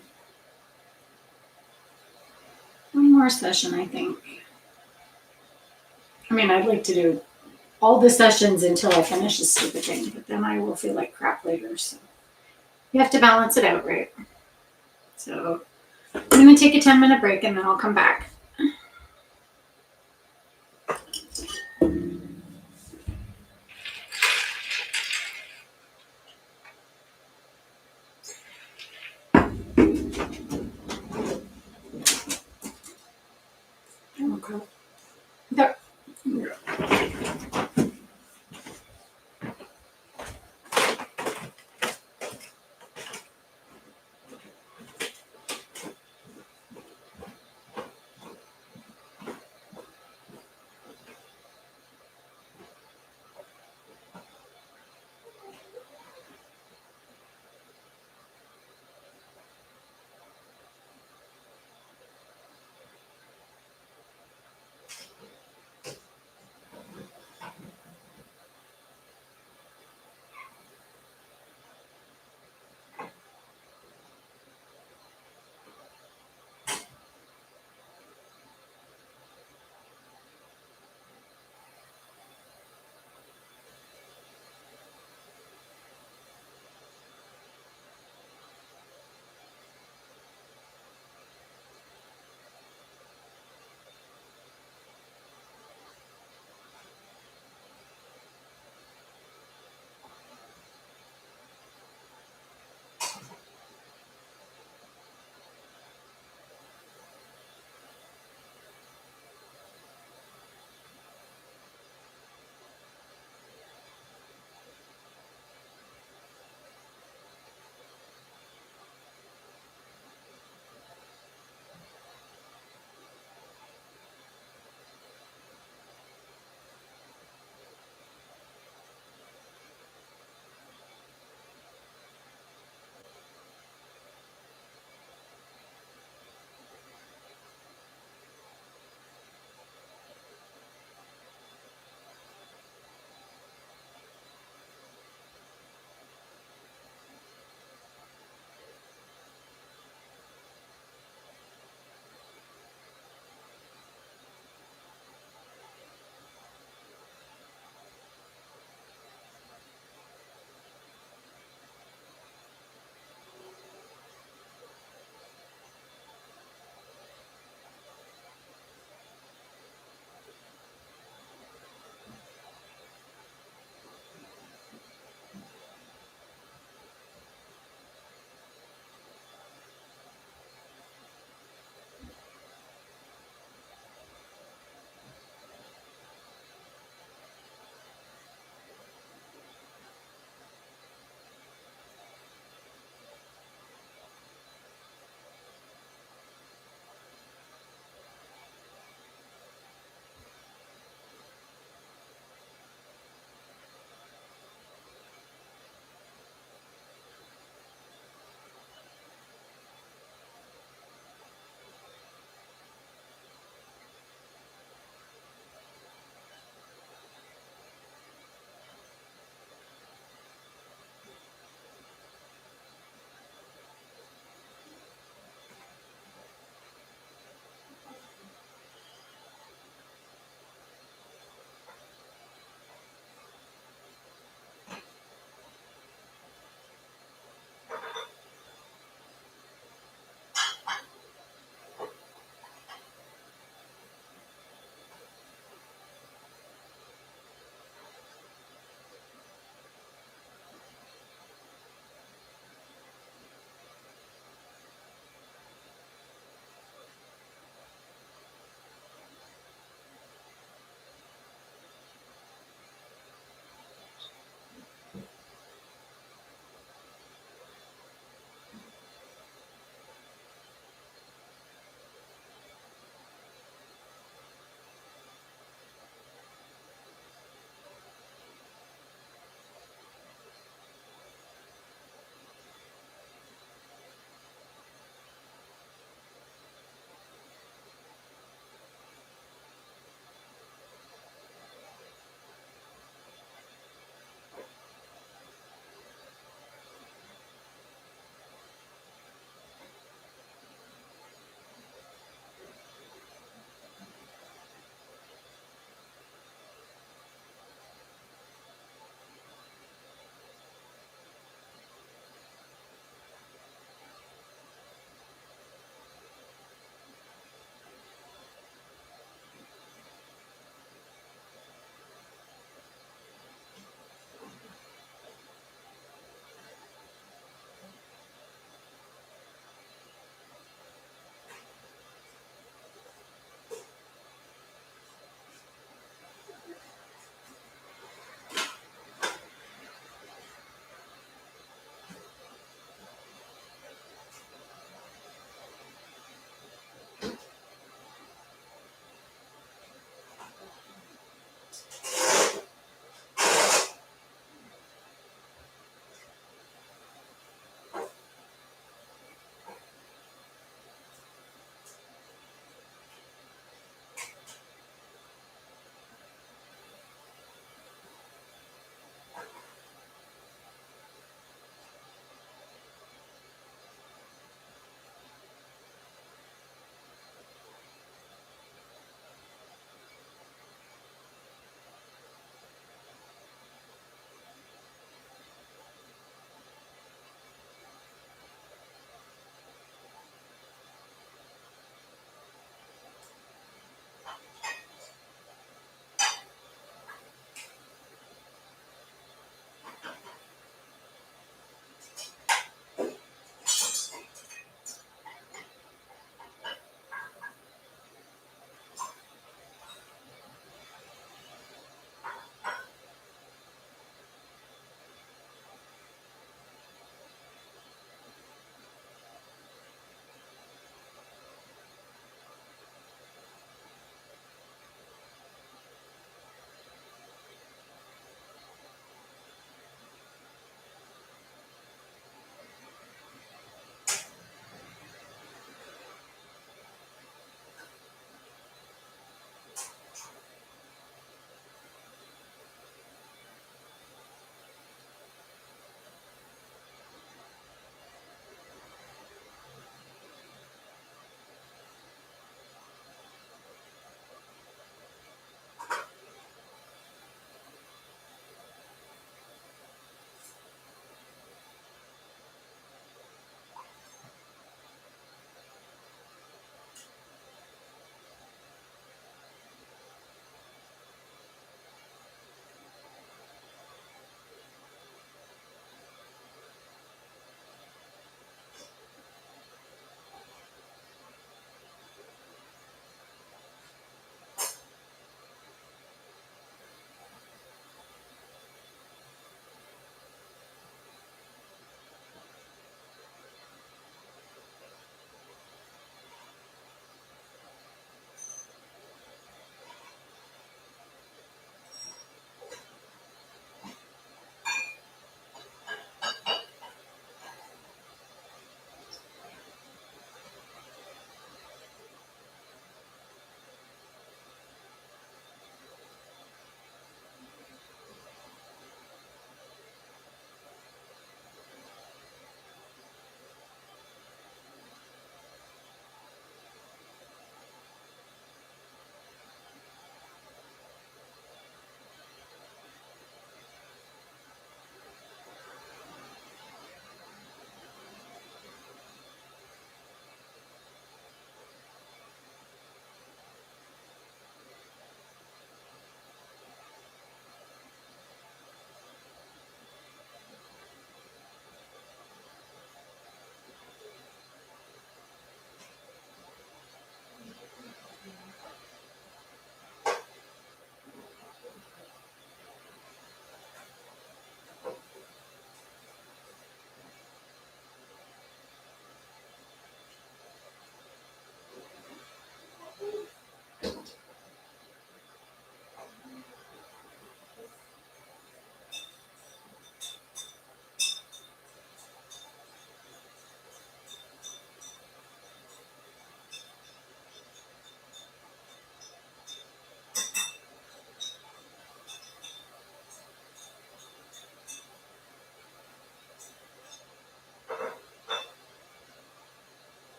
one more session, I think. I mean, I'd like to do all the sessions until I finish this stupid thing, but then I will feel like crap later. So you have to balance it out, right? So I'm going to take a 10-minute break and then I'll come back. Okay. There.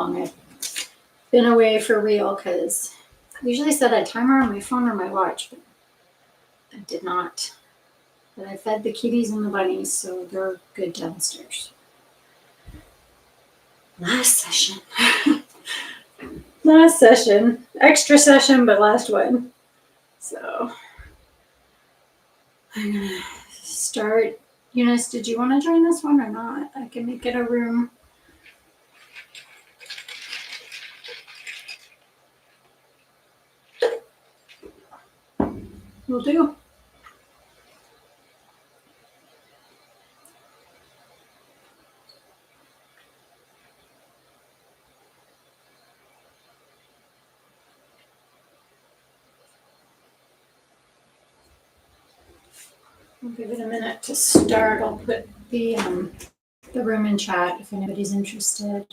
long I've been away for real, because I usually set a timer on my phone or my watch, but I did not. But I fed the kitties and the bunnies, so they're good downstairs. Last session. Last session. Extra session, but last one. So I'm going to start. Eunice, did you want to join this one or not? I can make it a room. Will do. I'll give it a minute to start. I'll put the room in chat if anybody's interested.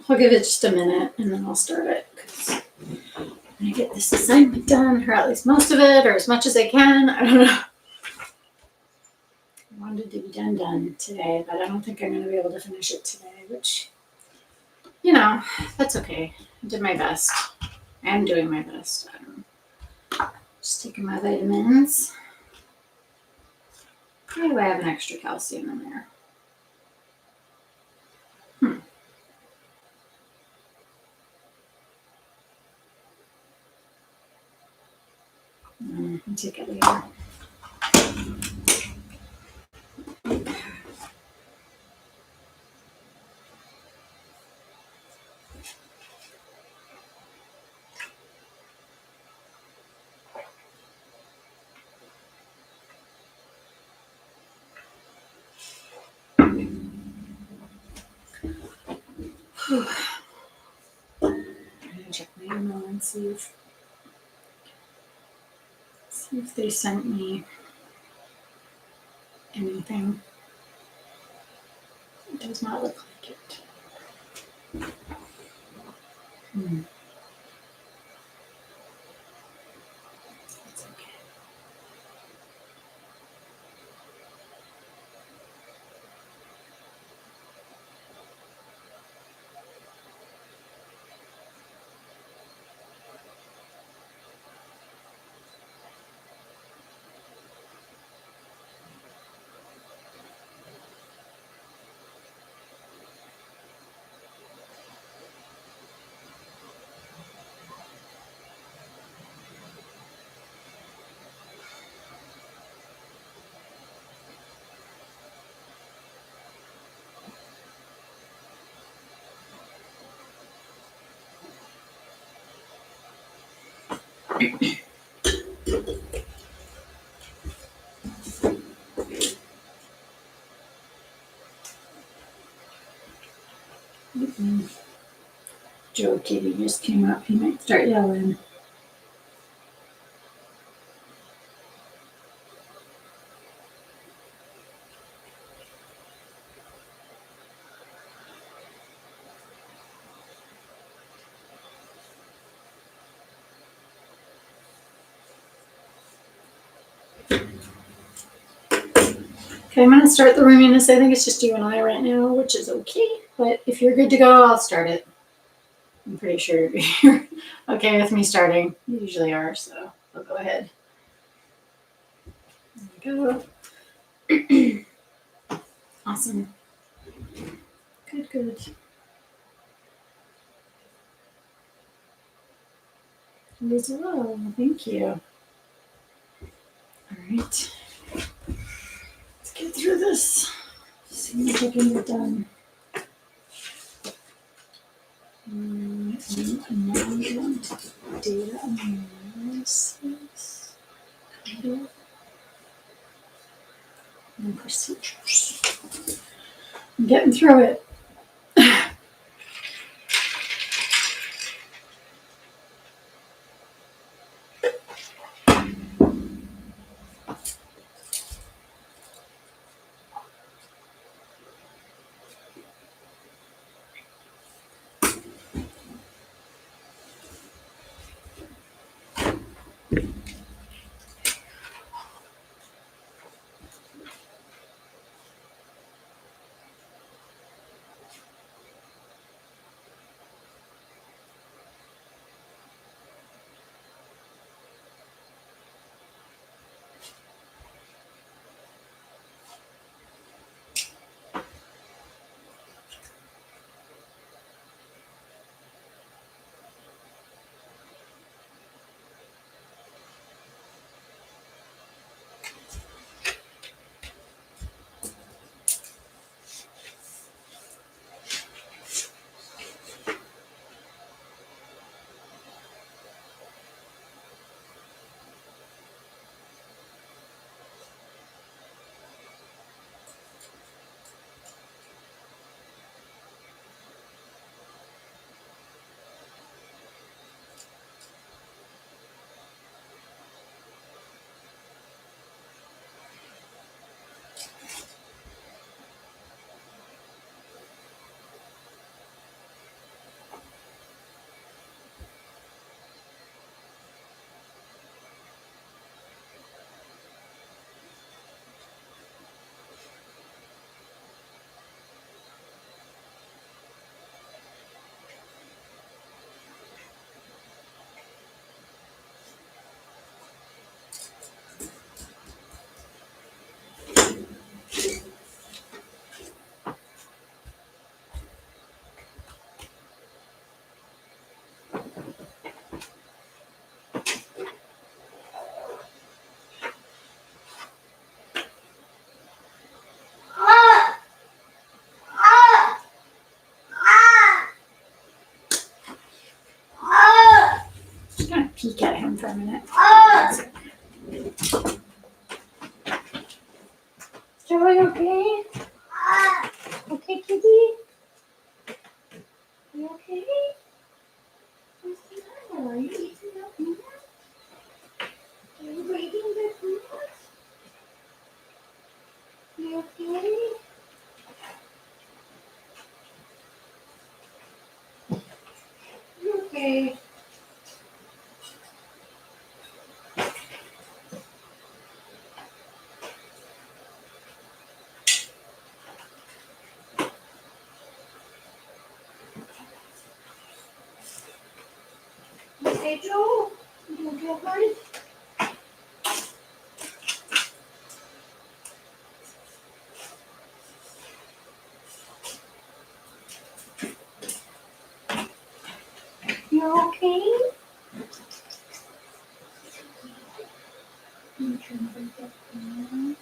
I'll give it just a minute and then I'll start it, because I'm going to get this assignment done, or at least most of it, or as much as I can. I don't know. I wanted to be done today, but I don't think I'm going to be able to finish it today, which, that's okay. I did my best. I am doing my best. Just taking my vitamins. Why do I have an extra calcium in there? I'll take it later. I'm going to check my email and see if they sent me anything. It does not look like it. It's okay. Joe Kitty just came up. He might start yelling. Okay, I'm going to start the room. Eunice, I think it's just you and I right now, which is okay. But if you're good to go, I'll start it. I'm pretty sure you're okay with me starting. You usually are, so I'll go ahead. There we go. Awesome. Good. You as well. Thank you. All right. Let's get through this. See if I can get done. Data analysis. And procedures. I'm getting through it. peek at him for a minute. Joey, okay? Okay, kitty? You okay? What's the matter? Are you eating your peanut? Are you eating the peanut? You okay? You okay? Okay, Joe? You don't get hurt? You okay? I'm trying to get peanut.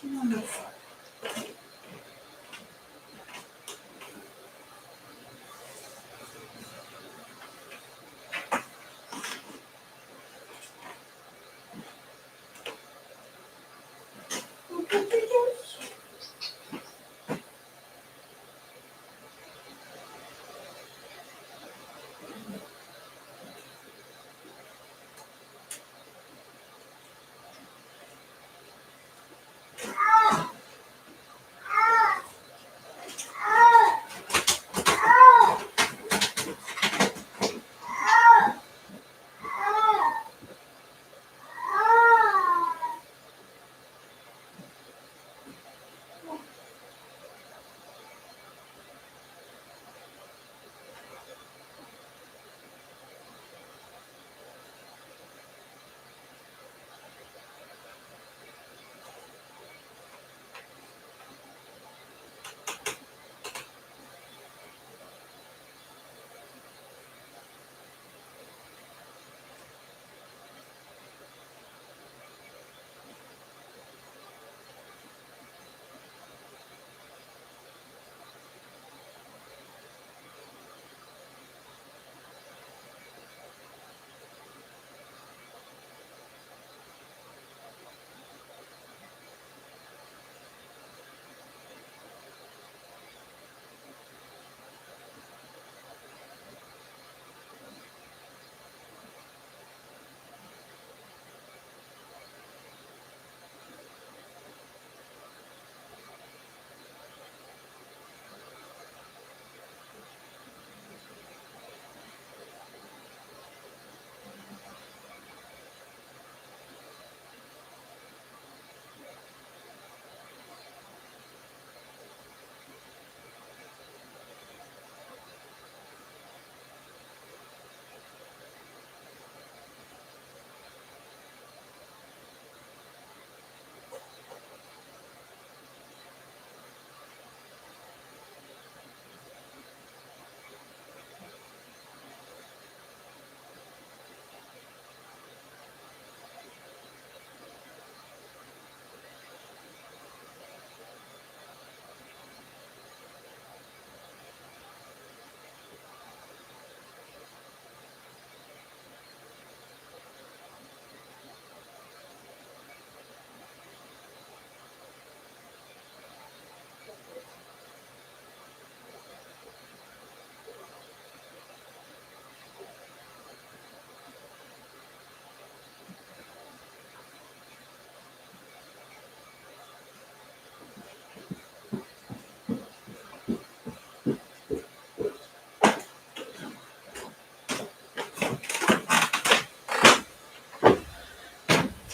Wonderful.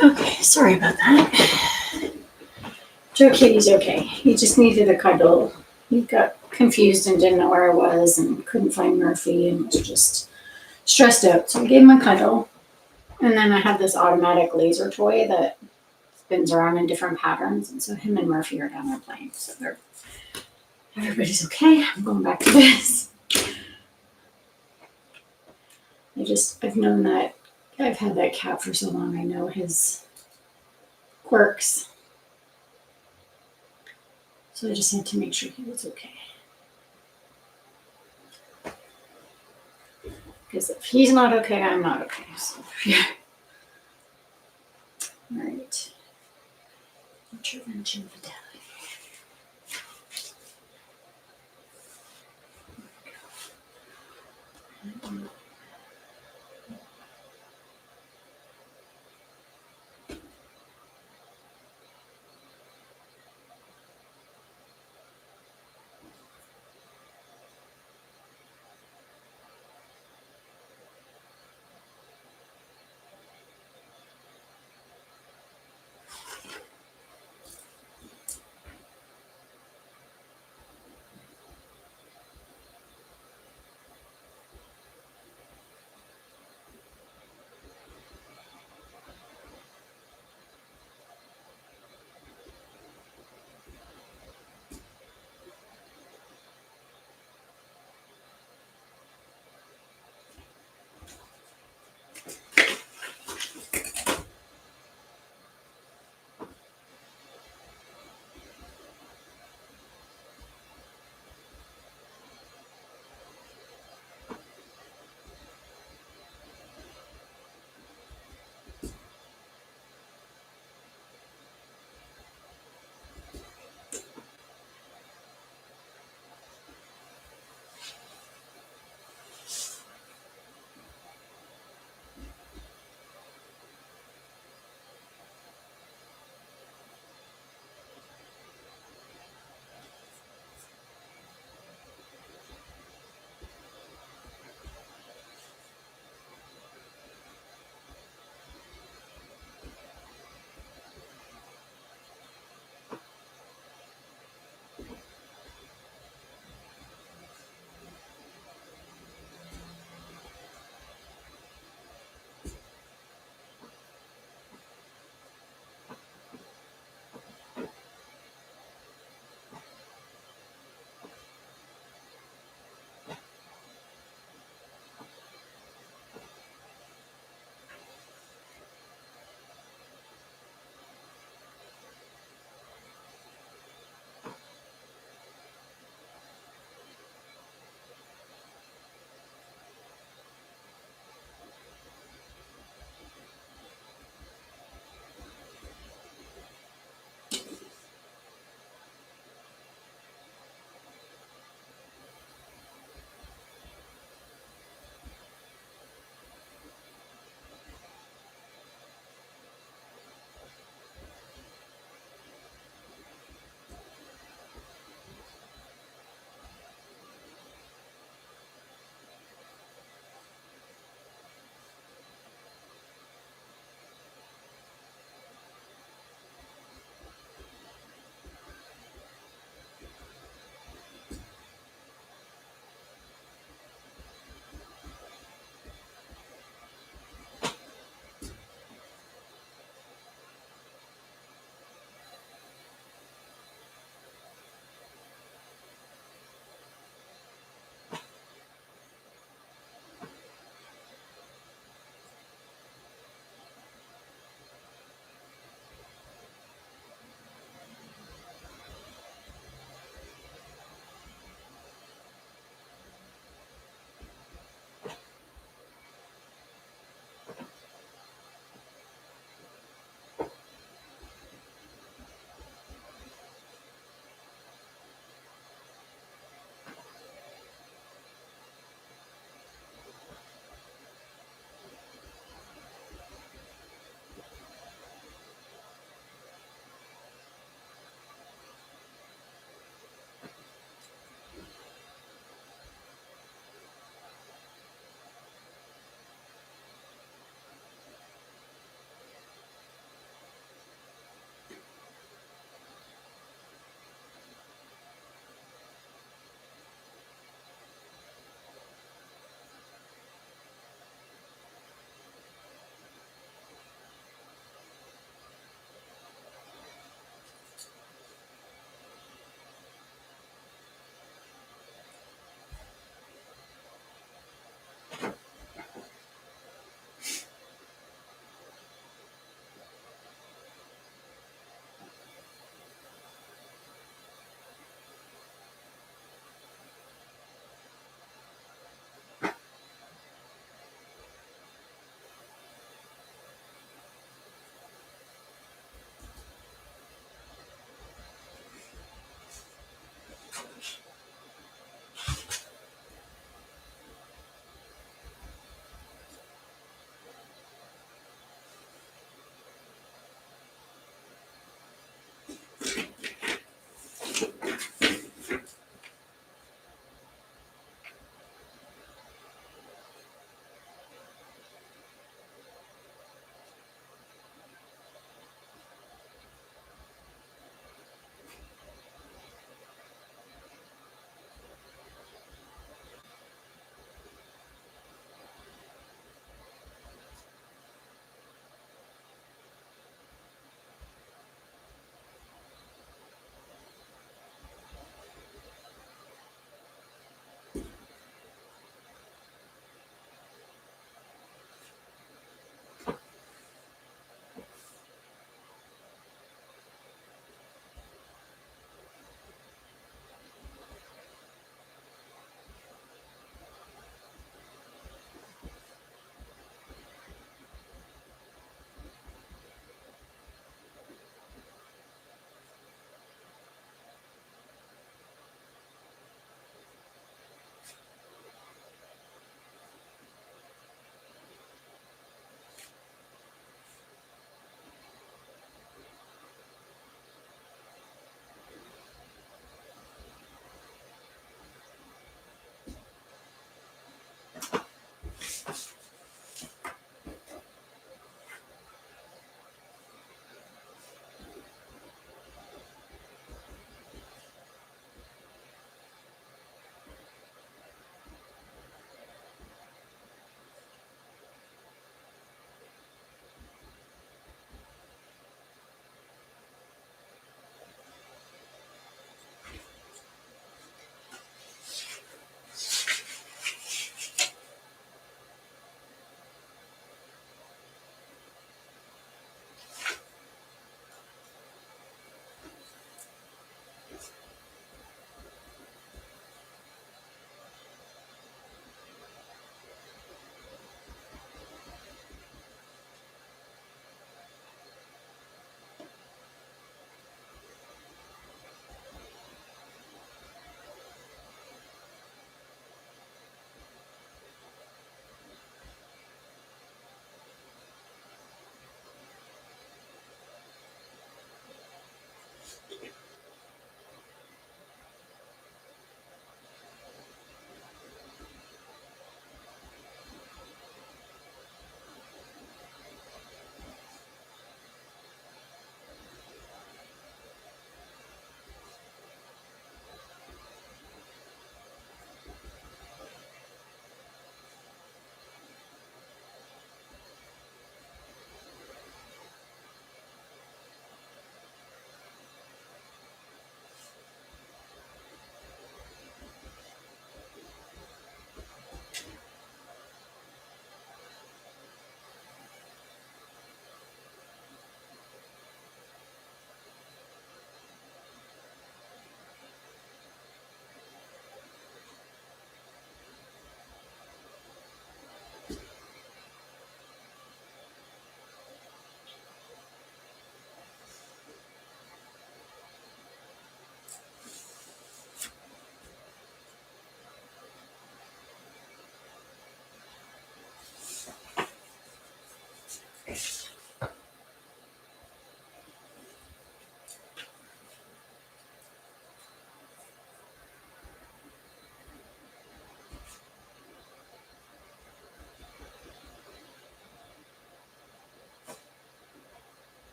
Okay, sorry about that. Joe Kitty's okay. He just needed a cuddle. He got confused and didn't know where I was and couldn't find Murphy and was just stressed out. So I gave him a cuddle. And then I have this automatic laser toy that spins around in different patterns. And so him and Murphy are down there playing. So everybody's okay. I'm going back to this. I've known that, I've had that cat for so long. I know his quirks. So I just had to make sure he was okay. Because if he's not okay, I'm not okay. So, yeah. All right. Intervention fidelity.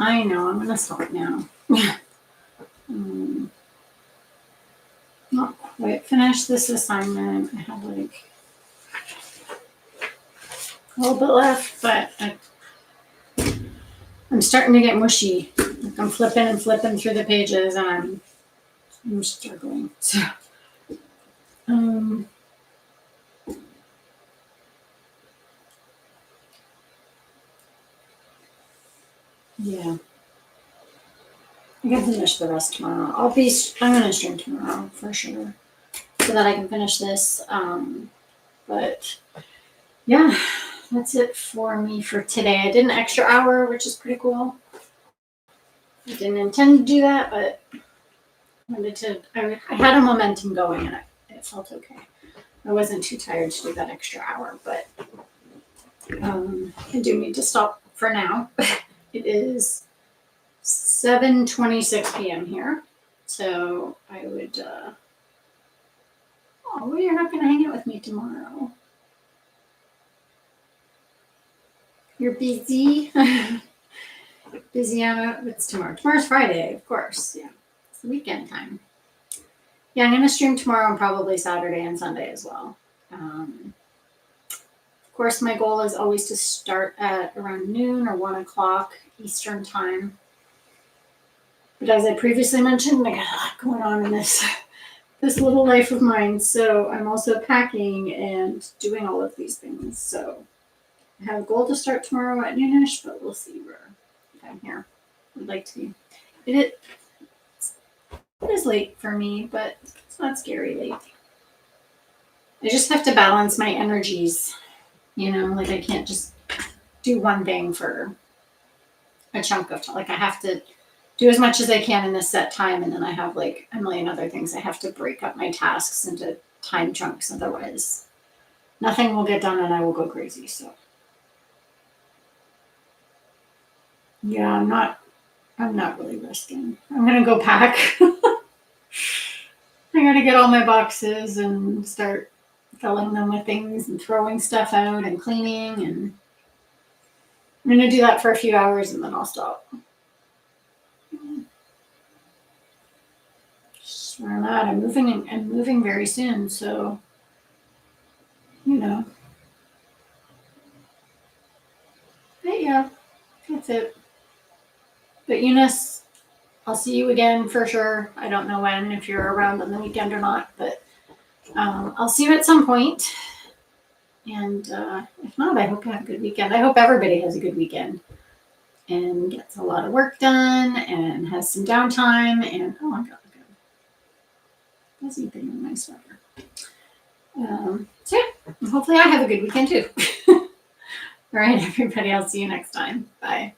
I know, I'm going to stop now. Not quite finished this assignment. I have like a little bit left, but I'm starting to get mushy. Like I'm flipping and flipping through the pages and I'm struggling. So, yeah. I can finish the rest tomorrow. I'm gonna stream tomorrow for sure, so that I can finish this. But yeah, that's it for me for today. I did an extra hour, which is pretty cool. I didn't intend to do that, but I had a momentum going and it felt okay. I wasn't too tired to do that extra hour, but I do need to stop for now. It is 7:26 p.m. here, so I would. Oh, you're not going to hang out with me tomorrow. You're busy. Busy out. It's tomorrow. Tomorrow's Friday, of course. Yeah, it's the weekend time. Yeah, I'm going to stream tomorrow and probably Saturday and Sunday as well. Of course, my goal is always to start at around noon or 1 o'clock Eastern time. But as I previously mentioned, I got a lot going on in this little life of mine. So I'm also packing and doing all of these things. So I have a goal to start tomorrow at noonish, but we'll see where I'm here. I'd like to be. It is late for me, but it's not scary late. I just have to balance my energies. Like I can't just do one thing for a chunk of time. Like I have to do as much as I can in this set time, and then I have like a million other things. I have to break up my tasks into time chunks, otherwise nothing will get done and I will go crazy. So yeah, I'm not really risking. I'm gonna go pack. I gotta get all my boxes and start filling them with things and throwing stuff out and cleaning, and I'm gonna do that for a few hours and then I'll stop. Just where I'm at. I'm moving very soon, so But yeah, that's it. But Eunice, I'll see you again for sure. I don't know when, if you're around on the weekend or not, but I'll see you at some point. And if not, I hope you have a good weekend. I hope everybody has a good weekend and gets a lot of work done and has some downtime. And oh, I got a fuzzy thing in my sweater. So yeah, hopefully I have a good weekend too. All right, everybody. I'll see you next time. Bye.